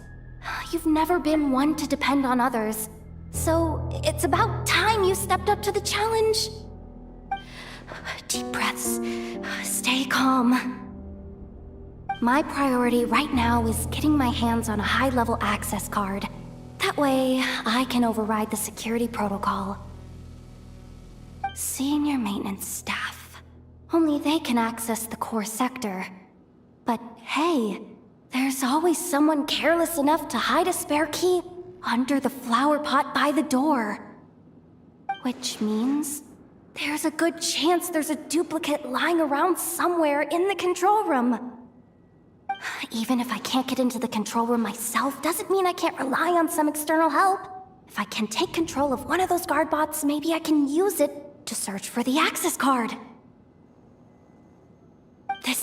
You've never been one to depend on others. So it's about time you stepped up to the challenge. Deep breaths. Stay calm. My priority right now is getting my hands on a high-level access card. That way, I can override the security protocol. Senior maintenance staff. Only they can access the core sector. But hey, there's always someone careless enough to hide a spare key under the flower pot by the door. Which means there's a good chance there's a duplicate lying around somewhere in the control room. Even if I can't get into the control room myself, doesn't mean I can't rely on some external help. If I can take control of one of those guard bots, maybe I can use it to search for the access card.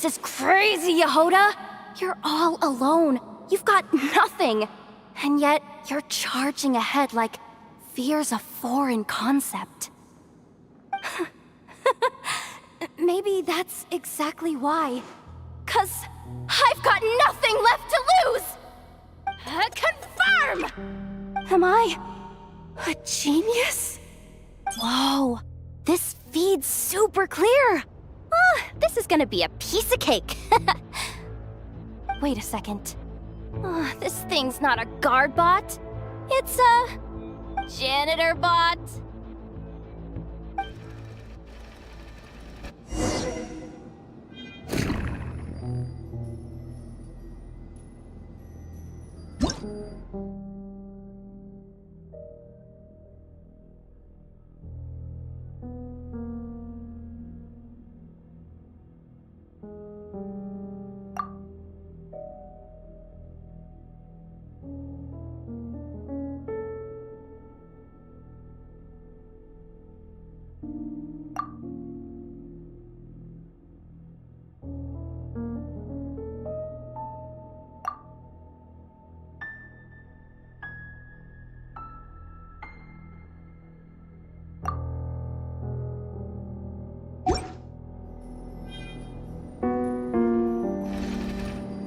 This is crazy, Yehoda! You're all alone. You've got nothing. And yet, you're charging ahead like fear's a foreign concept. Maybe that's exactly why. 'Cause I've got nothing left to lose! Confirm! Am I a genius? Whoa, this feed's super clear. Oh, this is gonna be a piece of cake. Wait a second. Oh, this thing's not a guard bot. It's a janitor bot.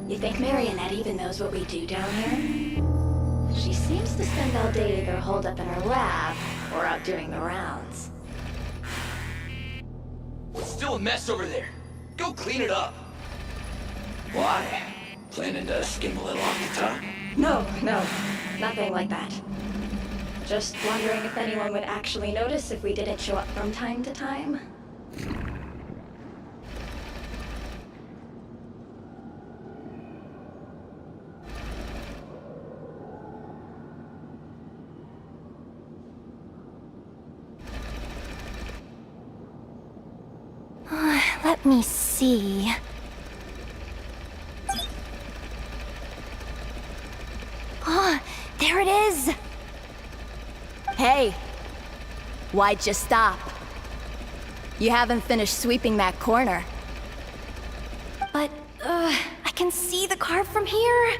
You think Marionette even knows what we do down here? She seems to spend all day either holed up in her lab or out doing the rounds. It's still a mess over there. Go clean it up. Why? Planning to skim a little off the top? No, nothing like that. Just wondering if anyone would actually notice if we didn't show up from time to time. Let me see. Ah, there it is! Hey! Why'd you stop? You haven't finished sweeping that corner. But, I can see the car from here.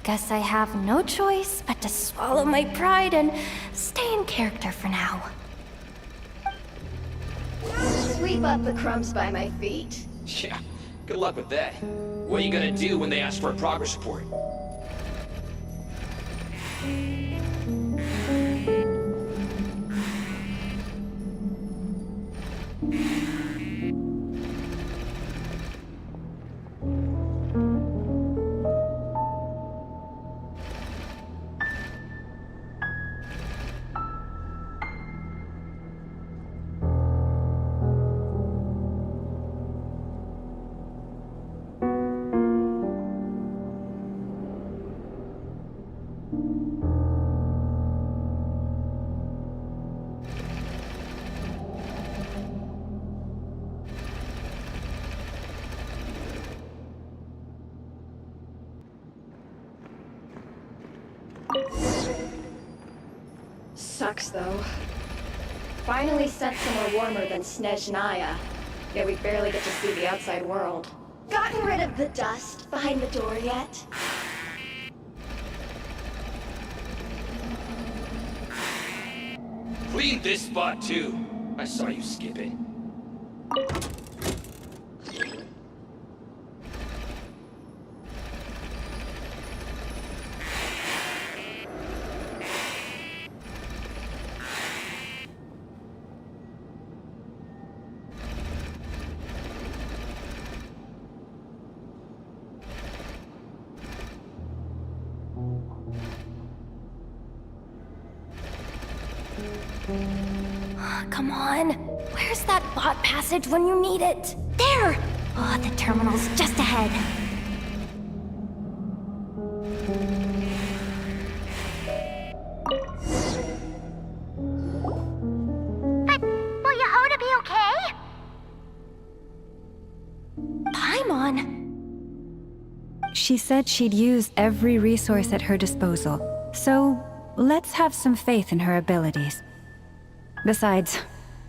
Guess I have no choice but to swallow my pride and stay in character for now. Sweep up the crumbs by my feet. Yeah, good luck with that. What are you gonna do when they ask for a progress report? Sucks, though. Finally sent somewhere warmer than Snezhnaya, yet we barely get to see the outside world. Gotten rid of the dust behind the door yet? Clean this spot, too. I saw you skip it. Come on. Where's that bot passage when you need it? There! Oh, the terminal's just ahead. But will Yehoda be okay? Paimon? She said she'd use every resource at her disposal, so let's have some faith in her abilities. Besides,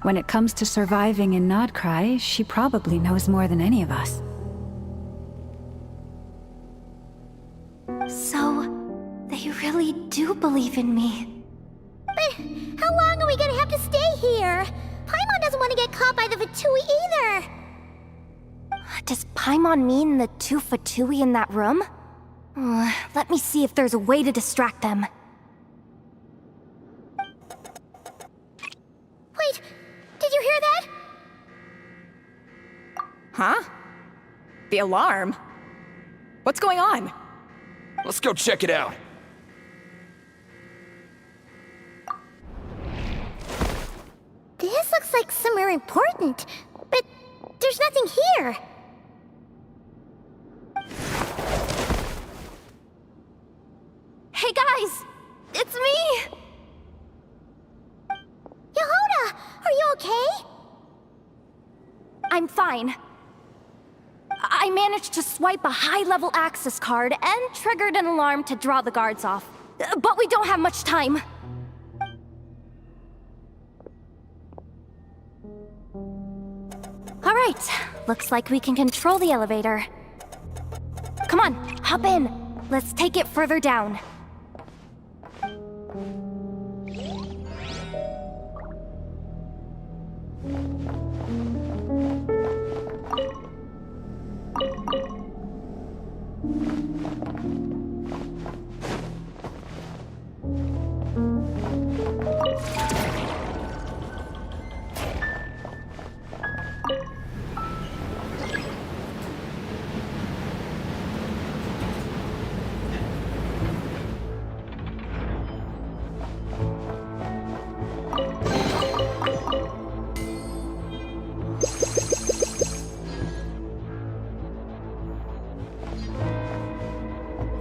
When it comes to surviving in Nod-Crai, she probably knows more than any of us. So, they really do believe in me. But how long are we gonna have to stay here? Paimon doesn't want to get caught by the Fatui either. Does Paimon mean the two Fatui in that room? Let me see if there's a way to distract them. Wait, did you hear that? Huh? The alarm? What's going on? Let's go check it out. This looks like somewhere important, but there's nothing here. Hey guys! It's me! Yehoda, are you okay? I'm fine. I managed to swipe a high-level access card and triggered an alarm to draw the guards off. But we don't have much time. All right, looks like we can control the elevator. Come on, hop in. Let's take it further down.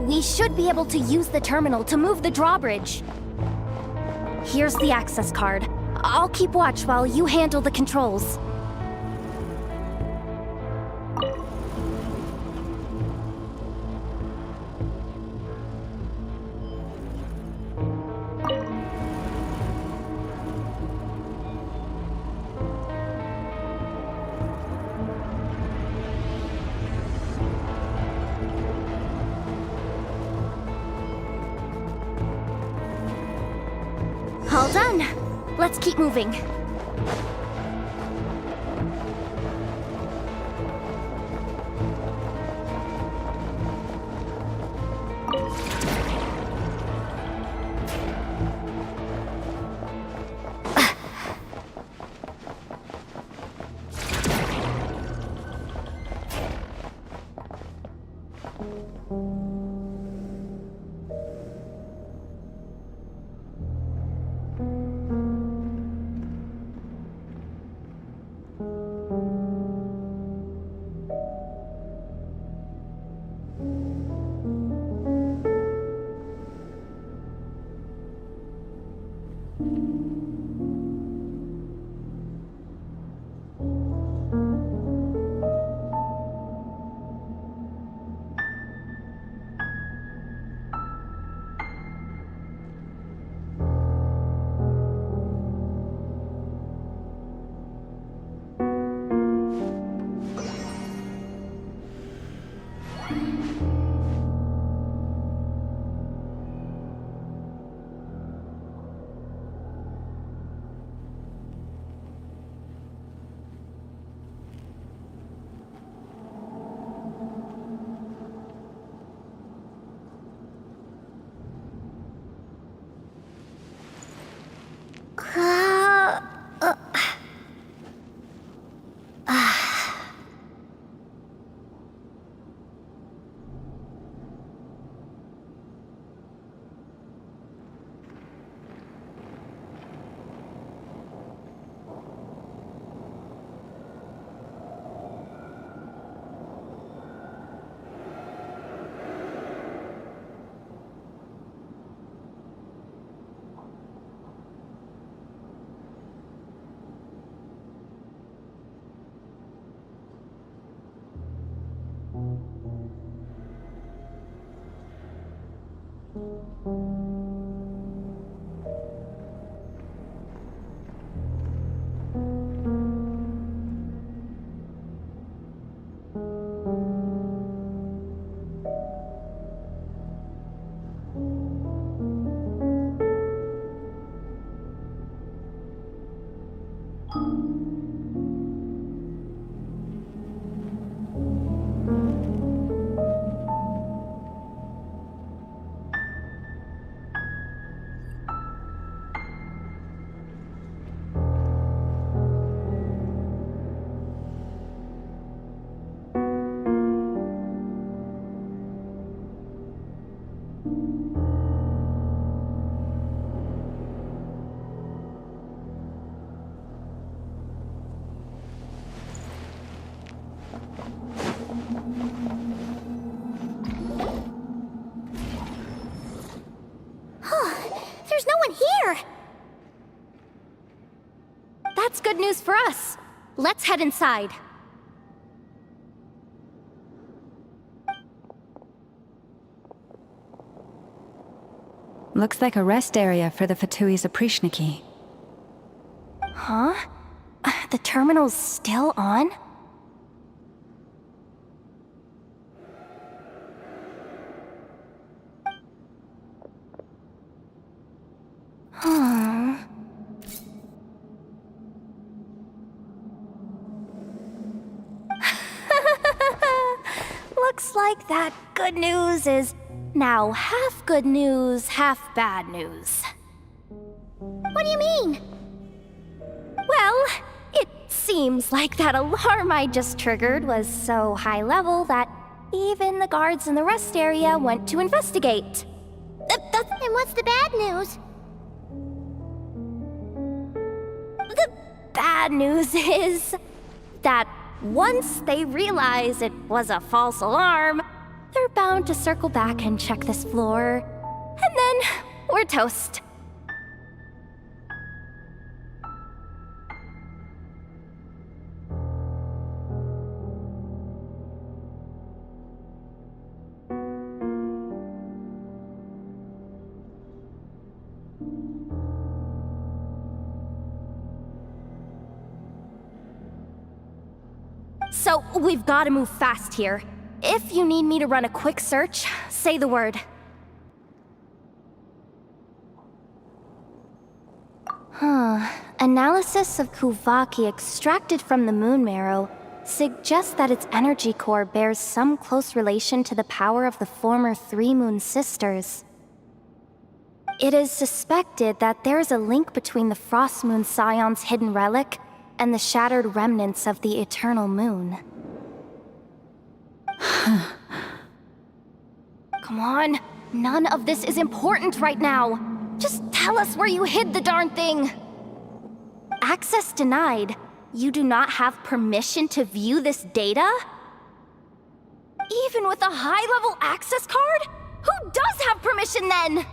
We should be able to use the terminal to move the drawbridge. Here's the access card. I'll keep watch while you handle the controls. All done. Let's keep moving. There's no one here! That's good news for us. Let's head inside. Looks like a rest area for the Fatui's Oprishniki. Huh? The terminal's still on? Huh. Looks like that good news is now half good news, half bad news. What do you mean? Well, it seems like that alarm I just triggered was so high level that even the guards in the rest area went to investigate. And what's the bad news? The bad news is that once they realize it was a false alarm, they're bound to circle back and check this floor. And then we're toast. So, we've got to move fast here. If you need me to run a quick search, say the word. Analysis of Kuvaki extracted from the moon marrow suggests that its energy core bears some close relation to the power of the former Three Moon Sisters. It is suspected that there is a link between the Frost Moon Scion's hidden relic and the shattered remnants of the Eternal Moon. Come on, none of this is important right now. Just tell us where you hid the darn thing. Access denied. You do not have permission to view this data? Even with a high-level access card? Who does have permission then?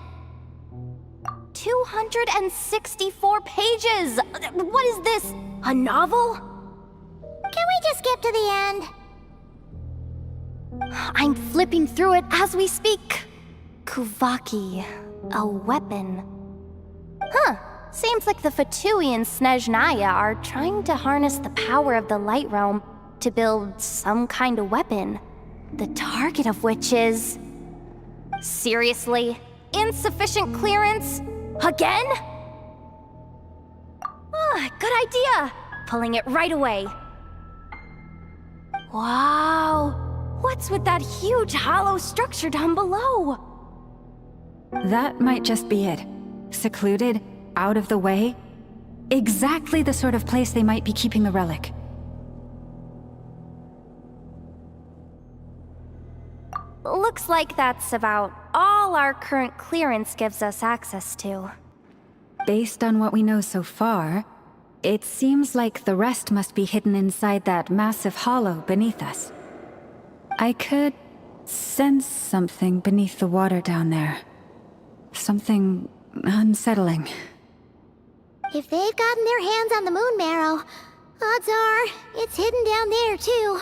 264 pages! What is this? A novel? Can we just skip to the end? I'm flipping through it as we speak. Kuvaki, a weapon. Huh, seems like the Fatui and Snezhnaya are trying to harness the power of the Light Realm to build some kind of weapon, the target of which is... Seriously? Insufficient clearance? Again? Good idea! Pulling it right away. Wow! What's with that huge hollow structure down below? That might just be it. Secluded, out of the way. Exactly the sort of place they might be keeping the relic. Looks like that's about all our current clearance gives us access to. Based on what we know so far, it seems like the rest must be hidden inside that massive hollow beneath us. I could sense something beneath the water down there. Something unsettling. If they've gotten their hands on the moon marrow, odds are it's hidden down there too.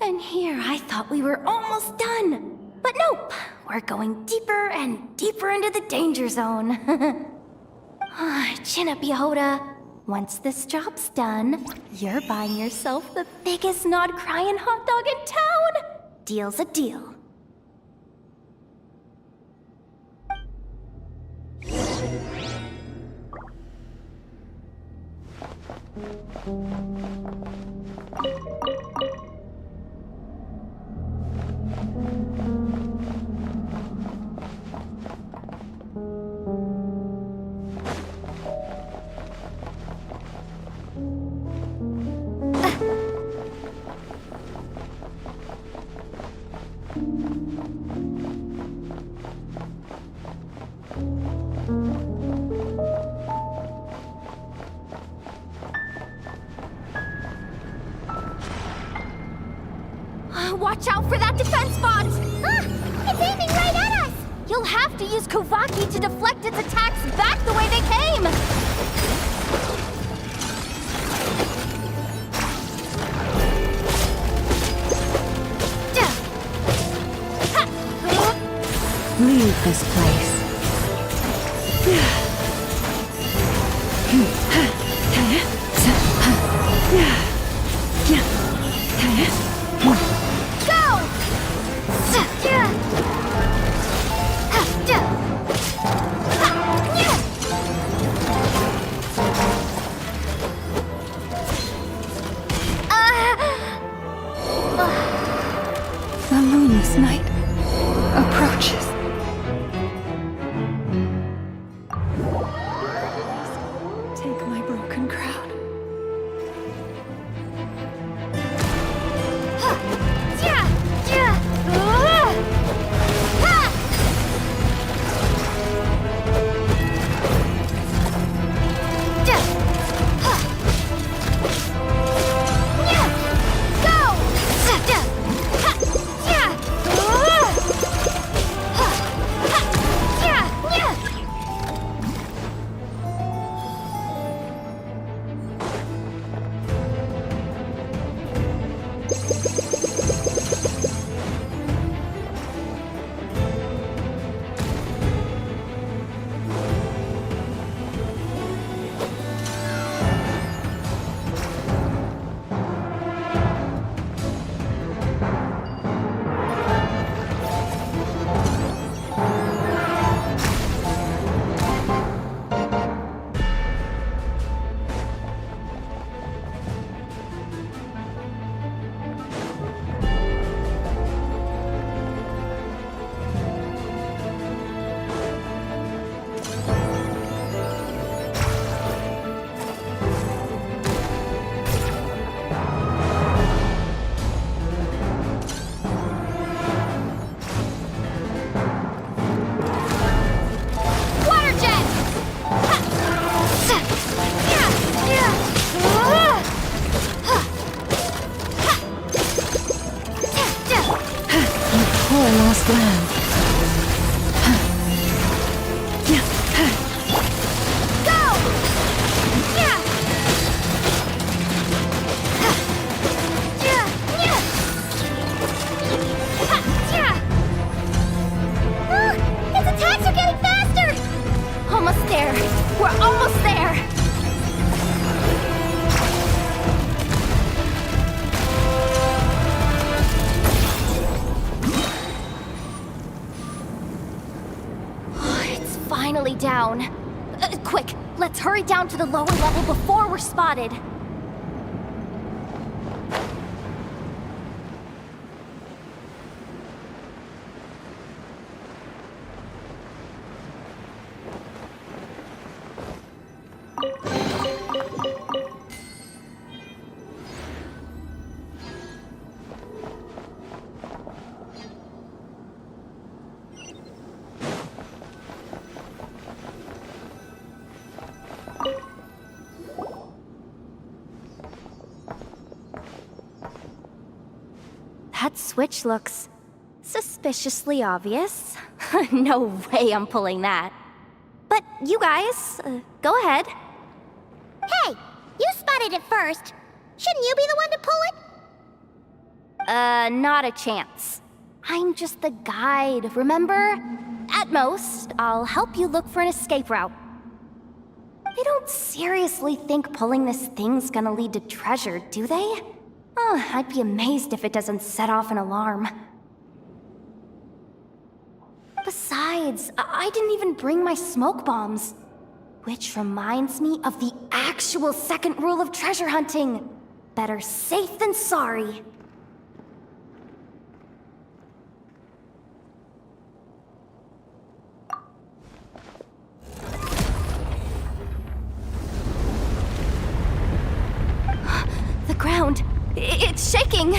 And here I thought we were almost done. But nope, we're going deeper and deeper into the danger zone. Chin up, Yehoda. Once this job's done, you're buying yourself the biggest Nod-Cryan hot dog in town. Deal's a deal. watch out for that defense bot! Ah! It's aiming right at us! You'll have to use Kovaki to deflect its attacks back the way they came! Leave this place. The luminous night approaches. Take my broken crown. Lost land. His attacks are getting faster! Almost there! We're almost there! Finally down. Quick, let's hurry down to the lower level before we're spotted. That switch looks suspiciously obvious. No way I'm pulling that. But you guys, go ahead. Hey, you spotted it first. Shouldn't you be the one to pull it? Not a chance. I'm just the guide, remember? At most, I'll help you look for an escape route. They don't seriously think pulling this thing's gonna lead to treasure, do they? Oh, I'd be amazed if it doesn't set off an alarm. Besides, I didn't even bring my smoke bombs. Which reminds me of the actual second rule of treasure hunting. Better safe than sorry. The ground, it's shaking.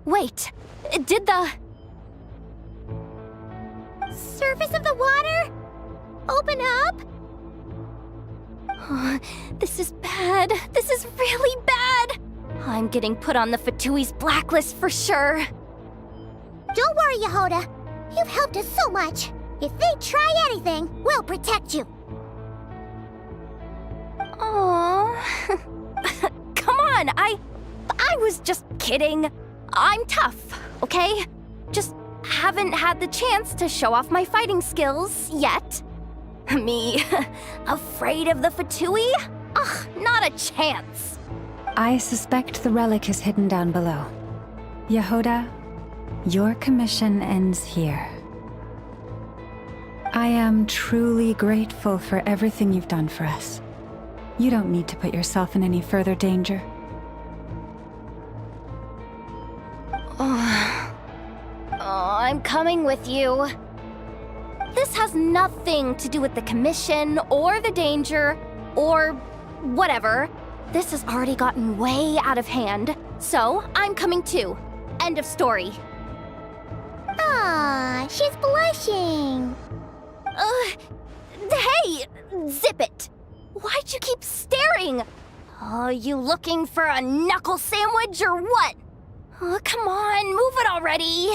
Wait, did the surface of the water open up? This is bad. This is really bad. I'm getting put on the Fatui's blacklist for sure. Don't worry, Yehoda. You've helped us so much. If they try anything, we'll protect you. Aww. Come on, I was just kidding. I'm tough, okay? Just haven't had the chance to show off my fighting skills yet. Me, afraid of the Fatui? Ugh, not a chance. I suspect the relic is hidden down below. Yehoda, your commission ends here. I am truly grateful for everything you've done for us. You don't need to put yourself in any further danger. I'm coming with you. This has nothing to do with the commission, or the danger, or whatever. This has already gotten way out of hand, so I'm coming too. End of story. Ah, she's blushing. Hey! Zip it! Why'd you keep staring? Oh, you looking for a knuckle sandwich or what? Oh, come on, move it already!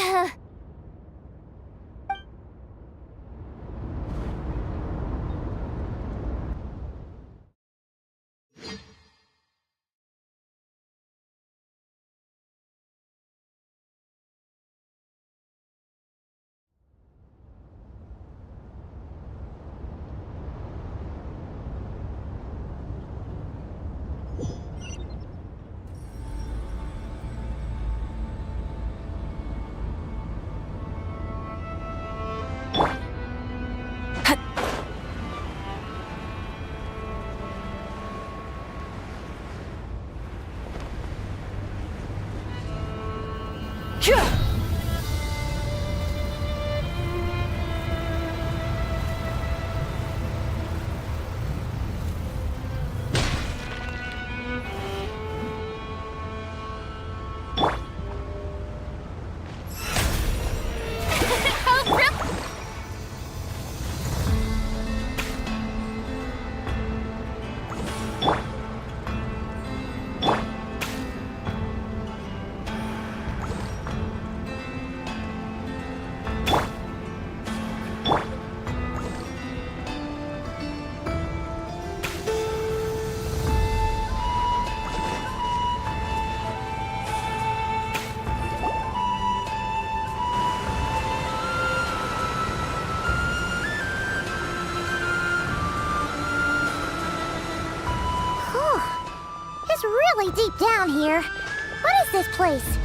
It's really deep down here. What is this place?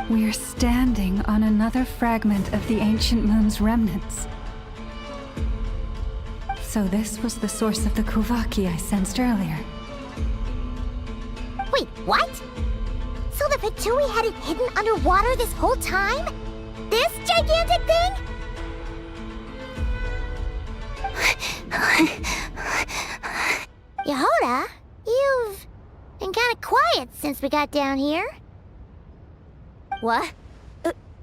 We're standing on another fragment of the ancient moon's remnants. So this was the source of the Kuvaki I sensed earlier. Wait, what? So the Fatui had it hidden underwater this whole time? This gigantic thing? Yehoda, you've been kind of quiet since we got down here. What?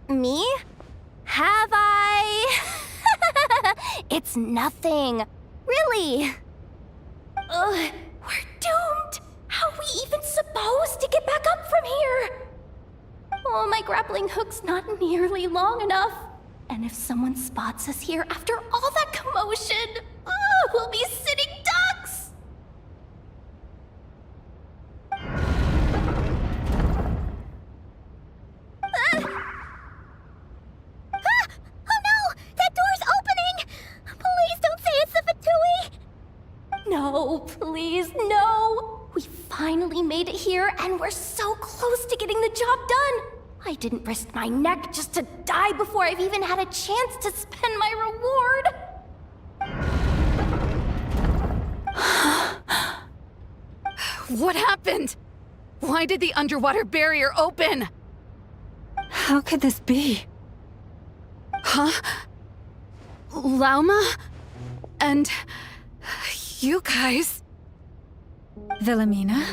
Me? Have I? It's nothing. Really. We're doomed. How are we even supposed to get back up from here? Oh, my grappling hook's not nearly long enough. And if someone spots us here after all that commotion, we'll be sitting ducks! Oh no! That door's opening! Please don't say it's the Fatui! No, please, no! We finally made it here, and we're so close to getting the job done! I didn't risk my neck just to die before I've even had a chance to spend my reward! What happened? Why did the underwater barrier open? How could this be? Huh? Lauma? And you guys? Wilhelmina?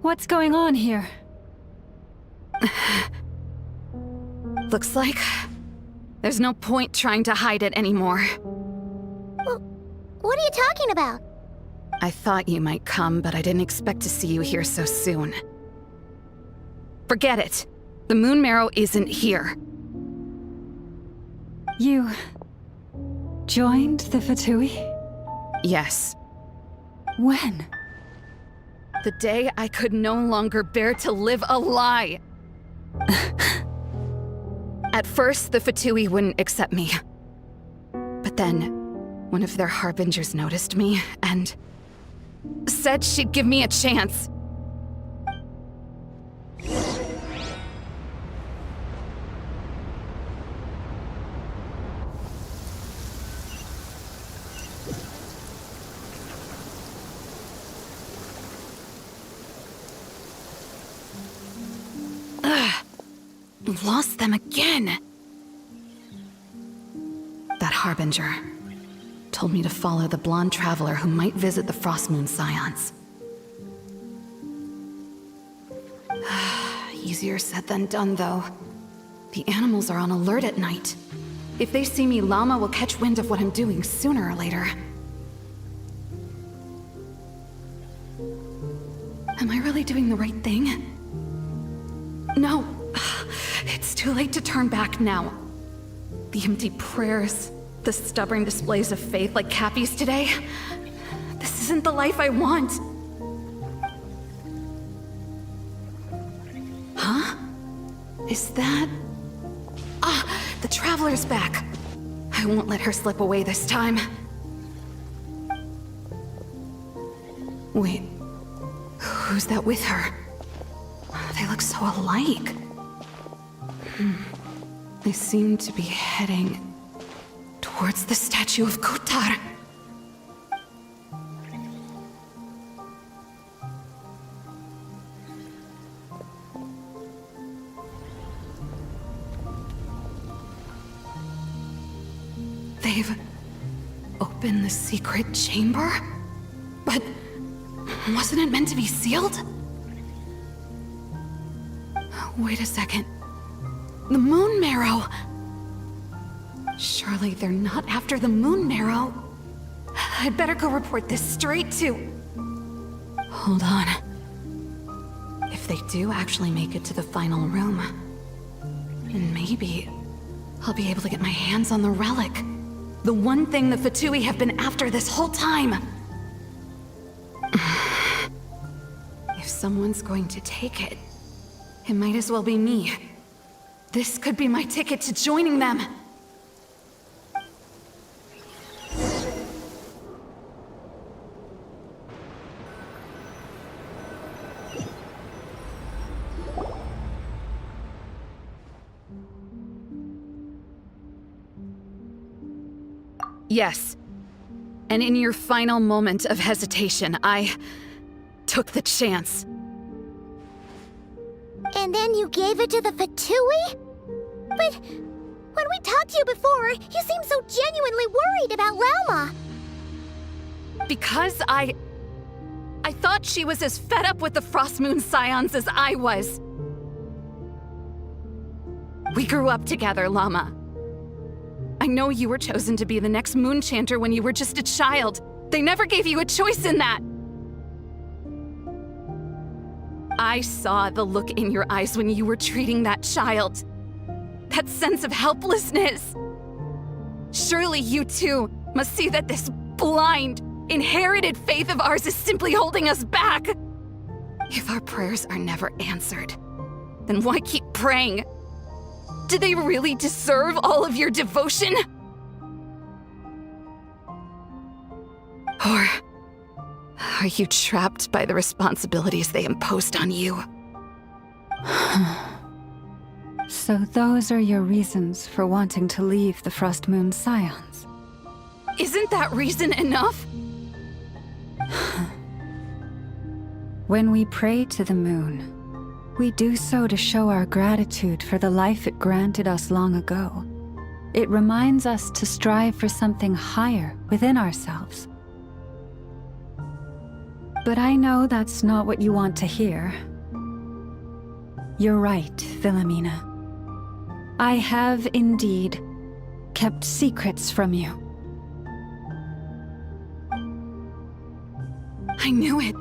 What's going on here? Looks like there's no point trying to hide it anymore. What are you talking about? I thought you might come, but I didn't expect to see you here so soon. Forget it. The moon marrow isn't here. You joined the Fatui? Yes. When? The day I could no longer bear to live a lie. At first, the Fatui wouldn't accept me. But then, one of their harbingers noticed me and said she'd give me a chance. Lost them again. That harbinger told me to follow the blonde traveler who might visit the Frostmoon Scions. Easier said than done, though. The animals are on alert at night. If they see me, Llama will catch wind of what I'm doing sooner or later. Am I really doing the right thing? No. It's too late to turn back now. The empty prayers, the stubborn displays of faith like Cappy's today. This isn't the life I want. Huh? Is that... Ah, the Traveler's back. I won't let her slip away this time. Wait, who's that with her? They look so alike. They seem to be heading towards the statue of Kotar. They've opened the secret chamber? But wasn't it meant to be sealed? Wait a second. The moon marrow! Surely they're not after the moon marrow. I'd better go report this straight to... Hold on. If they do actually make it to the final room, then maybe I'll be able to get my hands on the relic. The one thing the Fatui have been after this whole time. If someone's going to take it, it might as well be me. This could be my ticket to joining them. Yes. And in your final moment of hesitation, I took the chance. And then you gave it to the Fatui? But when we talked to you before, you seemed so genuinely worried about Llama. Because I thought she was as fed up with the Frostmoon Scions as I was. We grew up together, Llama. I know you were chosen to be the next Moon Chanter when you were just a child. They never gave you a choice in that. I saw the look in your eyes when you were treating that child. That sense of helplessness. Surely you too must see that this blind, inherited faith of ours is simply holding us back. If our prayers are never answered, then why keep praying? Do they really deserve all of your devotion? Or are you trapped by the responsibilities they imposed on you? So those are your reasons for wanting to leave the Frostmoon Scions? Isn't that reason enough? When we pray to the moon, we do so to show our gratitude for the life it granted us long ago. It reminds us to strive for something higher within ourselves. But I know that's not what you want to hear. You're right, Philomena. I have indeed kept secrets from you. I knew it.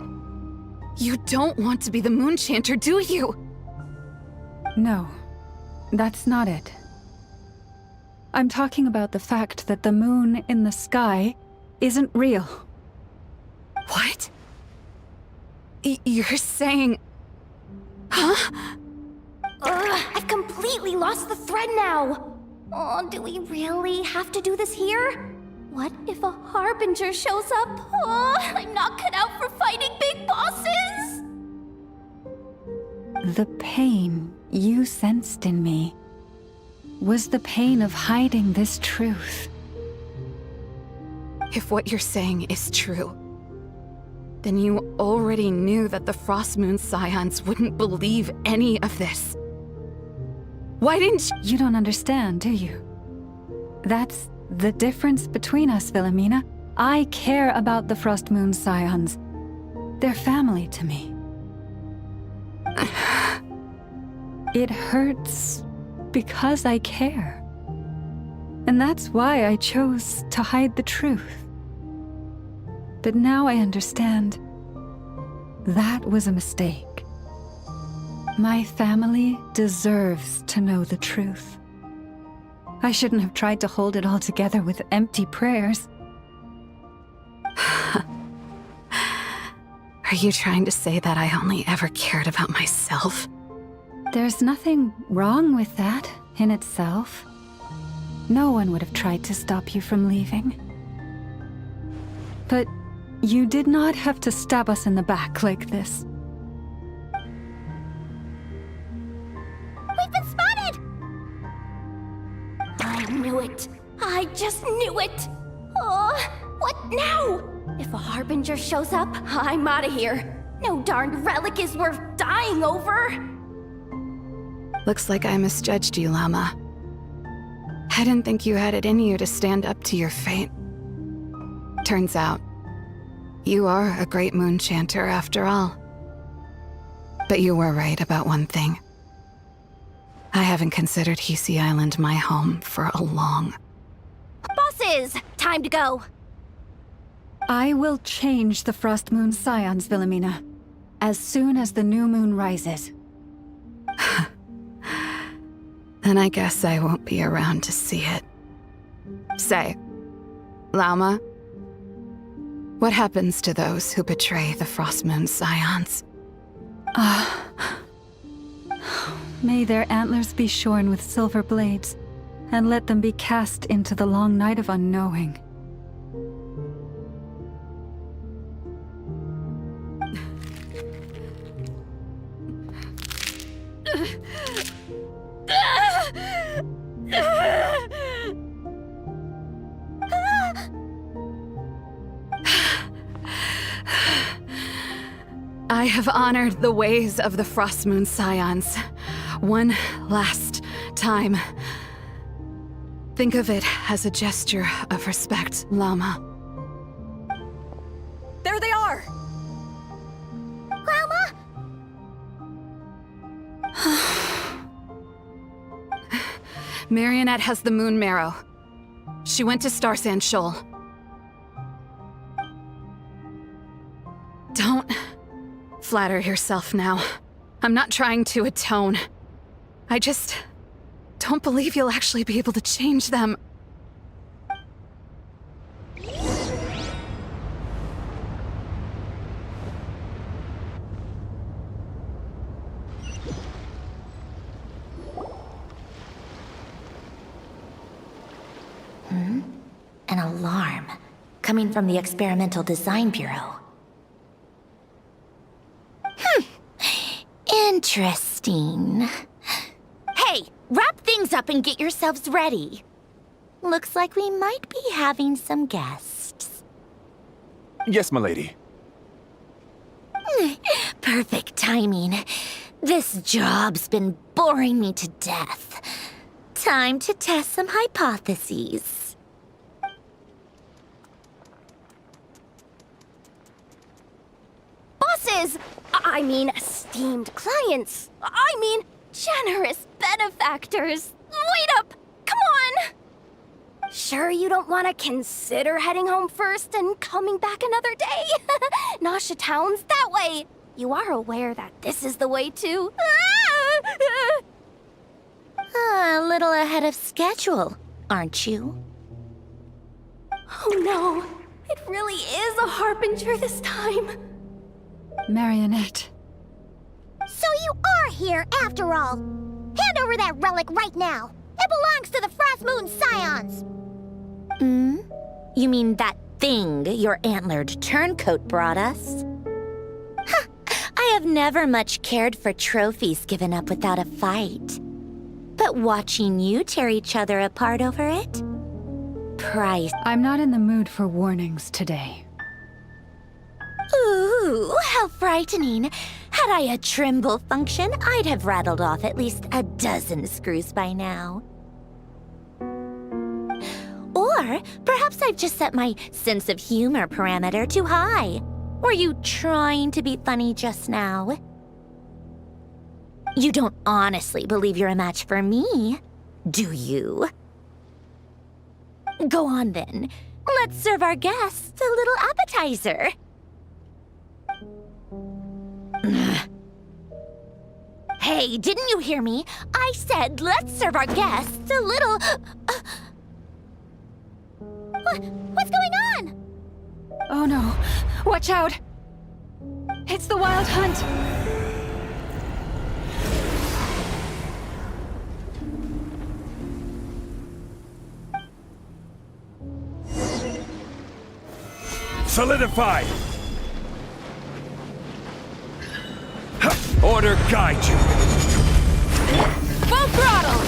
You don't want to be the Moon Chanter, do you? No, that's not it. I'm talking about the fact that the moon in the sky isn't real. What? You're saying... Huh? I've completely lost the thread now. Oh, do we really have to do this here? What if a harbinger shows up? Oh, I'm not cut out for fighting big bosses! The pain you sensed in me was the pain of hiding this truth. If what you're saying is true, then you already knew that the Frost Moon Scions wouldn't believe any of this. Why didn't you— You don't understand, do you? That's the difference between us, Philomena. I care about the Frost Moon Scions. They're family to me. It hurts because I care. And that's why I chose to hide the truth. But now I understand that was a mistake. My family deserves to know the truth. I shouldn't have tried to hold it all together with empty prayers. Are you trying to say that I only ever cared about myself? There's nothing wrong with that in itself. No one would have tried to stop you from leaving. But you did not have to stab us in the back like this. We've been spotted! I knew it. I just knew it. Oh, what now? If a harbinger shows up, I'm out of here. No darned relic is worth dying over. Looks like I misjudged you, Llama. I didn't think you had it in you to stand up to your fate. Turns out, you are a great moon chanter after all. But you were right about one thing. I haven't considered Hisi Island my home for a long... Bosses! Time to go! I will change the Frost Moon Scions, Philomena, as soon as the new moon rises. Then I guess I won't be around to see it. Say, Llama, what happens to those who betray the Frost Moon Scions? May their antlers be shorn with silver blades, and let them be cast into the long night of unknowing. I have honored the ways of the Frost Moon Scions one last time. Think of it as a gesture of respect, Llama. There they are! Llama? Marionette has the moon marrow. She went to Star Sand Shoal. Don't flatter yourself now. I'm not trying to atone. I just don't believe you'll actually be able to change them. An alarm coming from the Experimental Design Bureau. Interesting. Hey, wrap things up and get yourselves ready. Looks like we might be having some guests. Yes, m'lady. Perfect timing. This job's been boring me to death. Time to test some hypotheses. bosses! I mean, esteemed clients. I mean, generous benefactors. Wait up! Come on! Sure you don't want to consider heading home first and coming back another day? Nasha Town's that way. You are aware that this is the way to... A little ahead of schedule, aren't you? Oh no, it really is a harbinger this time. Marionette. So you are here after all. Hand over that relic right now. It belongs to the Frost Moon Scions. You mean that thing your antlered turncoat brought us? Huh, I have never much cared for trophies given up without a fight. But watching you tear each other apart over it? Price. I'm not in the mood for warnings today. Ooh, how frightening. Had I a Trimble function, I'd have rattled off at least a dozen screws by now. Or perhaps I've just set my sense of humor parameter too high. Were you trying to be funny just now? You don't honestly believe you're a match for me, do you? Go on then. Let's serve our guests a little appetizer. Hey, didn't you hear me? I said let's serve our guests a little... What's going on? Oh no. Watch out. It's the Wild Hunt. Solidify! Order guide you! Full throttle!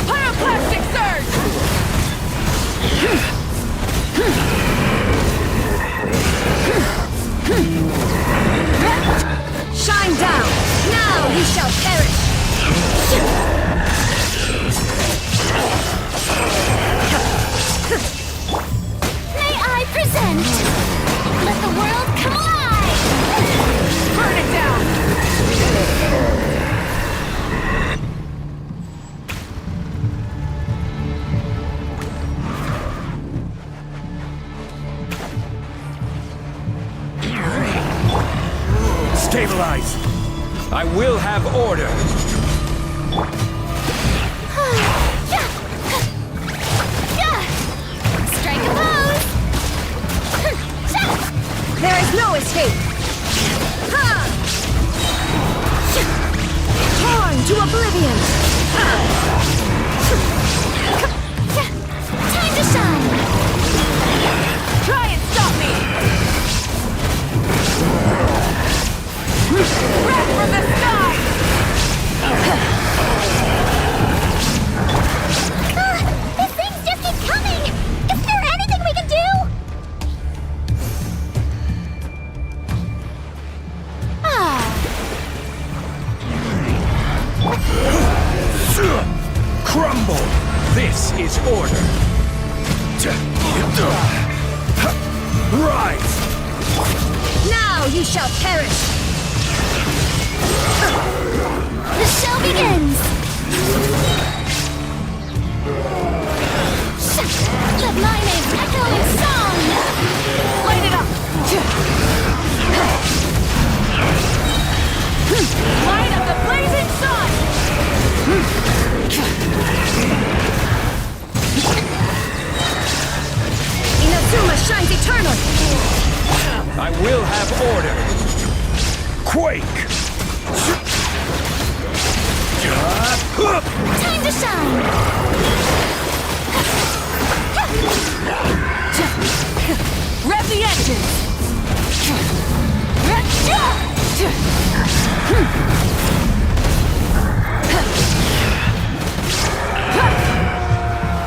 Pyroclastic surge! Shine down! Now you shall perish! May I present? Let the world come alive! Burn it down! Stabilize! I will have order! Strike a pose! There is no escape! Torn to oblivion! Time to shine! Try and stop me! Wrath from the sky! These things just keep coming! Is there anything we can do? Crumble! This is order! Rise! Now you shall perish! The show begins! Let my name echo in song! Light it up! Light up the blazing sun! Inazuma shines eternal! I will have order! Quake! Time to shine! Rev the engines!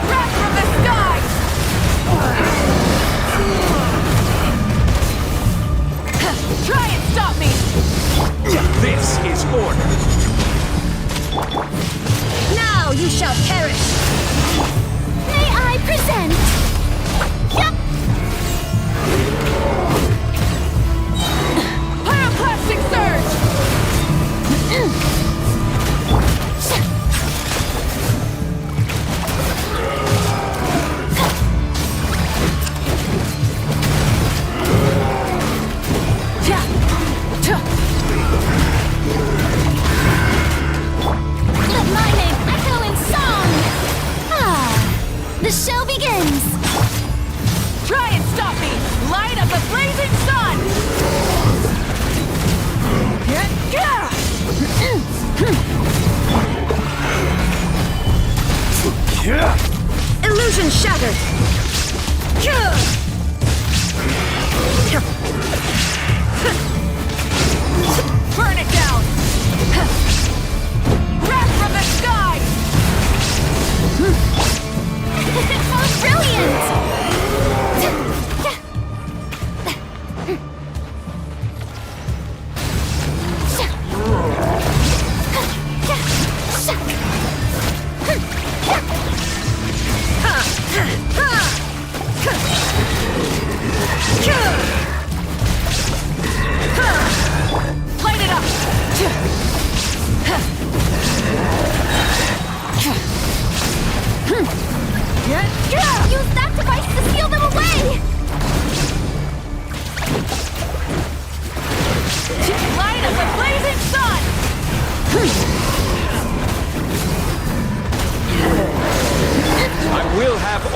Wrath from the sky! Try and stop me! This is order! Now you shall perish! May I present?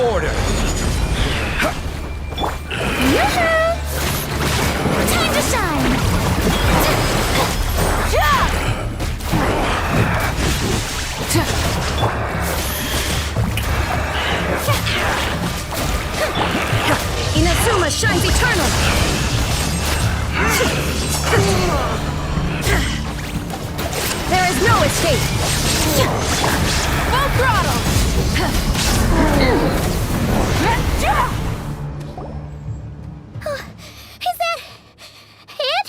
order. Yoo-hoo! Time to shine! Inazuma shines eternal! There is no escape! Full throttle! Is that it?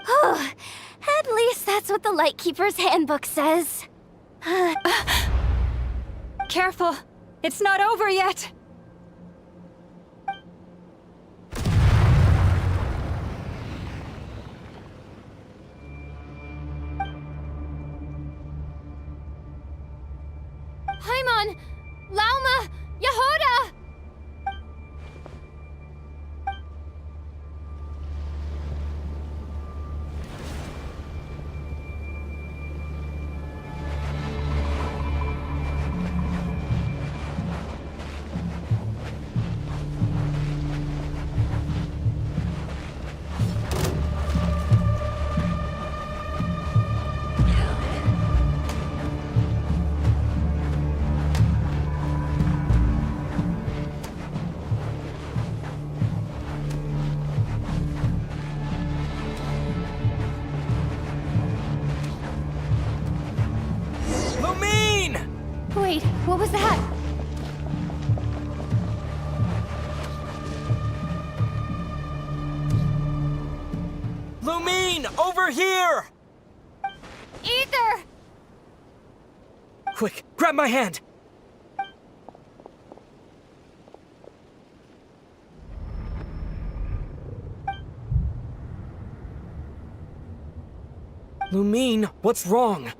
Oh, at least that's what the Lightkeeper's handbook says. Careful! It's not over yet! Paimon! Lauma! Yehoda! Wait, what was that? Lumine, over here! Ether! Quick, grab my hand! Lumine, what's wrong?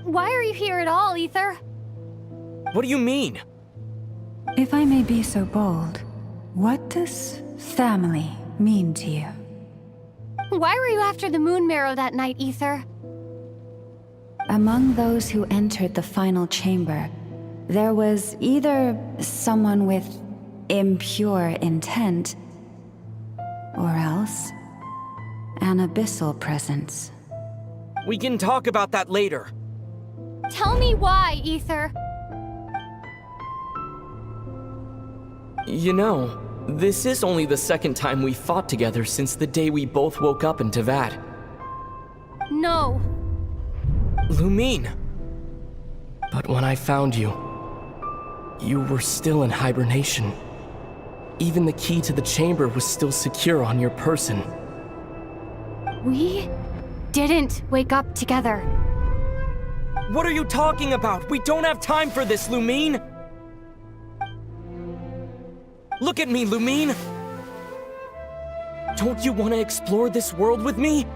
Why are you here at all, Ether? What do you mean? If I may be so bold, what does family mean to you? Why were you after the Moon Marrow that night, Ether? Among those who entered the final chamber, there was either someone with impure intent, or else an abyssal presence. We can talk about that later. Tell me why, Ether. You know, this is only the second time we fought together since the day we both woke up in Teyvat. No. Lumine! But when I found you, you were still in hibernation. Even the key to the chamber was still secure on your person. We didn't wake up together. What are you talking about? We don't have time for this, Lumine! Look at me, Lumine! Don't you want to explore this world with me?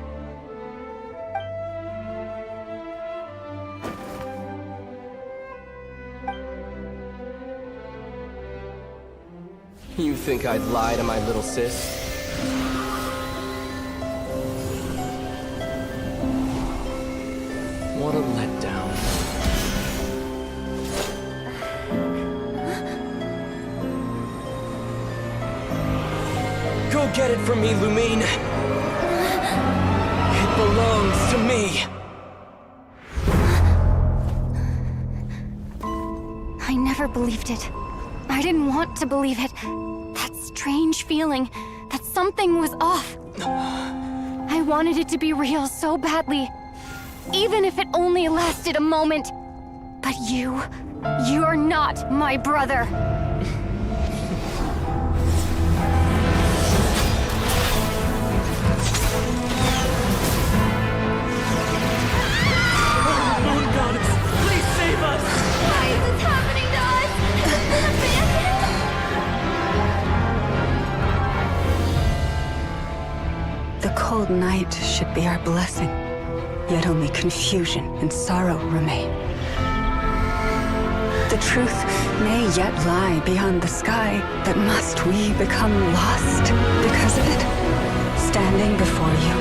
You think I'd lie to my little sis? What a letdown. Go get it from me, Lumine! It belongs to me! I never believed it. I didn't want to believe it. That strange feeling that something was off. I wanted it to be real so badly. Even if it only lasted a moment. But you're not my brother. Moon Goddess, please save us! Why is this happening to us? The cold night should be our blessing, yet only confusion and sorrow remain. The truth may yet lie beyond the sky, but must we become lost because of it? Standing before you,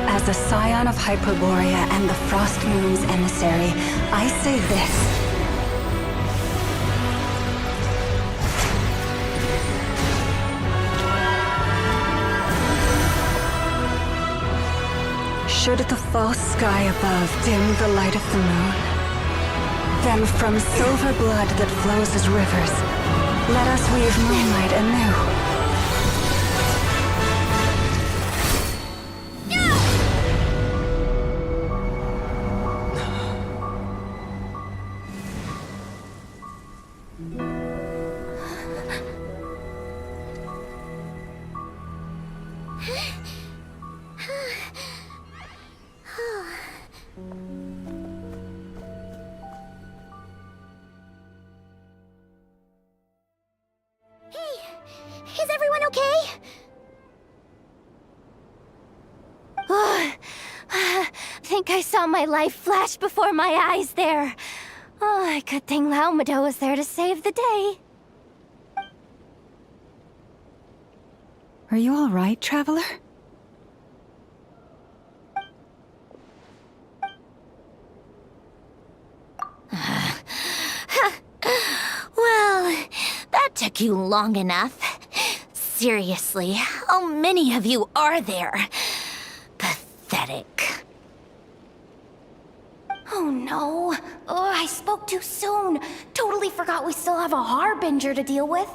as a scion of Hyperborea and the Frost Moon's emissary, I say this. Should the false sky above dim the light of the moon, then from silver blood that flows as rivers, let us weave moonlight anew. Is everyone okay? Think I saw my life flash before my eyes there. Oh, good thing Laomado was there to save the day. Are you all right, traveler? Well, that took you long enough. Seriously, how many of you are there? Pathetic. Oh no. Oh, I spoke too soon. Totally forgot we still have a harbinger to deal with.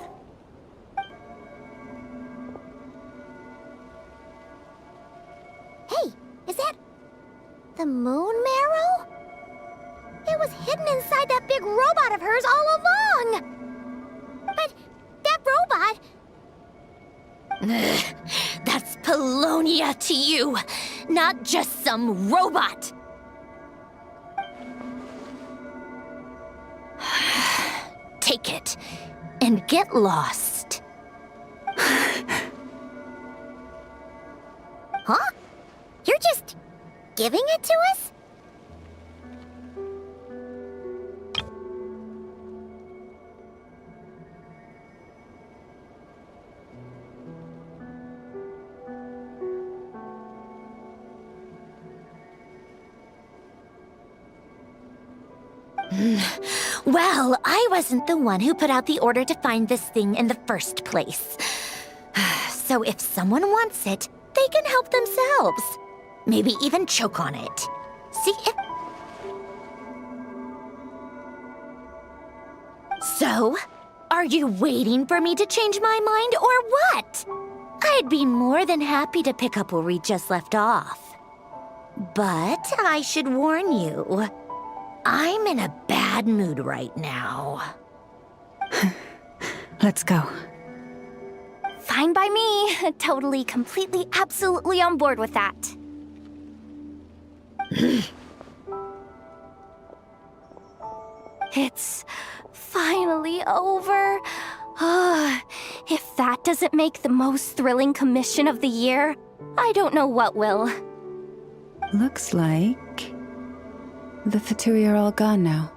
Hey, is that the moon marrow? It was hidden inside that big robot of hers all along. But that robot... That's Polonia to you, not just some robot. Take it and get lost. Huh? You're just giving it to us? Well, I wasn't the one who put out the order to find this thing in the first place. So if someone wants it, they can help themselves. Maybe even choke on it. See if... So, are you waiting for me to change my mind or what? I'd be more than happy to pick up where we just left off. But I should warn you, I'm in a bad mood right now. Let's go. Fine by me. Totally, completely, absolutely on board with that. It's finally over. If that doesn't make the most thrilling commission of the year, I don't know what will. Looks like the Fatui are all gone now.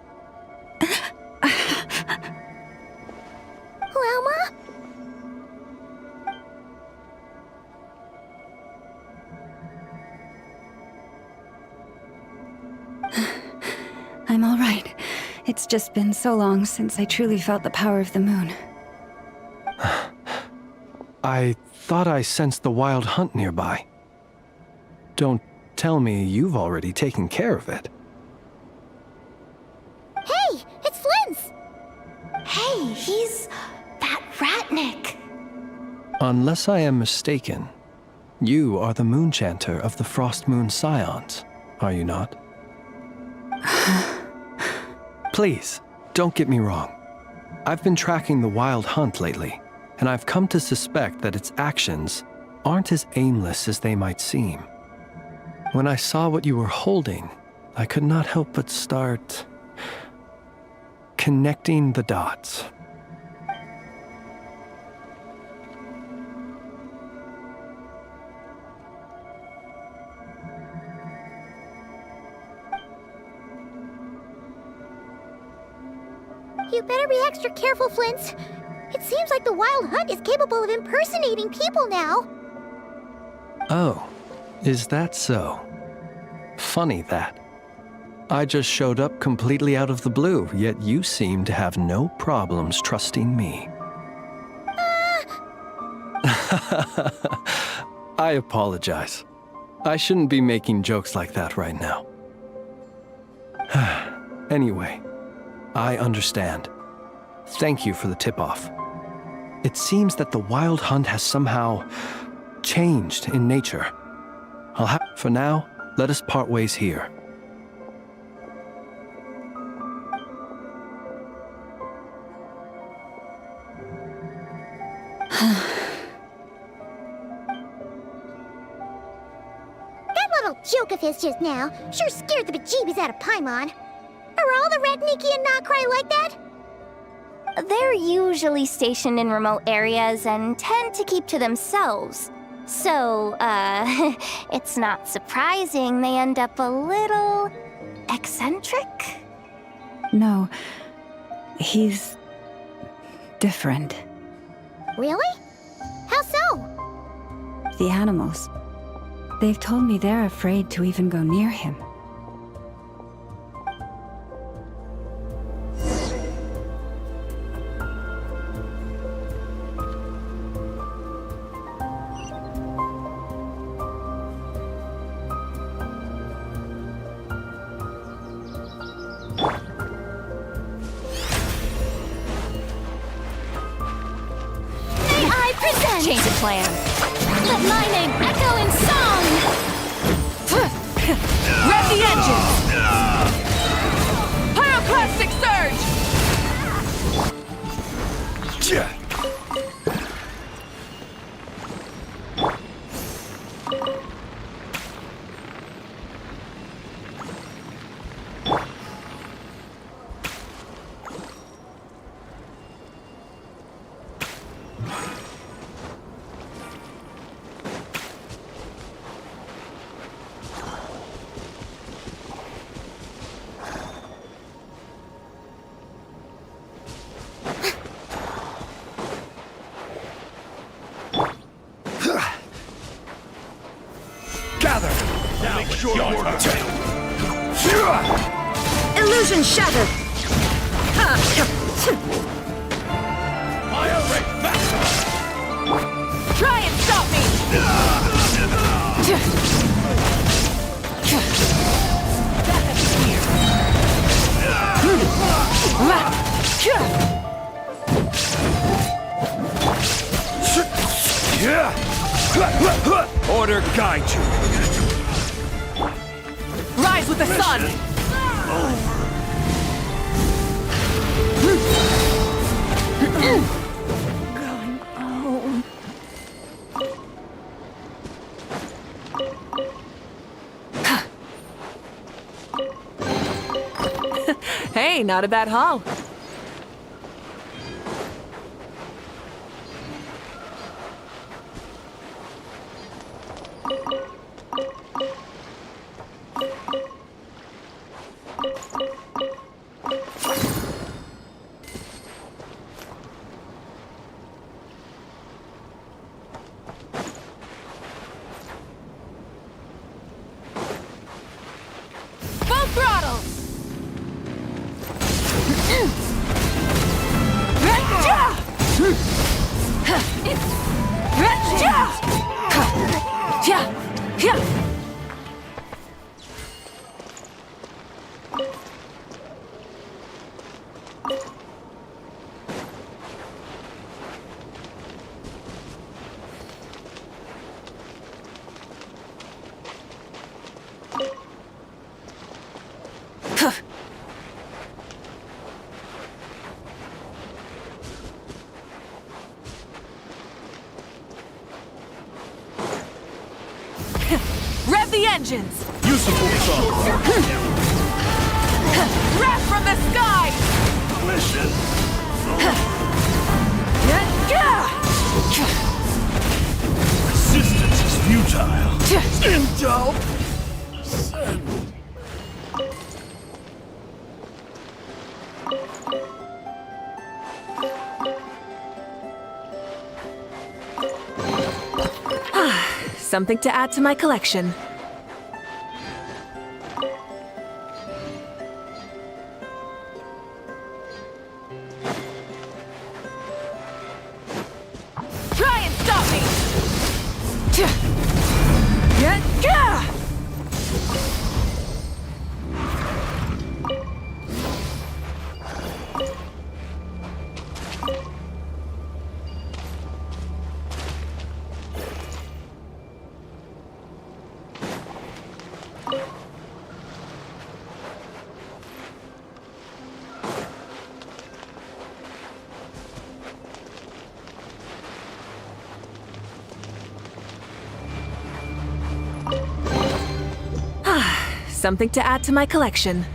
Laoma? I'm all right. It's just been so long since I truly felt the power of the moon. I thought I sensed the wild hunt nearby. Don't tell me you've already taken care of it. Hey, it's Flint's! Hey, he's that Ratnik. Unless I am mistaken, you are the moon chanter of the Frost Moon Scions, are you not? Please, don't get me wrong. I've been tracking the wild hunt lately, and I've come to suspect that its actions aren't as aimless as they might seem. When I saw what you were holding, I could not help but start connecting the dots. You better be extra careful, Flint. It seems like the Wild Hunt is capable of impersonating people now. Oh, is that so? Funny that. I just showed up completely out of the blue, yet you seem to have no problems trusting me. I apologize. I shouldn't be making jokes like that right now. Anyway, I understand. Thank you for the tip-off. It seems that the wild hunt has somehow changed in nature. For now, let us part ways here. That little joke of his just now sure scared the bejeebies out of Paimon. Are all the Ratniki and Nod-Crai like that? They're usually stationed in remote areas and tend to keep to themselves. So, it's not surprising they end up a little eccentric? No, he's different. Really? How so? The animals. They've told me they're afraid to even go near him. Change of plan. Let my name echo in song! Rev the engines! Pyroclastic surge! Illusion shattered! Try and stop me! Order guide you. Rise with the sun! Going home. Hey, not a bad haul. Full throttle! Rev the engines! Usable song. Wrath from the sky! Mission. Resistance is futile. Indulge. Something to add to my collection. Try and stop me! Something to add to my collection.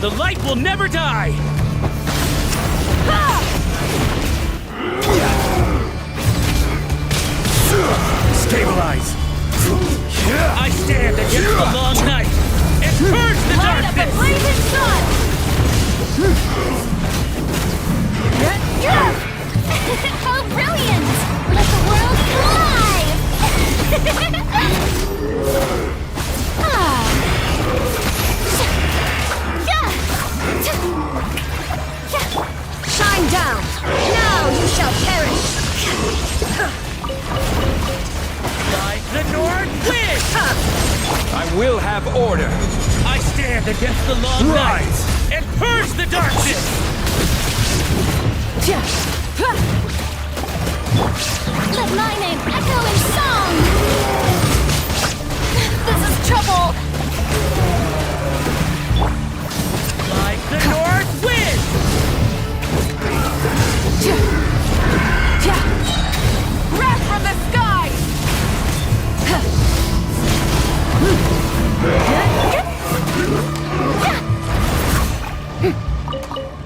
The light will never die! Stabilize! I stand against the long night and purge the Light up the darkness! blazing sun! How brilliant! Let the world Shine down! Now you shall perish! Like the north wind! I will have order! I stand against the long night and purge the darkness! Let my name echo in song! This is trouble! Like the north wind! Wrath from the sky!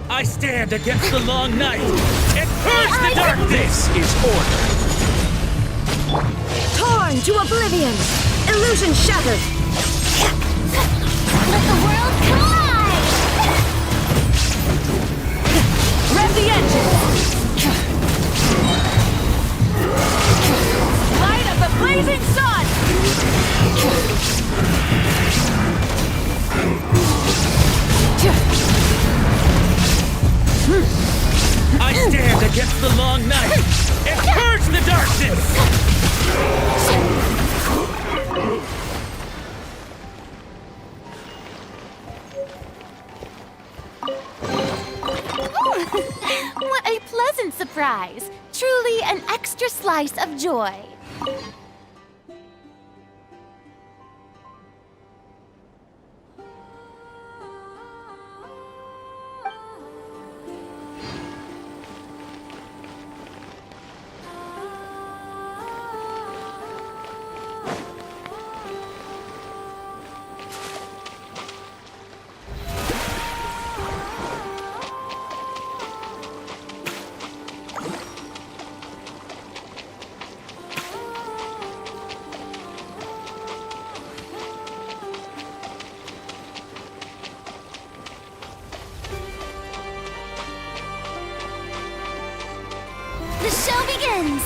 I stand against the long night and purge the darkness! This is order! Torn to oblivion! Illusion shattered! Let the world collide! Rev the engine! Light of the blazing sun! I stand against the long night and purge the darkness! fries. Truly an extra slice of joy. The show begins!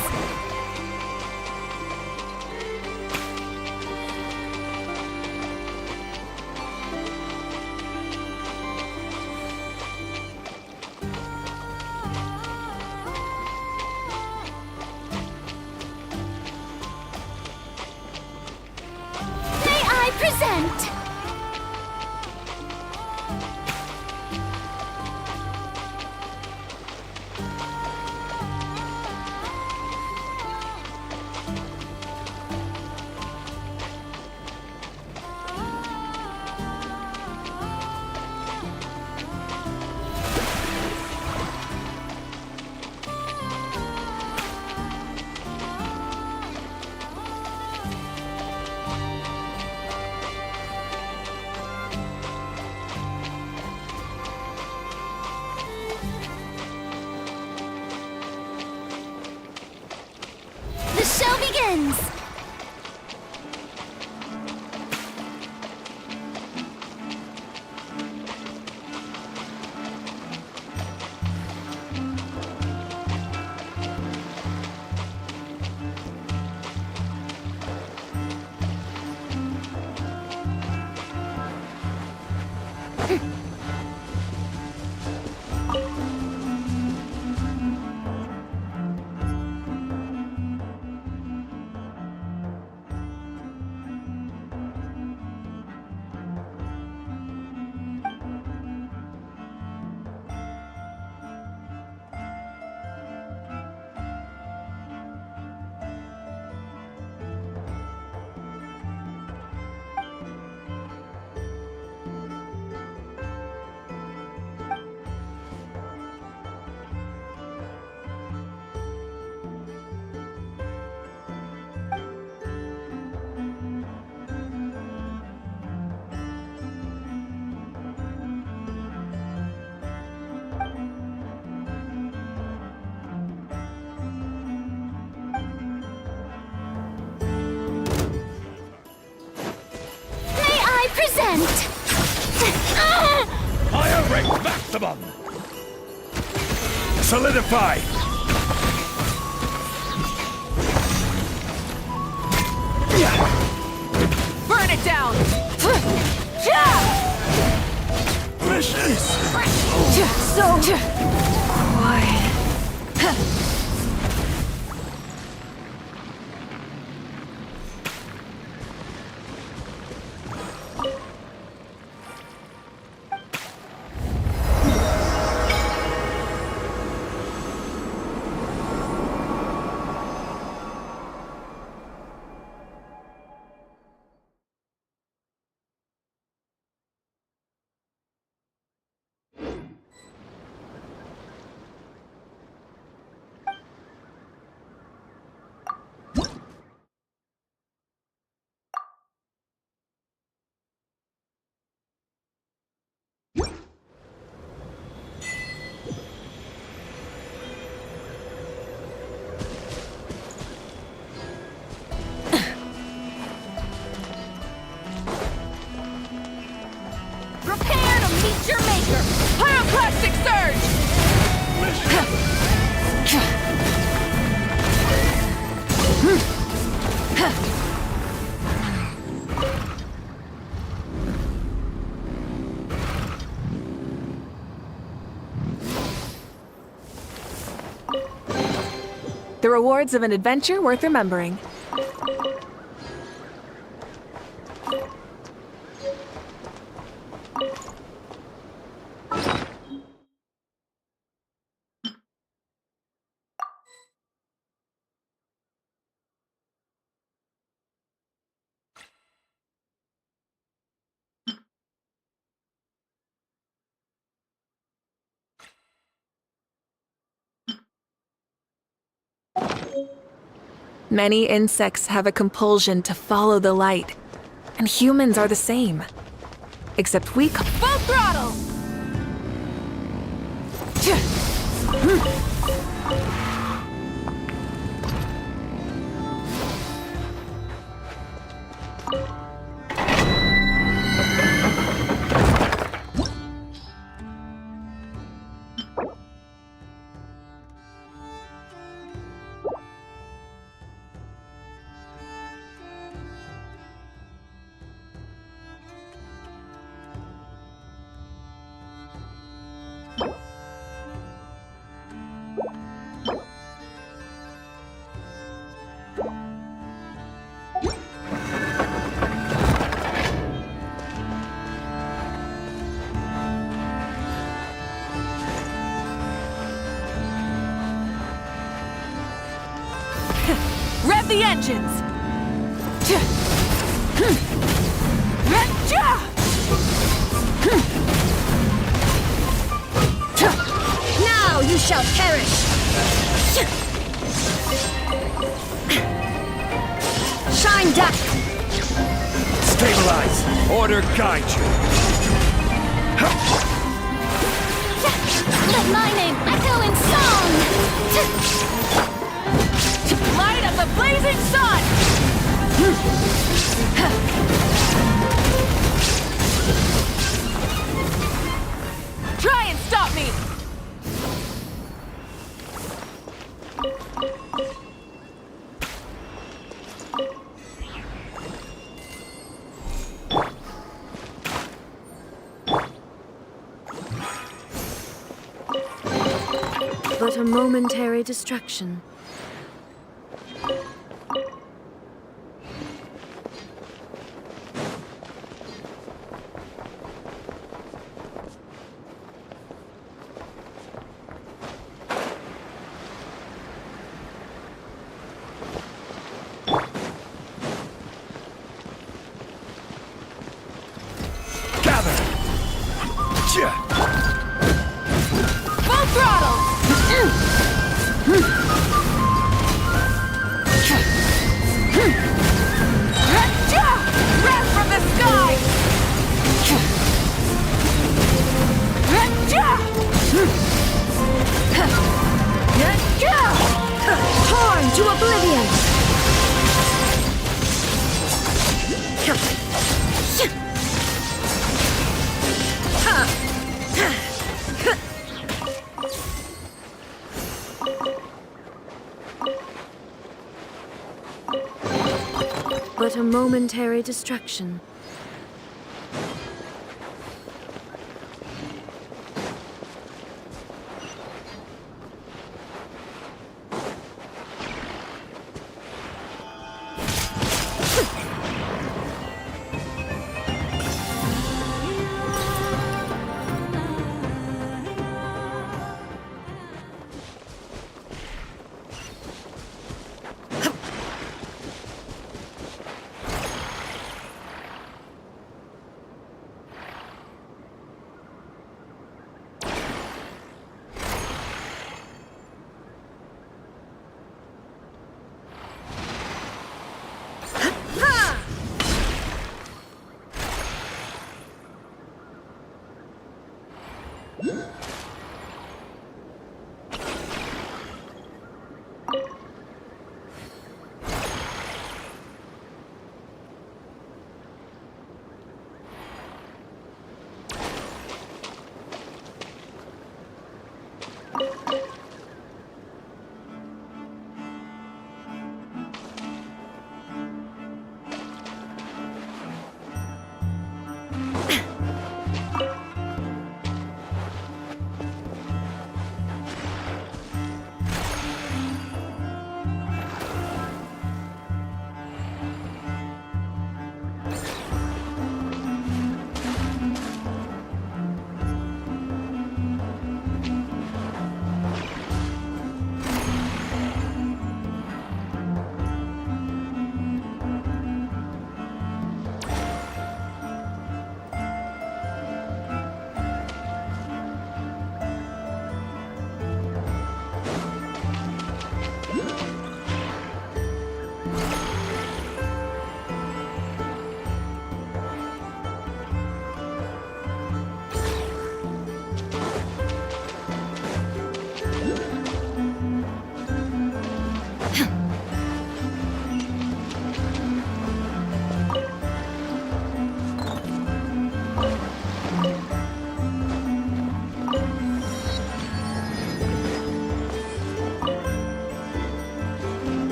May I present? The show begins! Higher rank maximum! Solidify! Burn it down! Vicious! So quiet. Prepare to meet your maker! Pyroclastic The rewards of an adventure worth remembering. Many insects have a compulsion to follow the light, and humans are the same. Except we Full throttle! Rev the engines! Now you shall perish! Shine down! Stabilize! Order guide you! Let my name echo in song! Light of the blazing sun! Try and stop me! But a momentary distraction. Full throttle! Breath from the sky! Torn to oblivion! But a momentary distraction.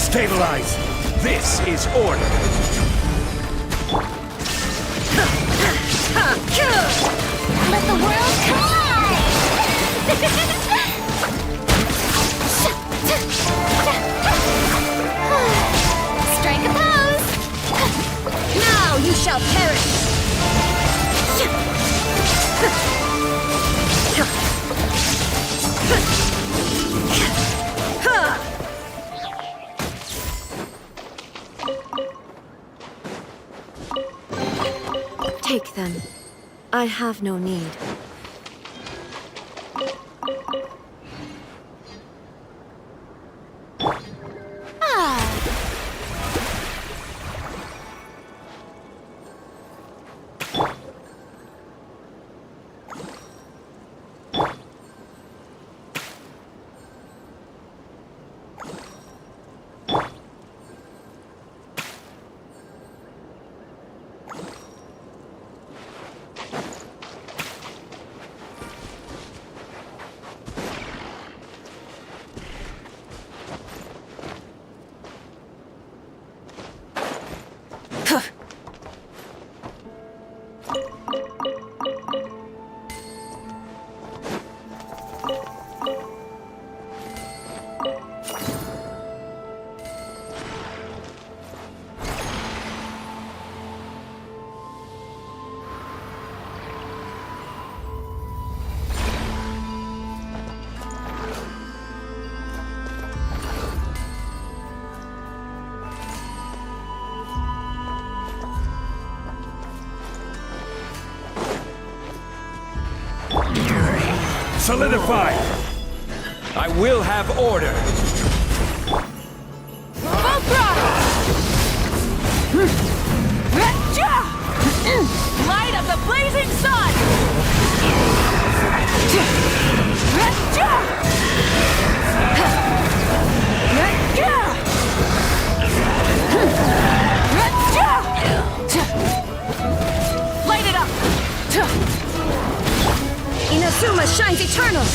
Stabilize! This is order! Let the world collide! Strike a pose! Now you shall perish! Take them. I have no need. Solidify! I will have order! Light of the blazing sun! Light it up! Inazuma shines eternal!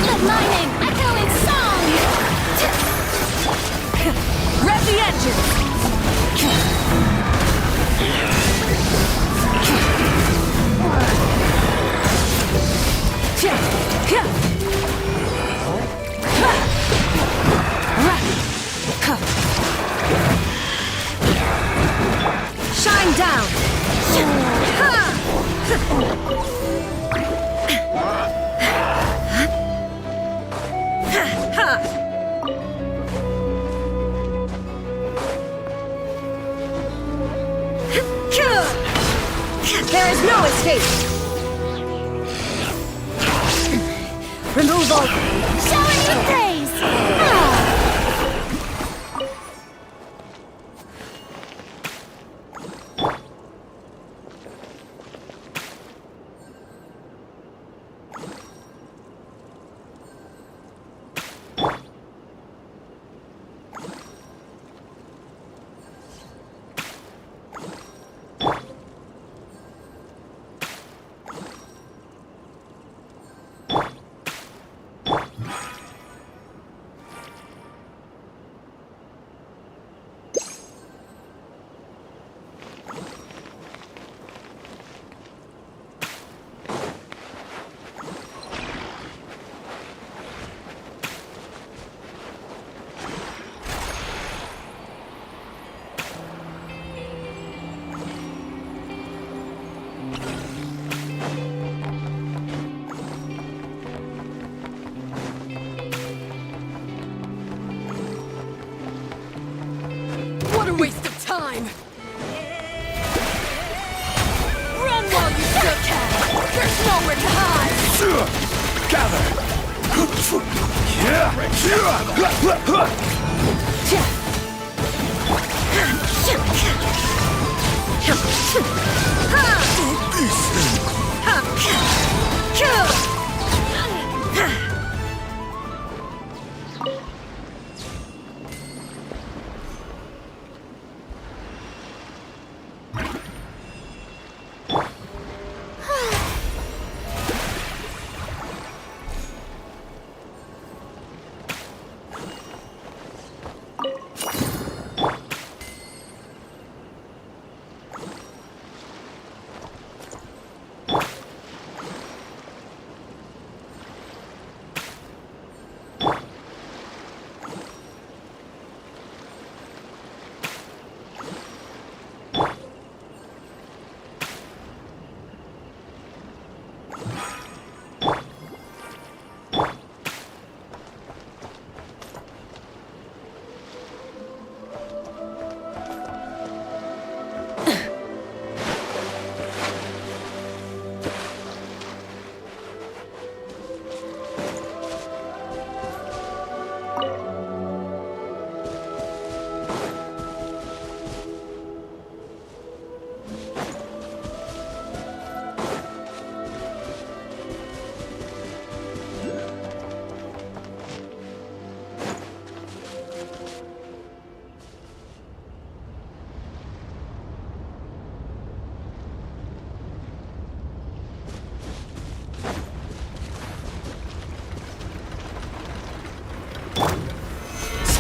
Let my name echo in song! Rev the engine! Shine down! There is no escape! Removal! Showing you praise! What a waste of time! Run while you still can! There's nowhere to hide! Gather!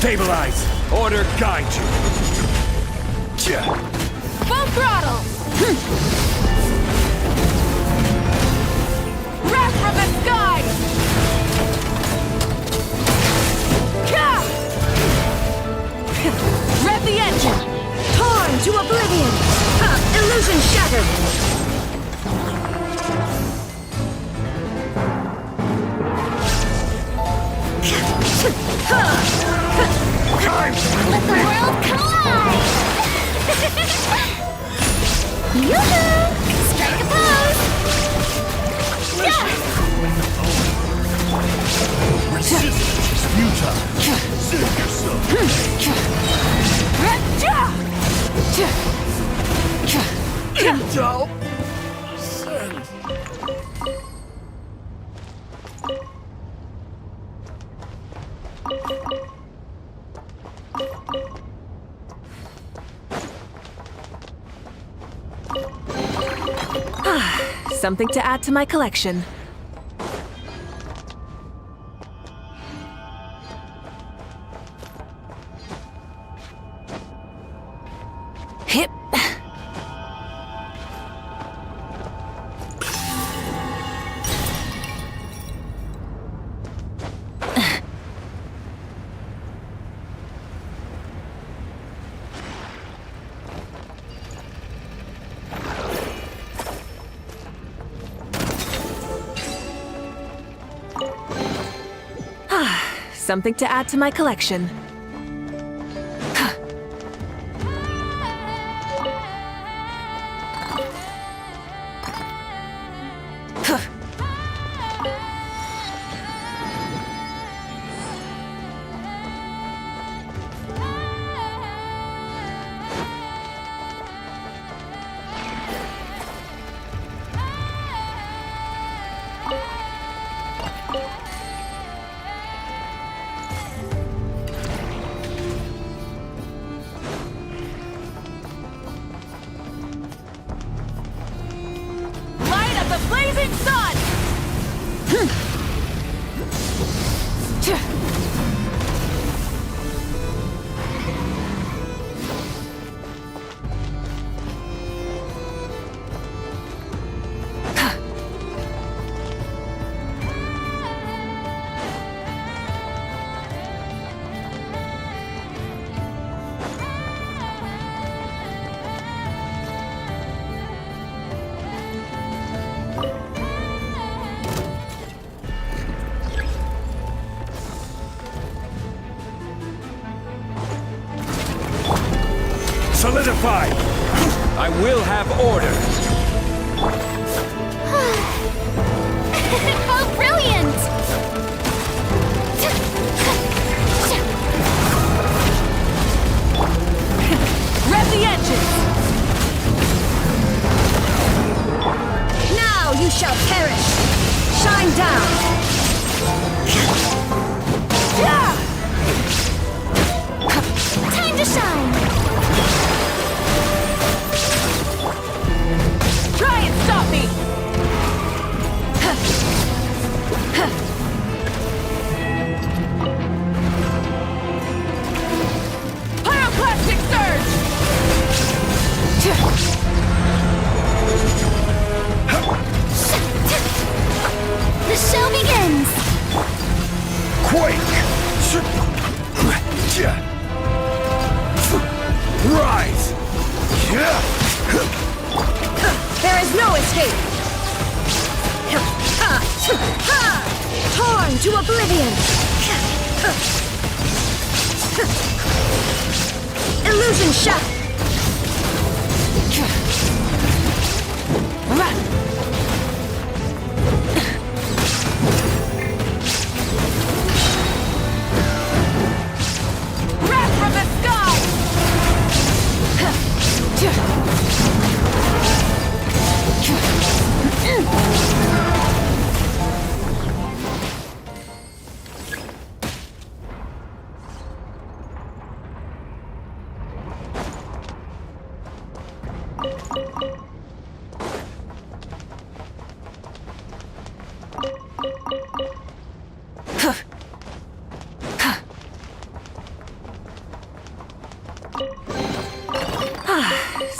Stabilize! Order guide you! Full throttle! Wrath from the sky! Rev the engine! Torn to oblivion! Illusion shattered! Let the world collide! Yoo-hoo! Strike a pose! Resistance is futile. Save yourself. Intel. Send. Something to add to my collection. Hip. Something to add to my collection. Solidify! I will have order! Oh, brilliant! Rev the engine! Now you shall perish! Shine down! Time to shine! Try and stop me! Pyroclastic surge! The show begins! Quake! Rise! There is no escape! Torn to oblivion! Illusion shot! Wrath from the sky!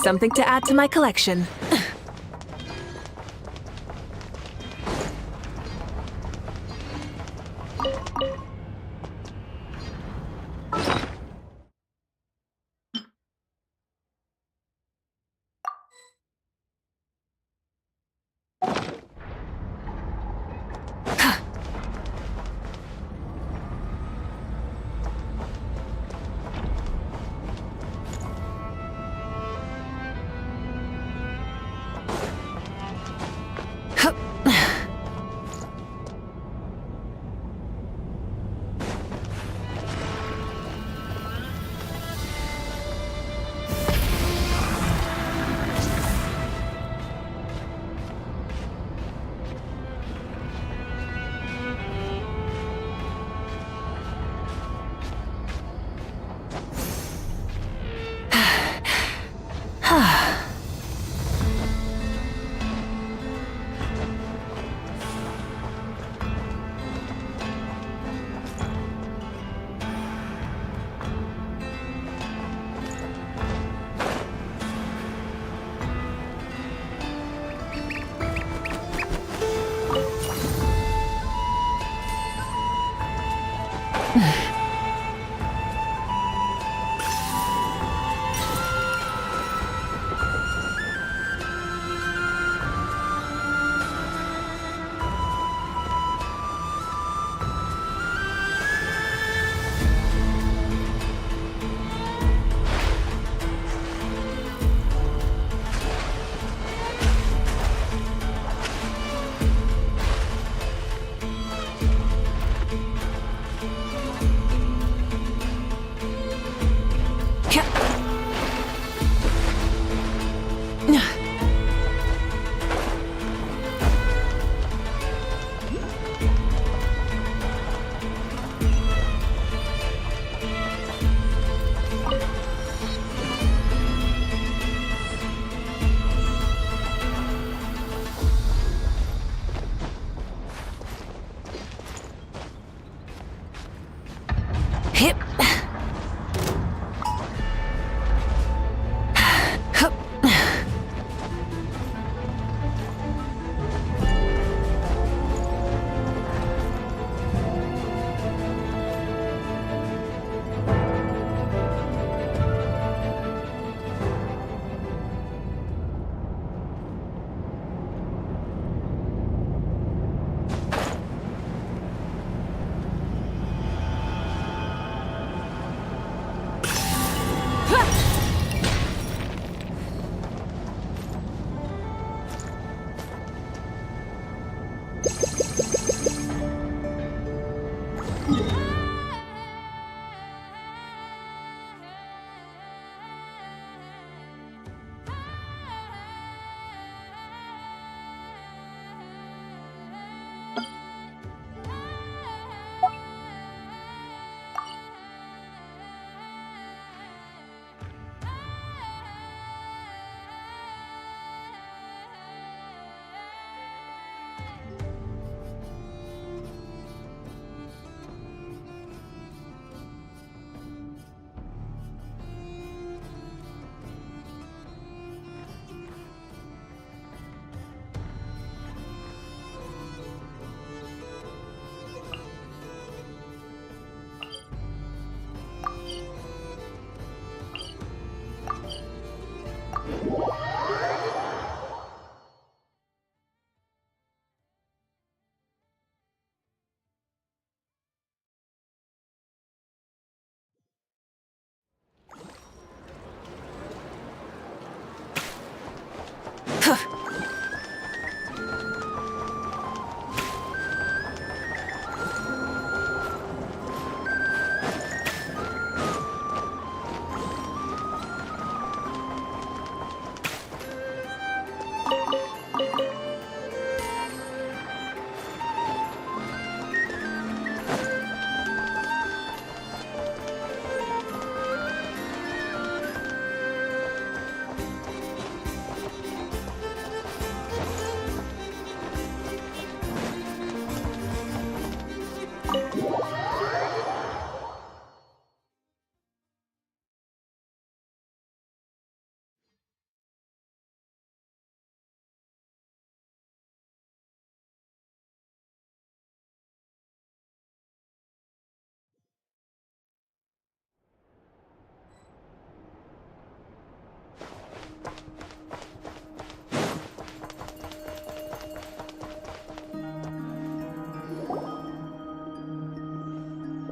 Something to add to my collection.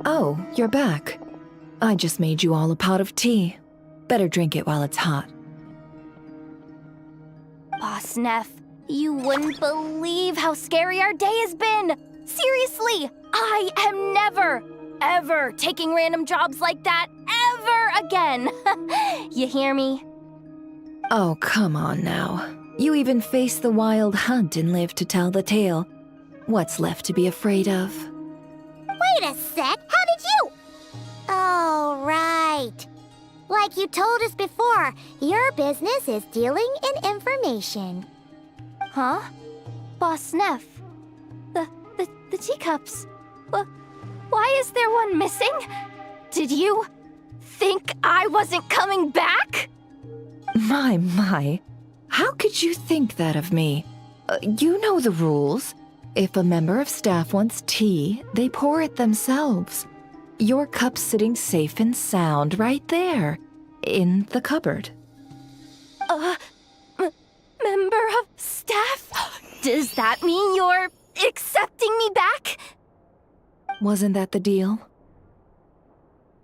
Oh, you're back. I just made you all a pot of tea. Better drink it while it's hot. Boss Neff, you wouldn't believe how scary our day has been! Seriously, I am never, ever taking random jobs like that ever again! You hear me? Oh, come on now. You even faced the wild hunt and lived to tell the tale. What's left to be afraid of? Wait a sec, how did you? Oh, right. Like you told us before, your business is dealing in information. Huh? Boss Neff? The teacups? Why is there one missing? Did you think I wasn't coming back? My. How could you think that of me? You know the rules. If a member of staff wants tea, they pour it themselves. Your cup's sitting safe and sound right there, in the cupboard. Member of staff? Does that mean you're accepting me back? Wasn't that the deal?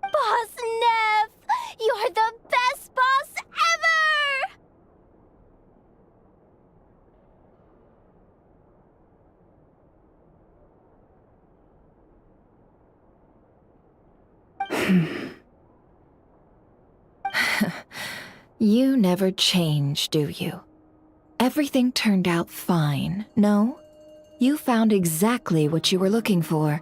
Boss Neff! You're the best boss ever! You never change, do you? Everything turned out fine, no? You found exactly what you were looking for.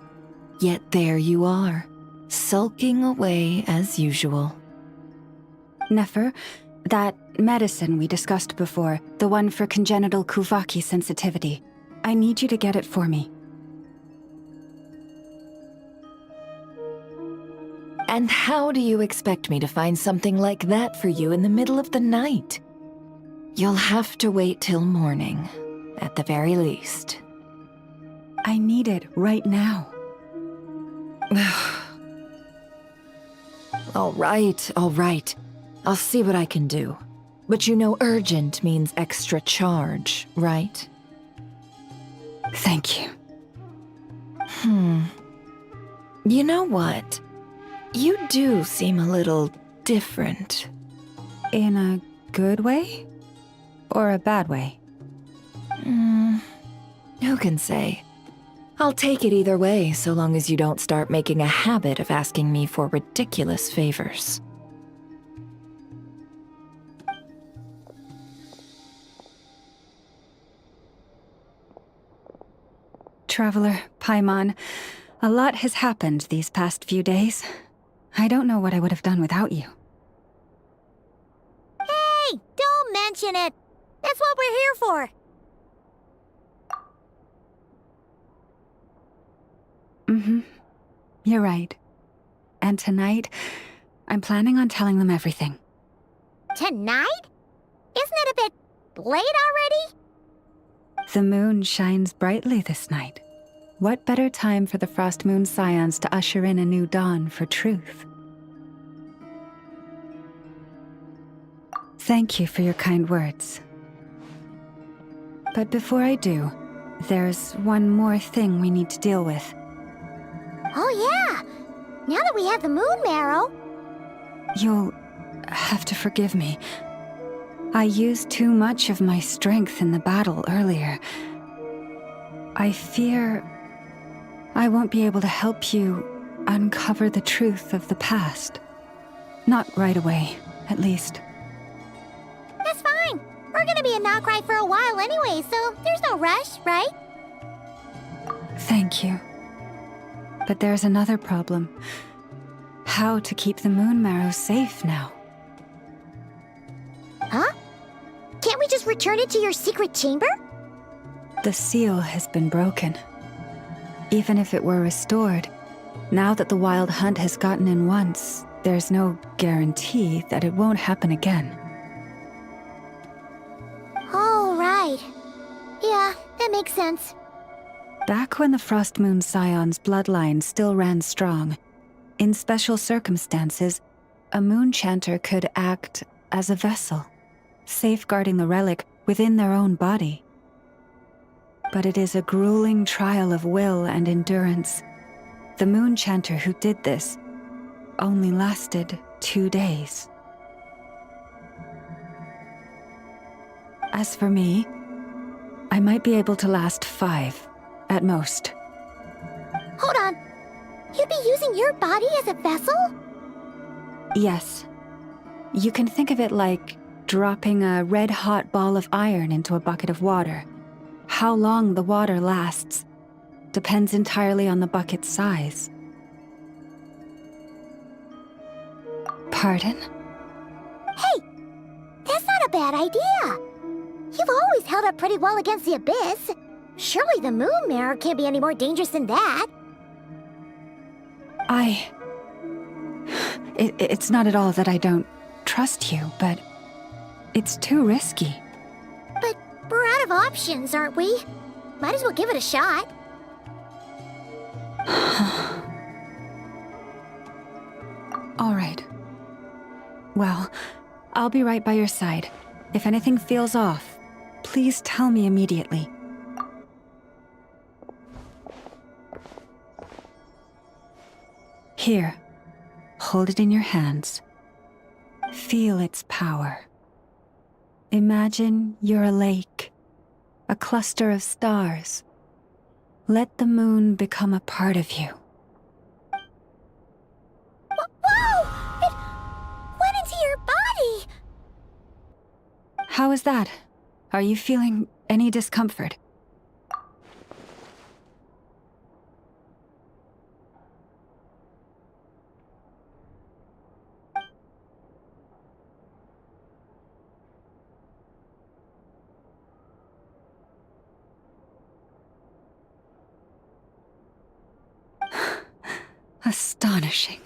Yet there you are, sulking away as usual. Nefer, that medicine we discussed before, the one for congenital Kuvaki sensitivity, I need you to get it for me. And how do you expect me to find something like that for you in the middle of the night? You'll have to wait till morning, at the very least. I need it right now. All right. I'll see what I can do. But you know urgent means extra charge, right? Thank you. You know what? You do seem a little different. In a good way? Or a bad way? Who can say? I'll take it either way, so long as you don't start making a habit of asking me for ridiculous favors. Traveler, Paimon, a lot has happened these past few days. I don't know what I would have done without you. Hey, don't mention it. That's what we're here for. You're right. And tonight, I'm planning on telling them everything. Tonight? Isn't it a bit late already? The moon shines brightly this night. What better time for the Frost Moon Scions to usher in a new dawn for truth? Thank you for your kind words. But before I do, there's one more thing we need to deal with. Oh yeah! Now that we have the moon marrow... You'll have to forgive me. I used too much of my strength in the battle earlier. I fear I won't be able to help you uncover the truth of the past. Not right away, at least. That's fine. We're gonna be in Nod-Crai for a while anyway, so there's no rush, right? Thank you. But there's another problem. How to keep the moon marrow safe now? Huh? Can't we just return it to your secret chamber? The seal has been broken. Even if it were restored, now that the wild hunt has gotten in once, there's no guarantee that it won't happen again. Oh, right. Yeah, that makes sense. Back when the Frost Moon Scion's bloodline still ran strong, in special circumstances, a moon chanter could act as a vessel, safeguarding the relic within their own body. But it is a grueling trial of will and endurance. The moon chanter who did this only lasted 2 days. As for me, I might be able to last 5 at most. Hold on. You'd be using your body as a vessel? Yes. You can think of it like dropping a red-hot ball of iron into a bucket of water. How long the water lasts depends entirely on the bucket's size. Pardon? Hey! That's not a bad idea! You've always held up pretty well against the abyss. Surely the moon mirror can't be any more dangerous than that. It's not at all that I don't trust you, but it's too risky. But we're out of options, aren't we? Might as well give it a shot. All right. Well, I'll be right by your side. If anything feels off, please tell me immediately. Here, hold it in your hands. Feel its power. Imagine you're a lake, a cluster of stars. Let the moon become a part of you. Whoa! It went into your body! How is that? Are you feeling any discomfort? Astonishing.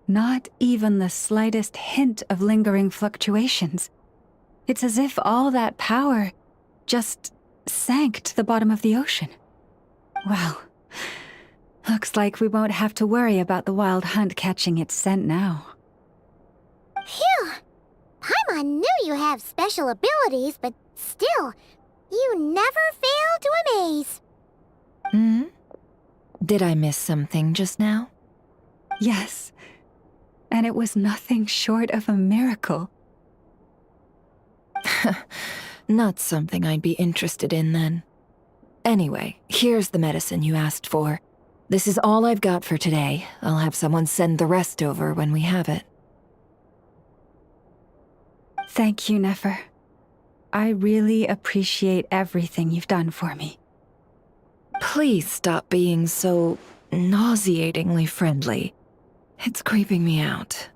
Not even the slightest hint of lingering fluctuations. It's as if all that power just sank to the bottom of the ocean. Well, looks like we won't have to worry about the wild hunt catching its scent now. Phew! Paimon knew you have special abilities, but still, you never fail to amaze. Hmm? Did I miss something just now? Yes, and it was nothing short of a miracle. Not something I'd be interested in then. Anyway, here's the medicine you asked for. This is all I've got for today. I'll have someone send the rest over when we have it. Thank you, Nefer. I really appreciate everything you've done for me. Please stop being so nauseatingly friendly. It's creeping me out.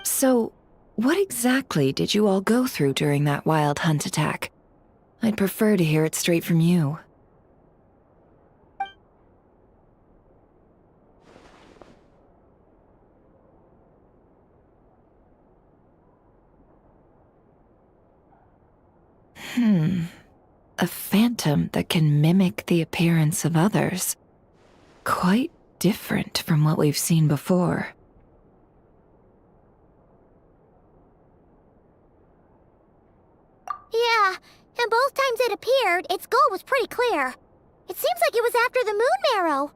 So, what exactly did you all go through during that wild hunt attack? I'd prefer to hear it straight from you. A phantom that can mimic the appearance of others. Quite different from what we've seen before. Yeah, and both times it appeared, its goal was pretty clear. It seems like it was after the moon marrow.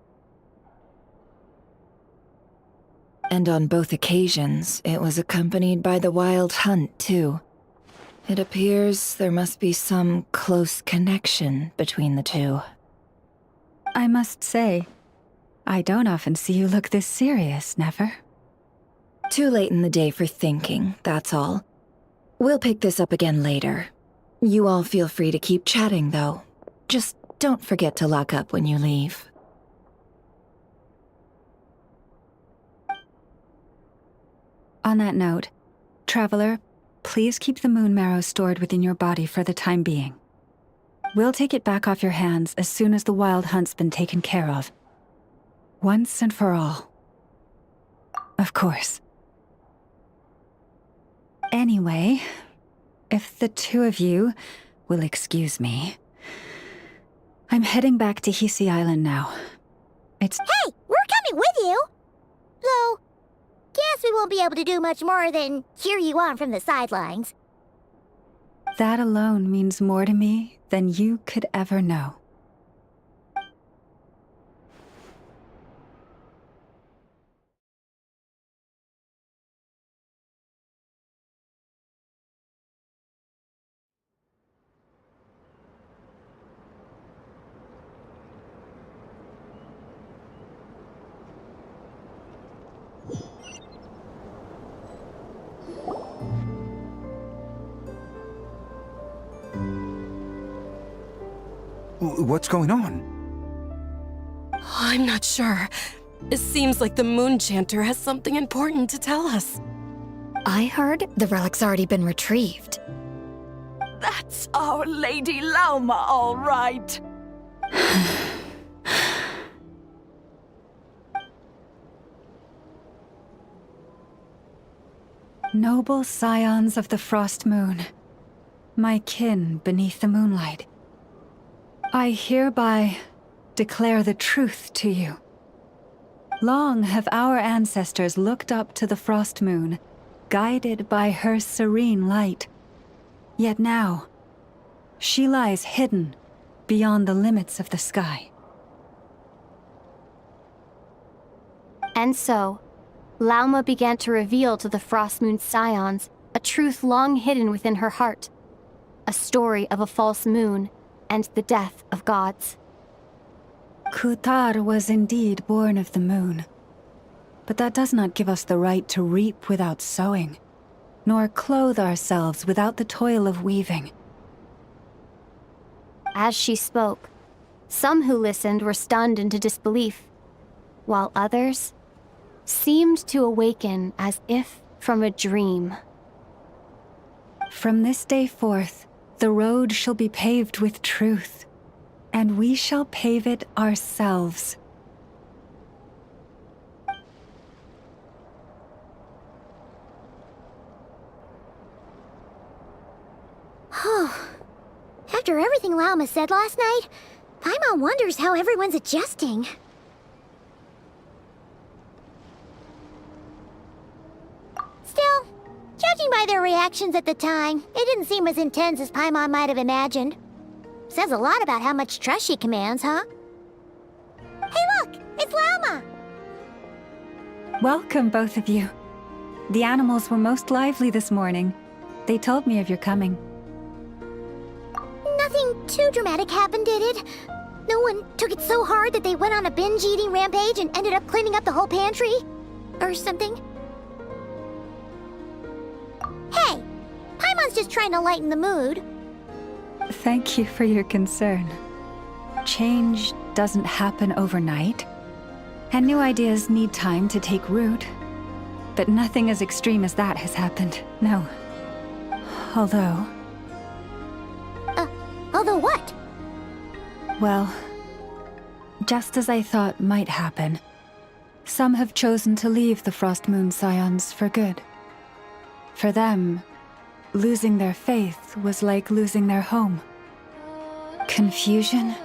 And on both occasions, it was accompanied by the wild hunt, too. It appears there must be some close connection between the two. I must say, I don't often see you look this serious, Nefer. Too late in the day for thinking, that's all. We'll pick this up again later. You all feel free to keep chatting, though. Just don't forget to lock up when you leave. On that note, Traveler, please keep the moon marrow stored within your body for the time being. We'll take it back off your hands as soon as the wild hunt's been taken care of. Once and for all. Of course. Anyway, if the two of you will excuse me, I'm heading back to Hisi Island now. It's— Hey, we're coming with you! Though, guess we won't be able to do much more than cheer you on from the sidelines. That alone means more to me than you could ever know. What's going on? I'm not sure. It seems like the Moon Chanter has something important to tell us. I heard the relic's already been retrieved. That's our Lady Lauma, all right. Noble scions of the Frost Moon, my kin beneath the moonlight, I hereby declare the truth to you. Long have our ancestors looked up to the Frost Moon, guided by her serene light. Yet now, she lies hidden beyond the limits of the sky. And so, Lauma began to reveal to the Frost Moon scions a truth long hidden within her heart. A story of a false moon and the death of gods. Kutar was indeed born of the moon. But that does not give us the right to reap without sowing, nor clothe ourselves without the toil of weaving. As she spoke, some who listened were stunned into disbelief, while others seemed to awaken as if from a dream. From this day forth, the road shall be paved with truth, and we shall pave it ourselves. After everything Lauma said last night, Paimon wonders how everyone's adjusting. Still, judging by their reactions at the time, it didn't seem as intense as Paimon might have imagined. Says a lot about how much trust she commands, huh? Hey look! It's Lauma! Welcome, both of you. The animals were most lively this morning. They told me of your coming. Nothing too dramatic happened, did it? No one took it so hard that they went on a binge-eating rampage and ended up cleaning up the whole pantry? Or something? Hey! Paimon's just trying to lighten the mood. Thank you for your concern. Change doesn't happen overnight, and new ideas need time to take root. But nothing as extreme as that has happened, no. Although... Although what? Well, just as I thought might happen, some have chosen to leave the Frost Moon Scions for good. For them, losing their faith was like losing their home. Confusion,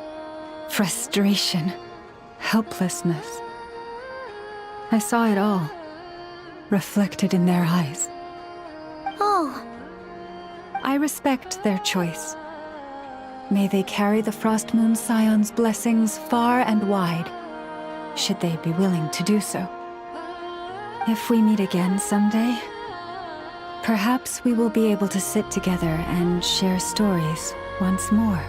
frustration, helplessness. I saw it all, reflected in their eyes. Oh. I respect their choice. May they carry the Frost Moon Scions' blessings far and wide, should they be willing to do so. If we meet again someday, perhaps we will be able to sit together and share stories once more.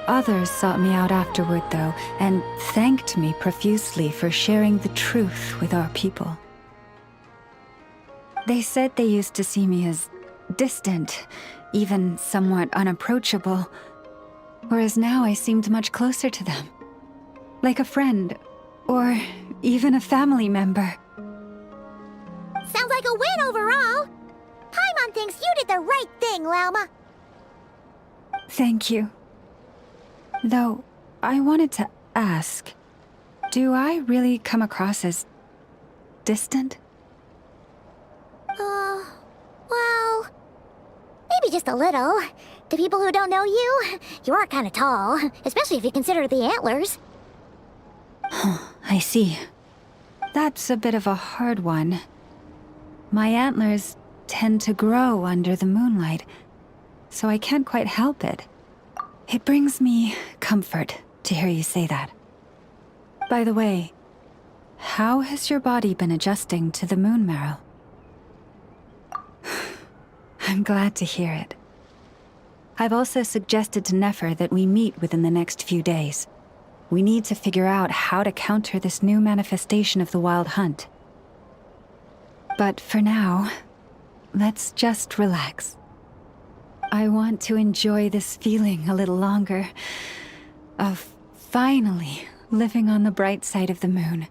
Others sought me out afterward, though, and thanked me profusely for sharing the truth with our people. They said they used to see me as distant, even somewhat unapproachable, whereas now I seemed much closer to them. Like a friend, or even a family member. Sounds like a win overall! Paimon thinks you did the right thing, Lauma! Thank you. Though, I wanted to ask, do I really come across as distant? Well... maybe just a little. To people who don't know you, you are kind of tall, especially if you consider the antlers. I see. That's a bit of a hard one. My antlers tend to grow under the moonlight, so I can't quite help it. It brings me comfort to hear you say that. By the way, how has your body been adjusting to the moon marrow? I'm glad to hear it. I've also suggested to Nefer that we meet within the next few days. We need to figure out how to counter this new manifestation of the Wild Hunt. But for now, let's just relax. I want to enjoy this feeling a little longer. Of finally living on the bright side of the moon.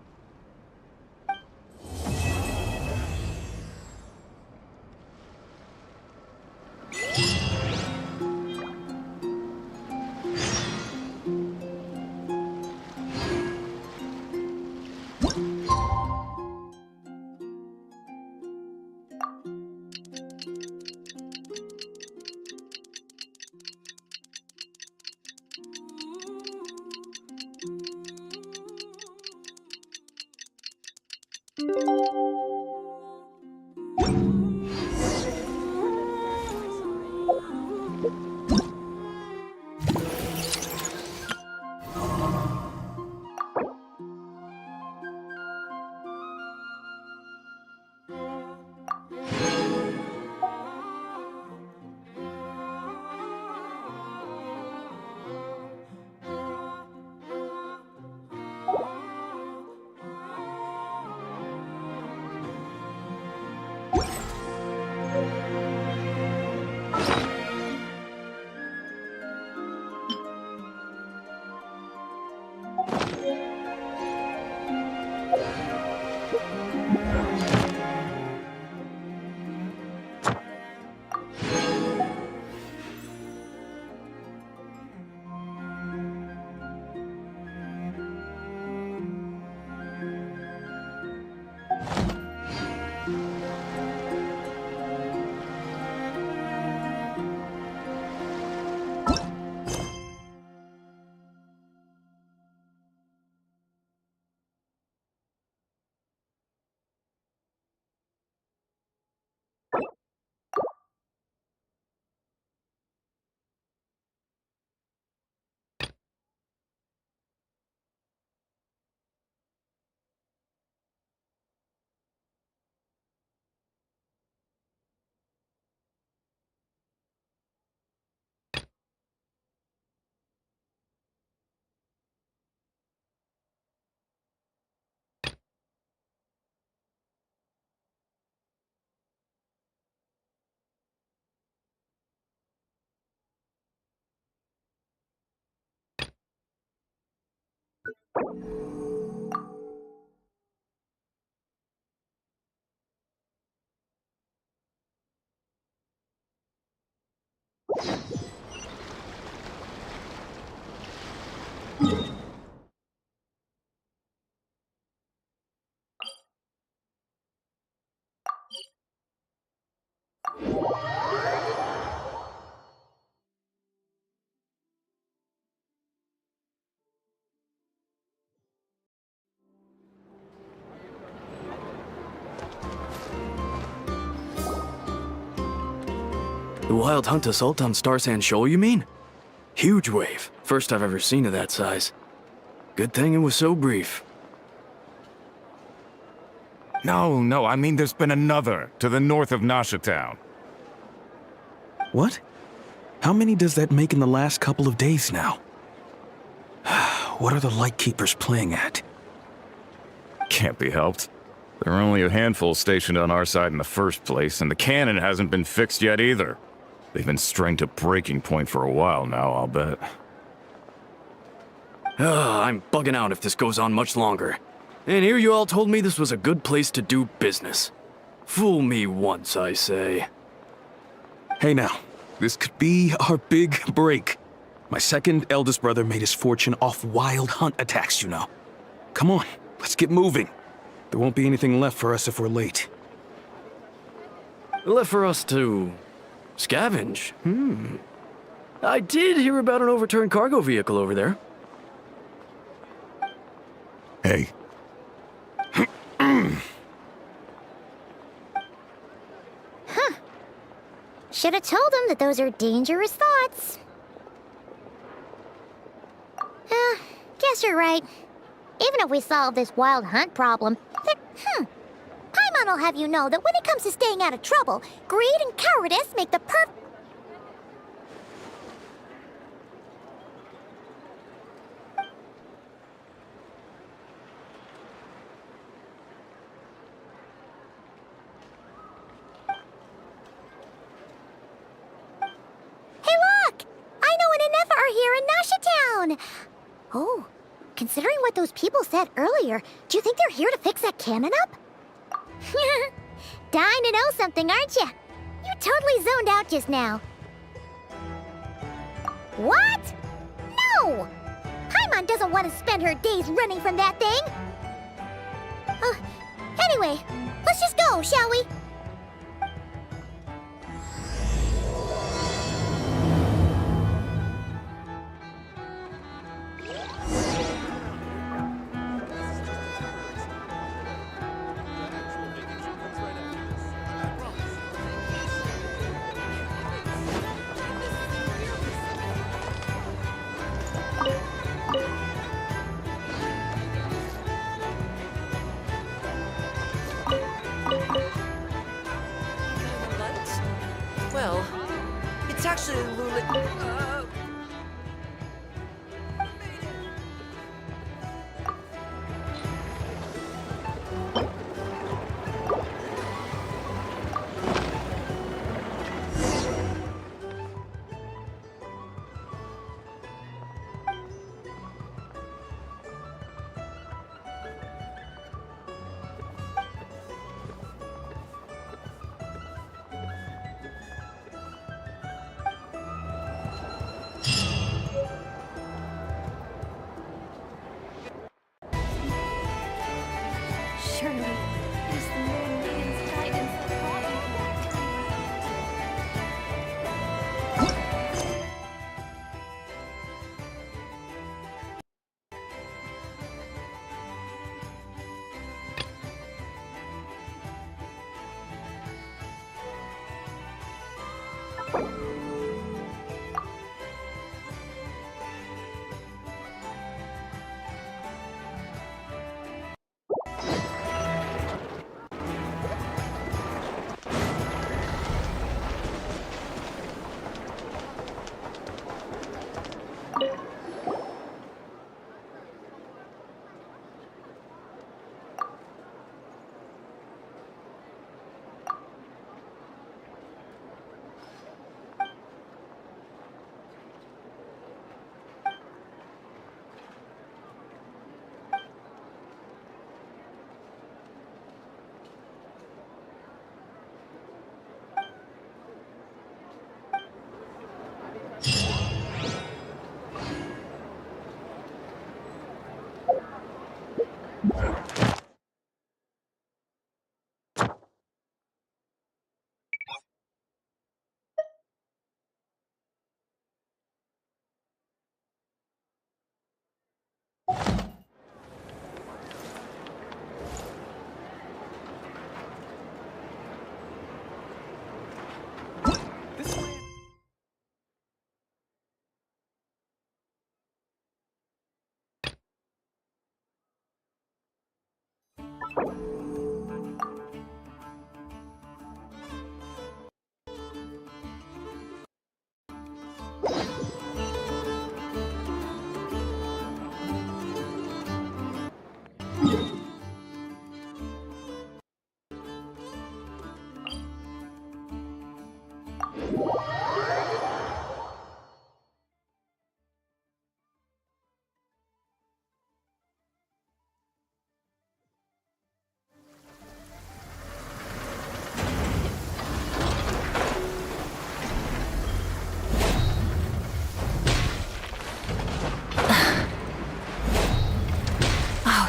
The Wild Hunt assault on Star Sand Shoal, you mean? Huge wave. First I've ever seen of that size. Good thing it was so brief. No, I mean there's been another, to the north of Nasha Town. What? How many does that make in the last couple of days now? What are the Lightkeepers playing at? Can't be helped. There are only a handful stationed on our side in the first place, and the cannon hasn't been fixed yet either. They've been strained to breaking point for a while now, I'll bet. I'm bugging out if this goes on much longer. And here you all told me this was a good place to do business. Fool me once, I say. Hey now, this could be our big break. My second eldest brother made his fortune off Wild Hunt attacks, you know. Come on, let's get moving. There won't be anything left for us if we're late. Left for us to scavenge? I did hear about an overturned cargo vehicle over there. Hey. Should have told him that those are dangerous thoughts. Guess you're right. Even if we solve this Wild Hunt problem, Paimon will have you know that when it comes to staying out of trouble, greed and cowardice make the perfect... Oh, considering what those people said earlier, do you think they're here to fix that cannon up? Dying to know something, aren't you? You totally zoned out just now. What? No! Paimon doesn't want to spend her days running from that thing. Anyway, let's just go, shall we? Well, it's actually Lula. Surely, is the moon man's guidance that brought you back to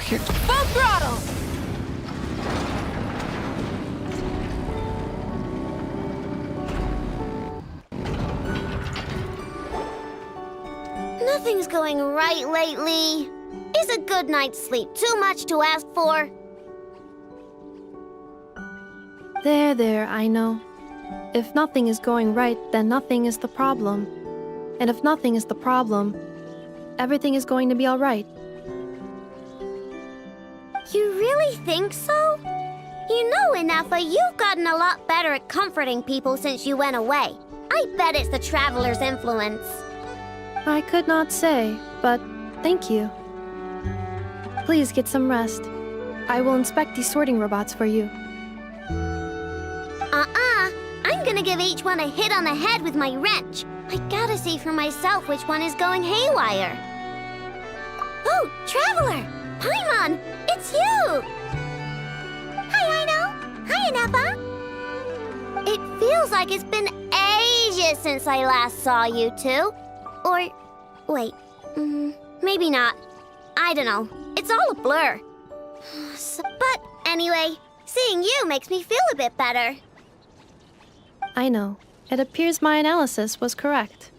You're full throttle! Nothing's going right lately. Is a good night's sleep too much to ask for? There, I know. If nothing is going right, then nothing is the problem. And if nothing is the problem, everything is going to be alright. You really think so? You know, Inafa, you've gotten a lot better at comforting people since you went away. I bet it's the Traveler's influence. I could not say, but thank you. Please get some rest. I will inspect these sorting robots for you. I'm gonna give each one a hit on the head with my wrench. I gotta see for myself which one is going haywire. Oh, Traveler! Paimon! It's you! Hi, Aino! Hi, Inepa! It feels like it's been ages since I last saw you two. Or, wait, maybe not. I don't know. It's all a blur. But anyway, seeing you makes me feel a bit better. I know. It appears my analysis was correct.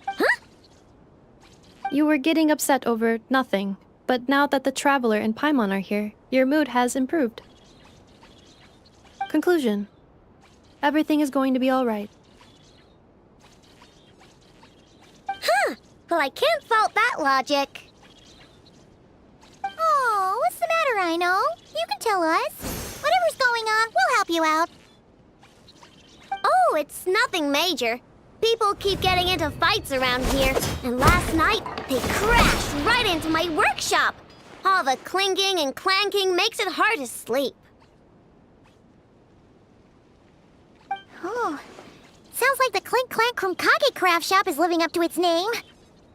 Huh? You were getting upset over nothing, but now that the Traveler and Paimon are here, your mood has improved. Conclusion. Everything is going to be alright. Huh! Well, I can't fault that logic. Oh, what's the matter, Aino? You can tell us. Whatever's going on, we'll help you out. Oh, it's nothing major. People keep getting into fights around here, and last night they crashed right into my workshop. All the clinking and clanking makes it hard to sleep. Oh, sounds like the Clink Clank from Kage Craft Shop is living up to its name.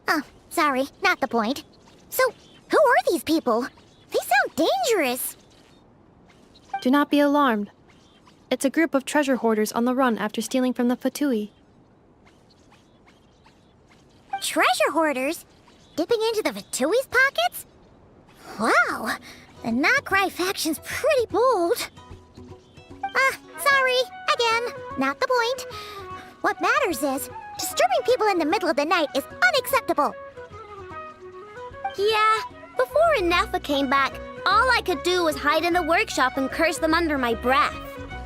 Oh, sorry, not the point. So, who are these people? They sound dangerous. Do not be alarmed. It's a group of treasure hoarders on the run after stealing from the Fatui. Treasure hoarders? Dipping into the Fatui's pockets? Wow, the Nod-Crai faction's pretty bold. Sorry, again, not the point. What matters is, disturbing people in the middle of the night is unacceptable. Yeah, before Inepa came back, all I could do was hide in the workshop and curse them under my breath.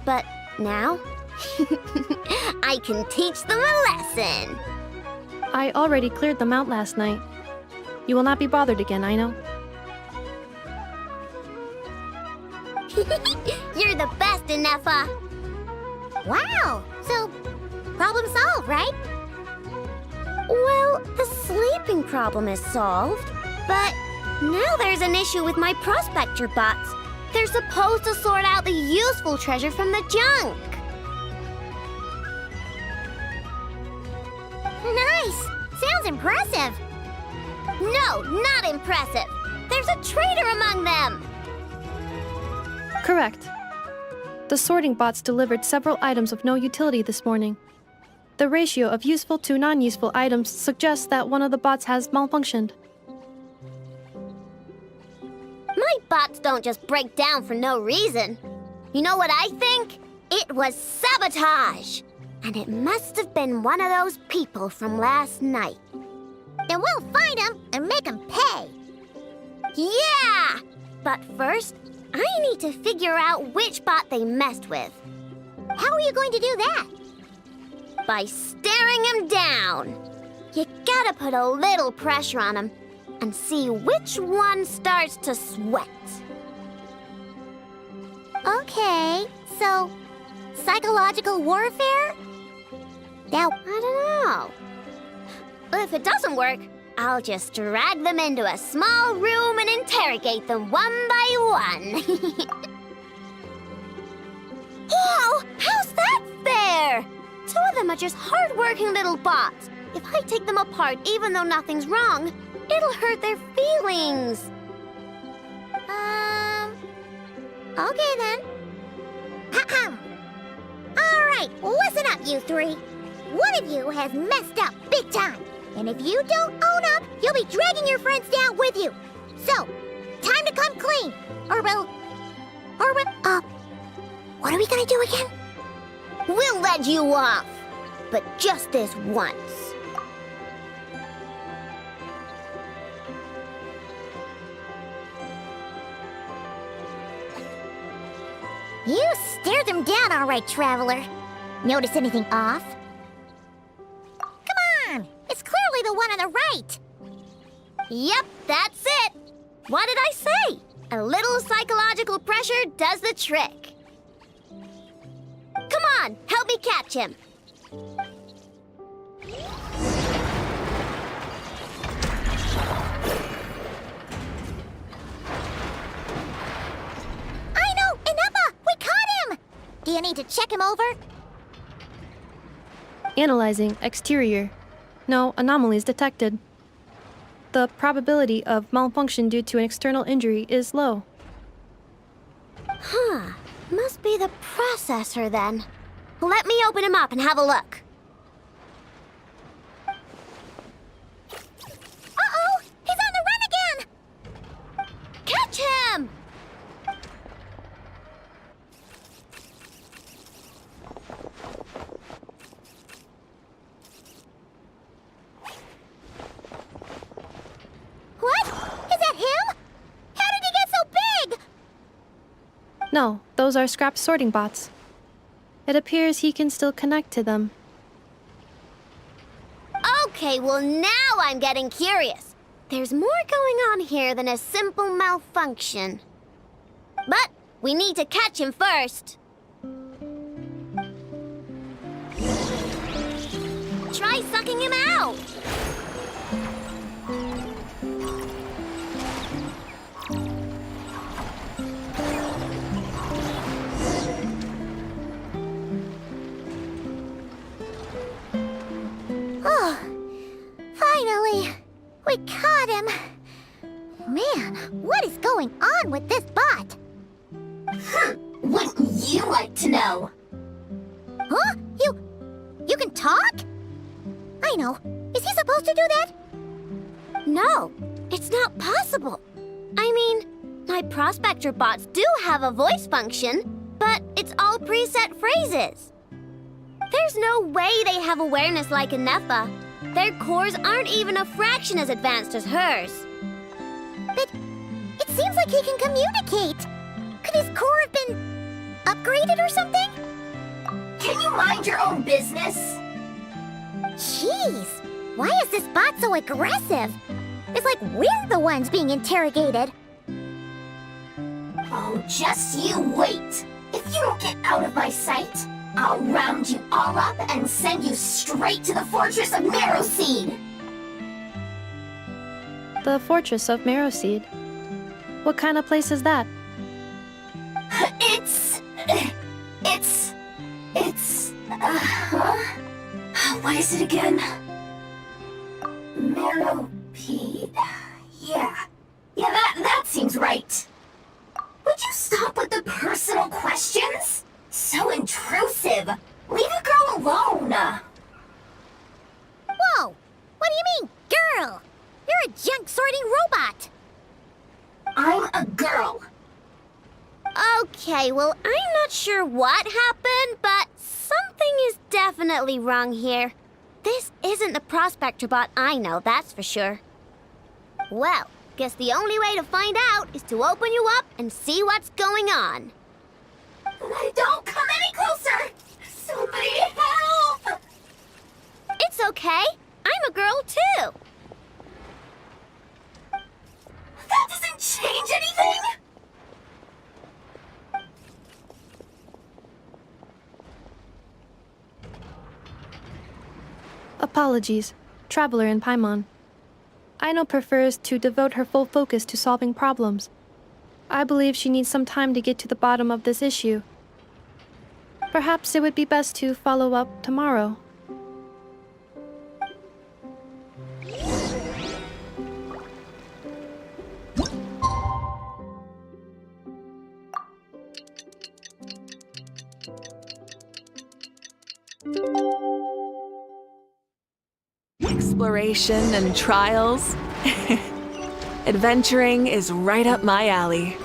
But now, I can teach them a lesson. I already cleared them out last night. You will not be bothered again, I know. You're the best, Inepa. Wow, so problem solved, right? Well, the sleeping problem is solved, but now there's an issue with my prospector bots. They're supposed to sort out the useful treasure from the junk. Nice! Sounds impressive. No, not impressive. There's a traitor among them. Correct. The sorting bots delivered several items of no utility this morning. The ratio of useful to non-useful items suggests that one of the bots has malfunctioned. My bots don't just break down for no reason. You know what I think? It was sabotage. And it must have been one of those people from last night. Then we'll find them and make them pay. Yeah! But first, I need to figure out which bot they messed with. How are you going to do that? By staring him down. You gotta put a little pressure on him and see which one starts to sweat. Okay, so psychological warfare? Now, I don't know. If it doesn't work, I'll just drag them into a small room and interrogate them one by one. Whoa! How's that fair? Two of them are just hard-working little bots. If I take them apart even though nothing's wrong, it'll hurt their feelings. Okay then. Ahem. All right, listen up, you three. One of you has messed up big time. And if you don't own up, you'll be dragging your friends down with you. So, time to come clean. Or we'll, what are we gonna do again? We'll let you off, but just this once. You stared them down all right, Traveler. Notice anything off? Come on! It's clearly the one on the right! Yep, that's it! What did I say? A little psychological pressure does the trick. Come on, help me catch him. I know! Inepa! We caught him! Do you need to check him over? Analyzing exterior. No anomalies detected. the probability of malfunction due to an external injury is low. Huh. Must be the processor then. Let me open him up and have a look. Uh-oh! He's on the run again! Catch him! What? Is that him? How did he get so big? No, those are scrap sorting bots. It appears he can still connect to them. Okay, well now I'm getting curious. There's more going on here than a simple malfunction. But we need to catch him first. Try sucking him out. Oh, finally, we caught him. Man, what is going on with this bot? Wouldn't you like to know? Huh? You can talk? I know. Is he supposed to do that? No, it's not possible. I mean, my prospector bots do have a voice function, but it's all preset phrases. There's no way they have awareness like a Nepha. Their cores aren't even a fraction as advanced as hers. But it seems like he can communicate. Could his core have been upgraded or something? Can you mind your own business? Jeez, why is this bot so aggressive? It's like we're the ones being interrogated. Oh, just you wait. If you don't get out of my sight, I'll round you all up and send you straight to the fortress of Marrowseed. The Fortress of Marrowseed? What kind of place is that? What is it again? Marrowpeed. Yeah, that seems right. Would you stop with the personal questions? So intrusive. Leave a girl alone. Whoa! What do you mean, girl? You're a junk-sorting robot. I'm a girl. Okay, well, I'm not sure what happened, but something is definitely wrong here. This isn't the prospector bot I know, that's for sure. Well, guess the only way to find out is to open you up and see what's going on. Don't come any closer! Somebody help! It's okay. I'm a girl, too. That doesn't change anything! Apologies, Traveler in Paimon. Aino prefers to devote her full focus to solving problems. I believe she needs some time to get to the bottom of this issue. Perhaps it would be best to follow up tomorrow. Exploration and trials. Adventuring is right up my alley.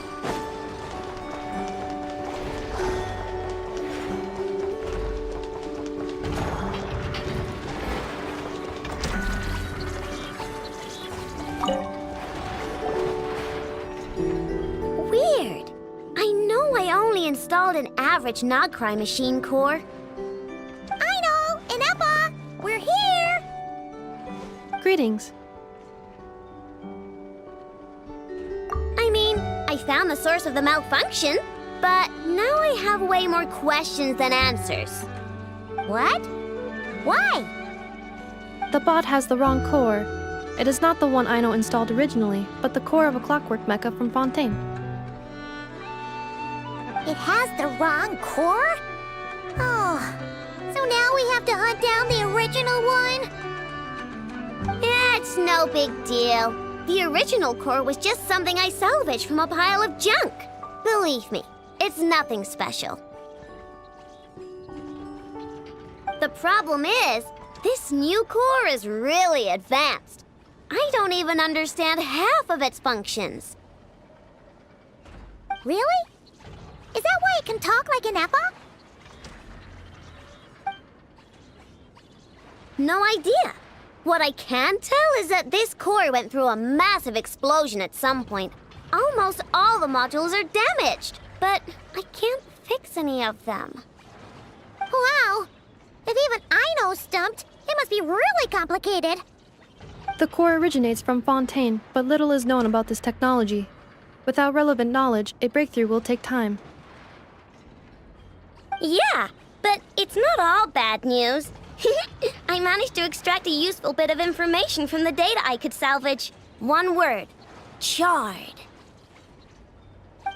Weird. I know I only installed an average Nod-Crai machine core. We're here! Greetings. I mean, I found the source of the malfunction, but now I have way more questions than answers. What? Why? The bot has the wrong core. It is not the one Aino installed originally, but the core of a clockwork mecha from Fontaine. It has the wrong core? Oh, so now we have to hunt down the original one? Yeah, It's no big deal. The original core was just something I salvaged from a pile of junk. Believe me, it's nothing special. The problem is, this new core is really advanced. I don't even understand half of its functions. Really? Is that why it can talk like an Eppa? No idea. What I can tell is that this core went through a massive explosion at some point. Almost all the modules are damaged, but I can't fix any of them. Wow! If even I know stumped, it must be really complicated. The core originates from Fontaine, but little is known about this technology. Without relevant knowledge, a breakthrough will take time. Yeah, but it's not all bad news. I managed to extract a useful bit of information from the data I could salvage. One word. Charred.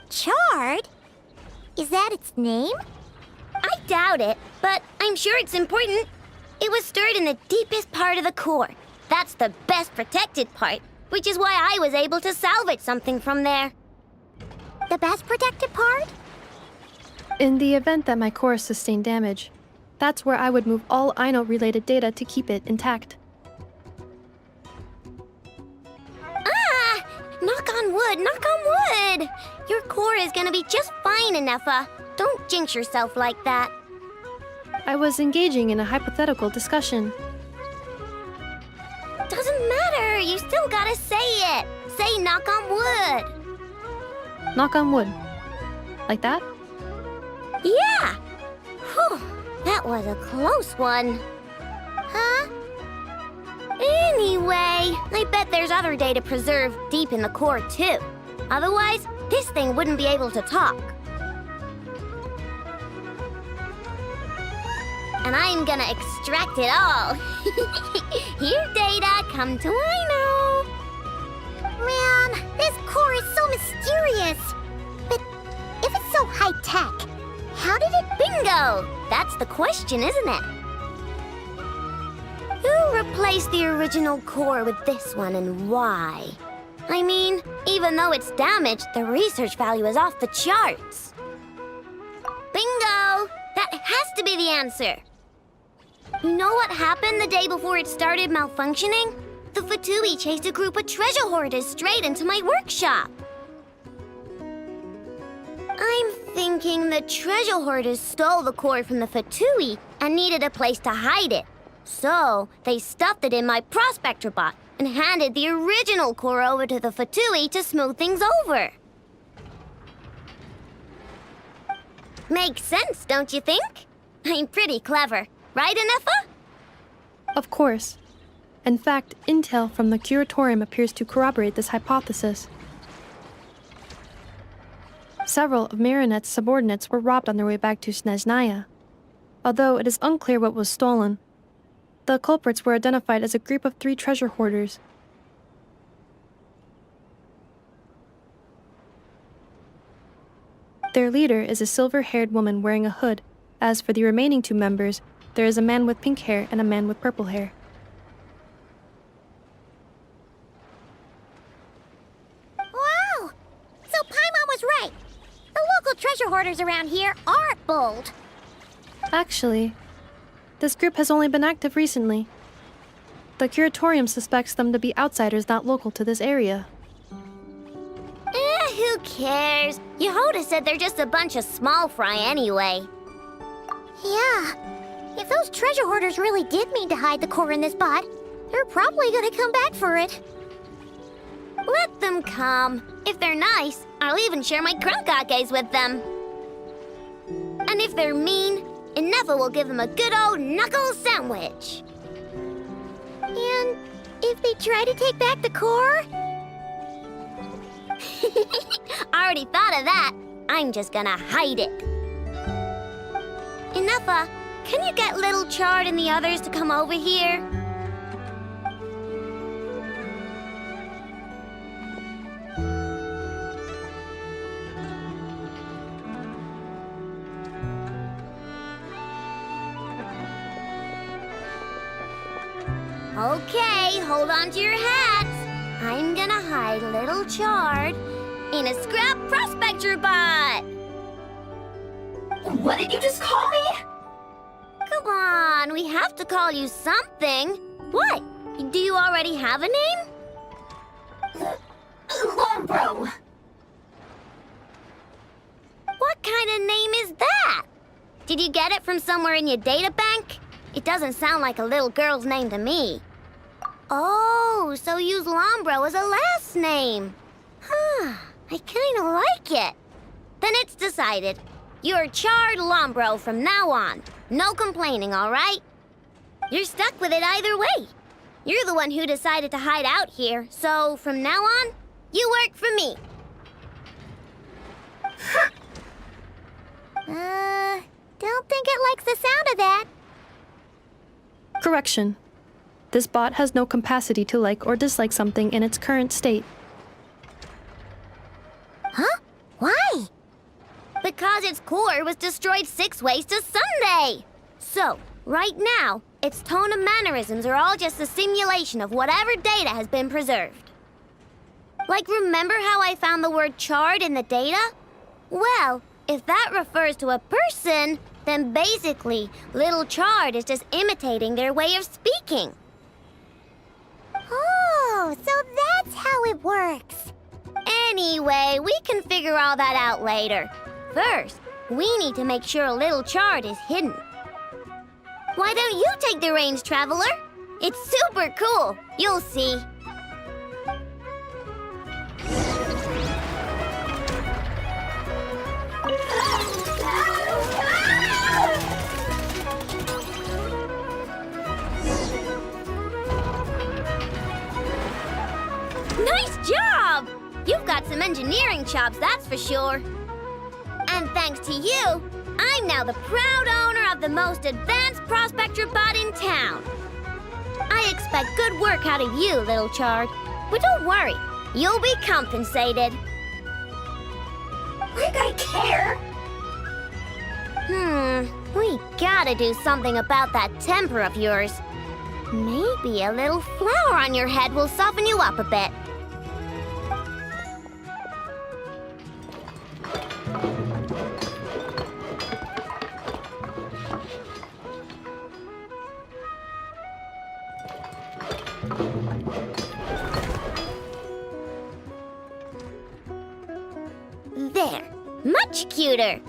Charred? Is that its name? I doubt it, but I'm sure it's important. It was stored in the deepest part of the core. That's the best protected part, which is why I was able to salvage something from there. The best protected part? In the event that my core sustained damage, that's where I would move all Ino-related data to keep it intact. Ah! Knock on wood, knock on wood! Your core is gonna be just fine, Inefa. Don't jinx yourself like that. I was engaging in a hypothetical discussion. Doesn't matter, you still gotta say it. Say knock on wood. Knock on wood. Like that? Yeah! Whew, that was a close one. Huh? Anyway, I bet there's other data preserved deep in the core too. Otherwise, this thing wouldn't be able to talk. And I'm gonna extract it all. Here, data, come to Ino. Man, this core is so mysterious. But if it's so high-tech, how did it... Bingo! That's the question, isn't it? Who replaced the original core with this one and why? I mean, even though it's damaged, the research value is off the charts. Bingo! That has to be the answer. You know what happened the day before it started malfunctioning? The Fatui chased a group of treasure hoarders straight into my workshop. I'm thinking the treasure hoarders stole the core from the Fatui and needed a place to hide it. So, they stuffed it in my prospector bot and handed the original core over to the Fatui to smooth things over. Makes sense, don't you think? I'm pretty clever, right, Inefa? Of course. In fact, intel from the curatorium appears to corroborate this hypothesis. Several of Marinette's subordinates were robbed on their way back to Snezhnaya. Although it is unclear what was stolen, the culprits were identified as a group of 3 treasure hoarders. Their leader is a silver-haired woman wearing a hood. As for the remaining 2 members, there is a man with pink hair and a man with purple hair. Wow! So Paimon was right. The local treasure hoarders around here aren't bold. Actually, this group has only been active recently. The curatorium suspects them to be outsiders not local to this area. Who cares? Yehoda said they're just a bunch of small fry anyway. Yeah. If those treasure hoarders really did mean to hide the core in this bot, they're probably gonna come back for it. Let them come. If they're nice, I'll even share my crunkakes with them. And if they're mean, Inefa will give them a good old knuckle sandwich. And if they try to take back the core? I already thought of that. I'm just gonna hide it. Inefa, can you get Little Chard and the others to come over here? Okay, hold on to your hats. I'm gonna hide Little Chard in a scrap prospector bot. What did you just call me? Come on, we have to call you something. What? Do you already have a name? Lombro. What kind of name is that? Did you get it from somewhere in your data bank? It doesn't sound like a little girl's name to me. Oh, so use Lombro as a last name. Huh, I kinda like it. Then it's decided. You're Chard Lombro from now on. No complaining, all right? You're stuck with it either way. You're the one who decided to hide out here, so from now on, you work for me. Don't think it likes the sound of that. Correction. This bot has no capacity to like or dislike something in its current state. Huh? Why? Because its core was destroyed 6 ways to Sunday. So, right now, its tone and mannerisms are all just a simulation of whatever data has been preserved. Like, remember how I found the word Chard in the data? Well, if that refers to a person, then basically, Little Chard is just imitating their way of speaking. Oh, so that's how it works. Anyway, we can figure all that out later. First, we need to make sure Little Chard is hidden. Why don't you take the reins, Traveler? It's super cool. You'll see. Nice job! You've got some engineering chops, that's for sure. And thanks to you, I'm now the proud owner of the most advanced prospector bot in town. I expect good work out of you, Little Chard. But don't worry, you'll be compensated. Like I care. We gotta do something about that temper of yours. Maybe a little flour on your head will soften you up a bit. There, much cuter.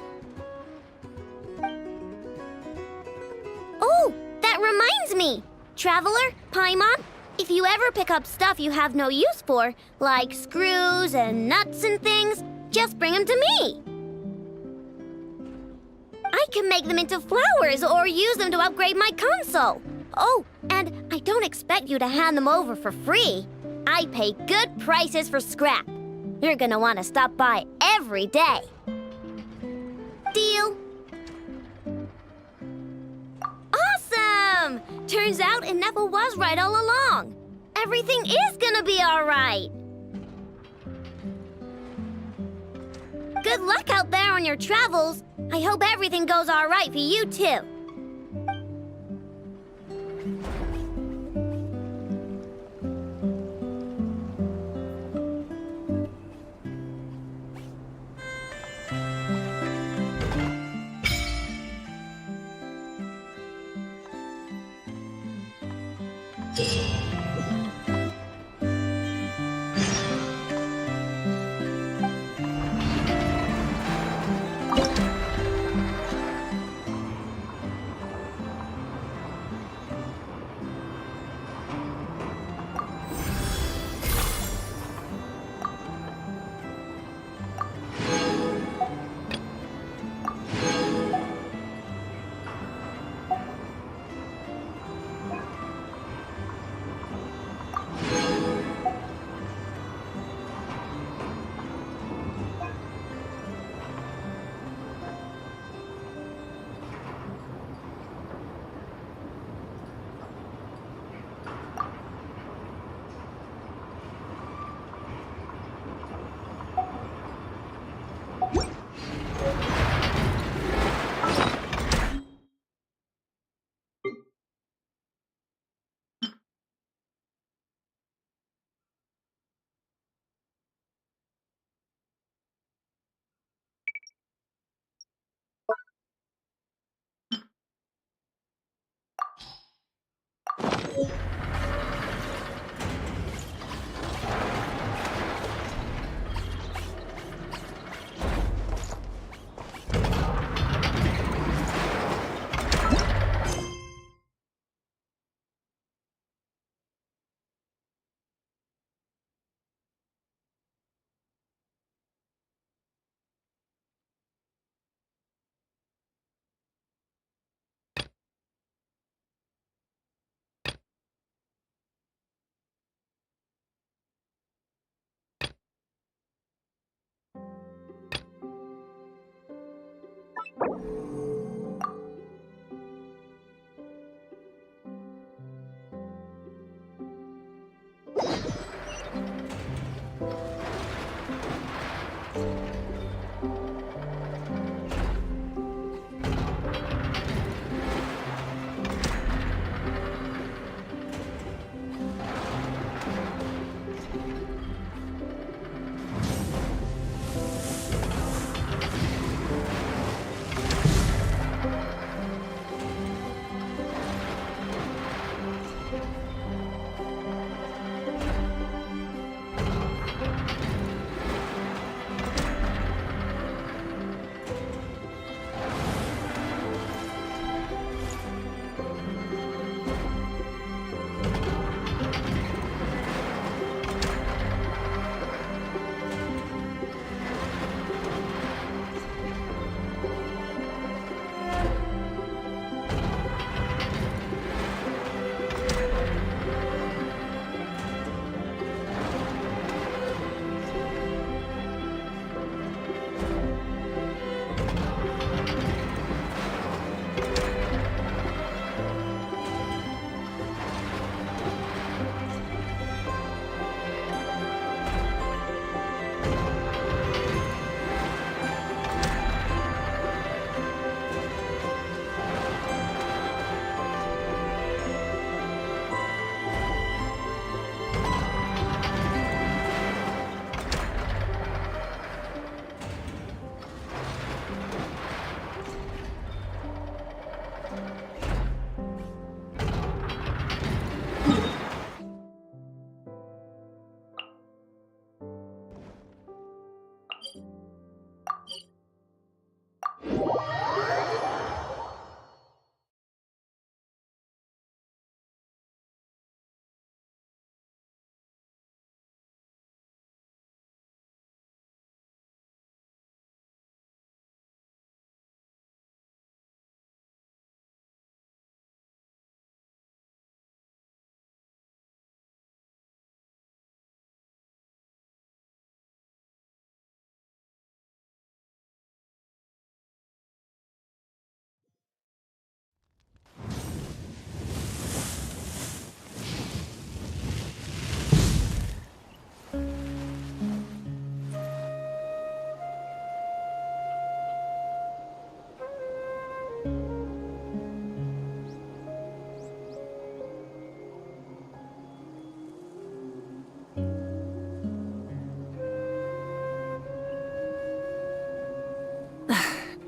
Oh, that reminds me. Traveler, Paimon, if you ever pick up stuff you have no use for, like screws and nuts and things, just bring them to me. I can make them into flowers or use them to upgrade my console. Oh, and I don't expect you to hand them over for free. I pay good prices for scrap. You're gonna want to stop by every day. Deal? Awesome! Turns out Ineffa was right all along. Everything is gonna be all right. Good luck out there on your travels. I hope everything goes all right for you, too.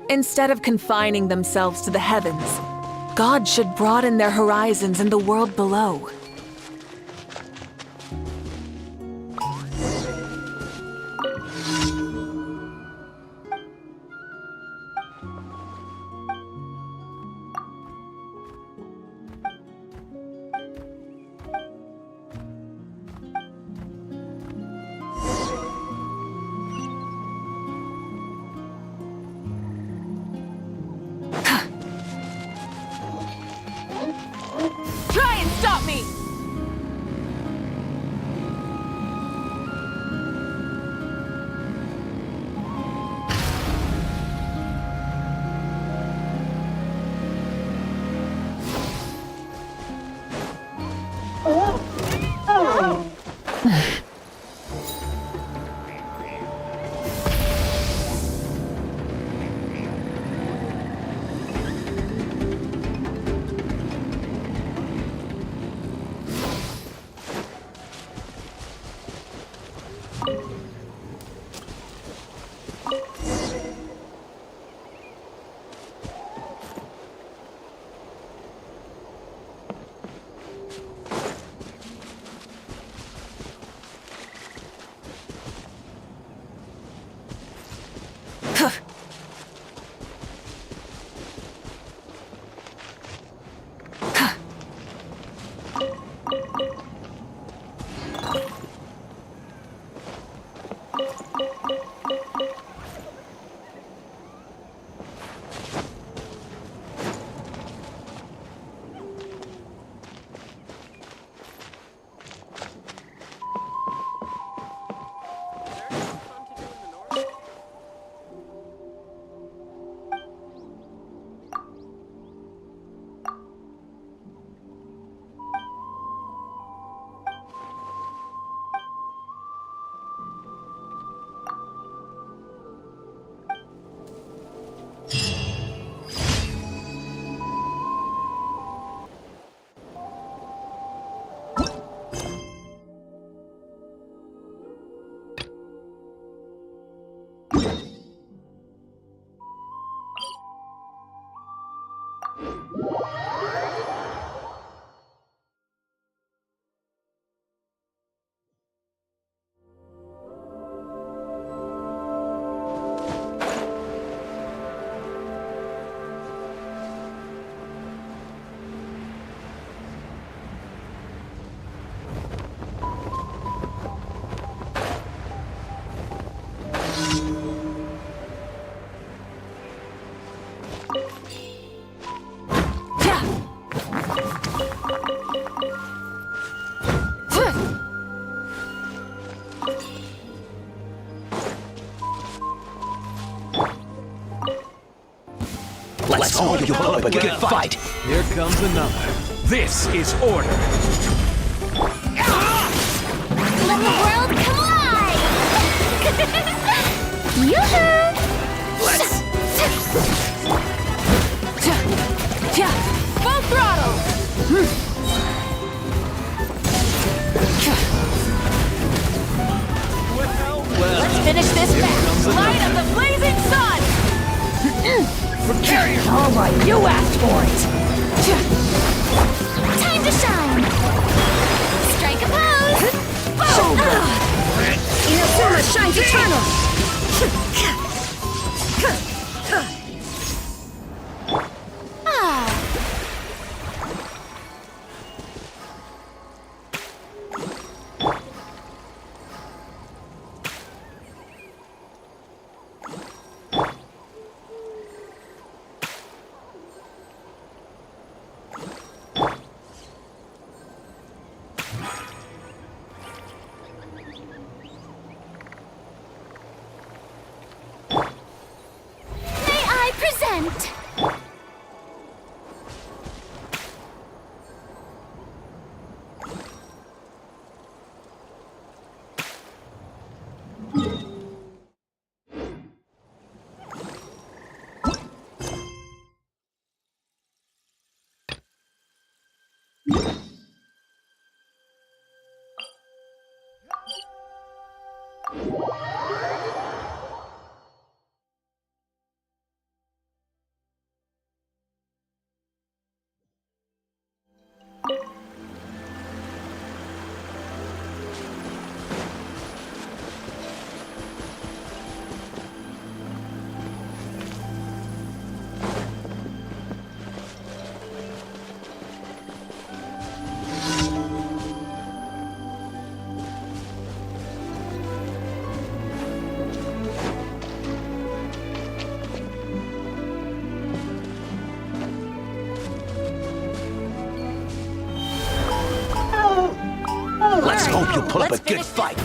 Instead of confining themselves to the heavens, God should broaden their horizons in the world below. Try and stop me! Let's hope you put up a good fight. Here comes another. This is order. Let the world collide! Yoo-hoo! Let's... Full throttle! Let's finish this fast! Light of the blazing sun! All right, you asked for it! Time to shine! Strike a pose! Boom! Inazuma shines eternal! Let's hope you pull up a good fight.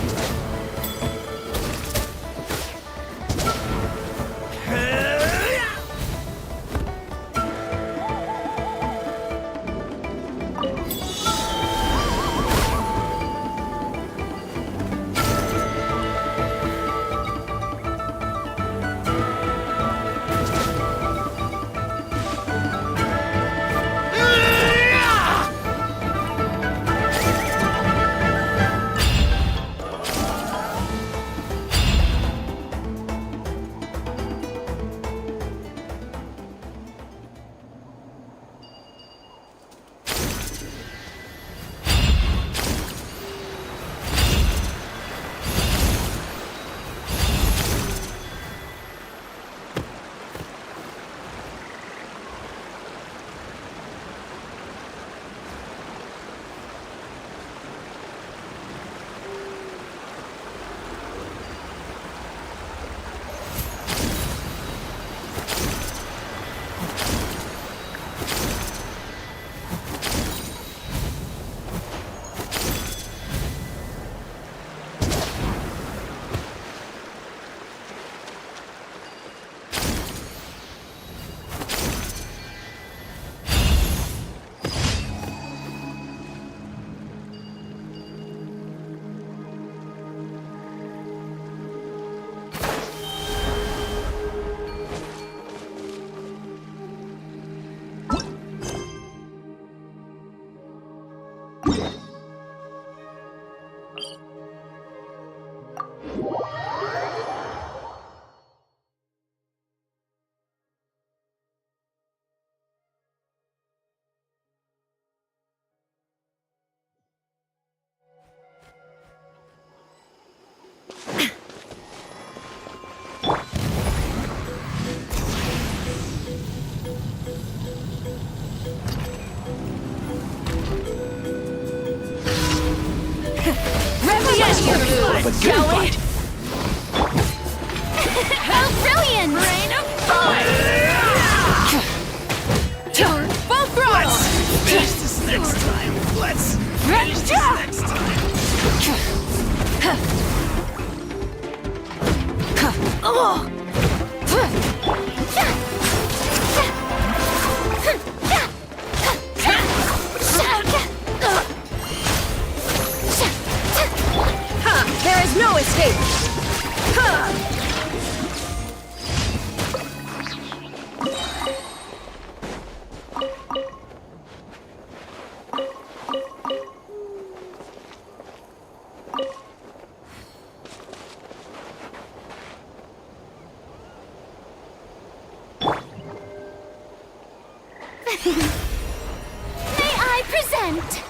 Shall we? How brilliant! Rain of fire! Full throttle! Finish this next time. Let's finish this next time. May I present?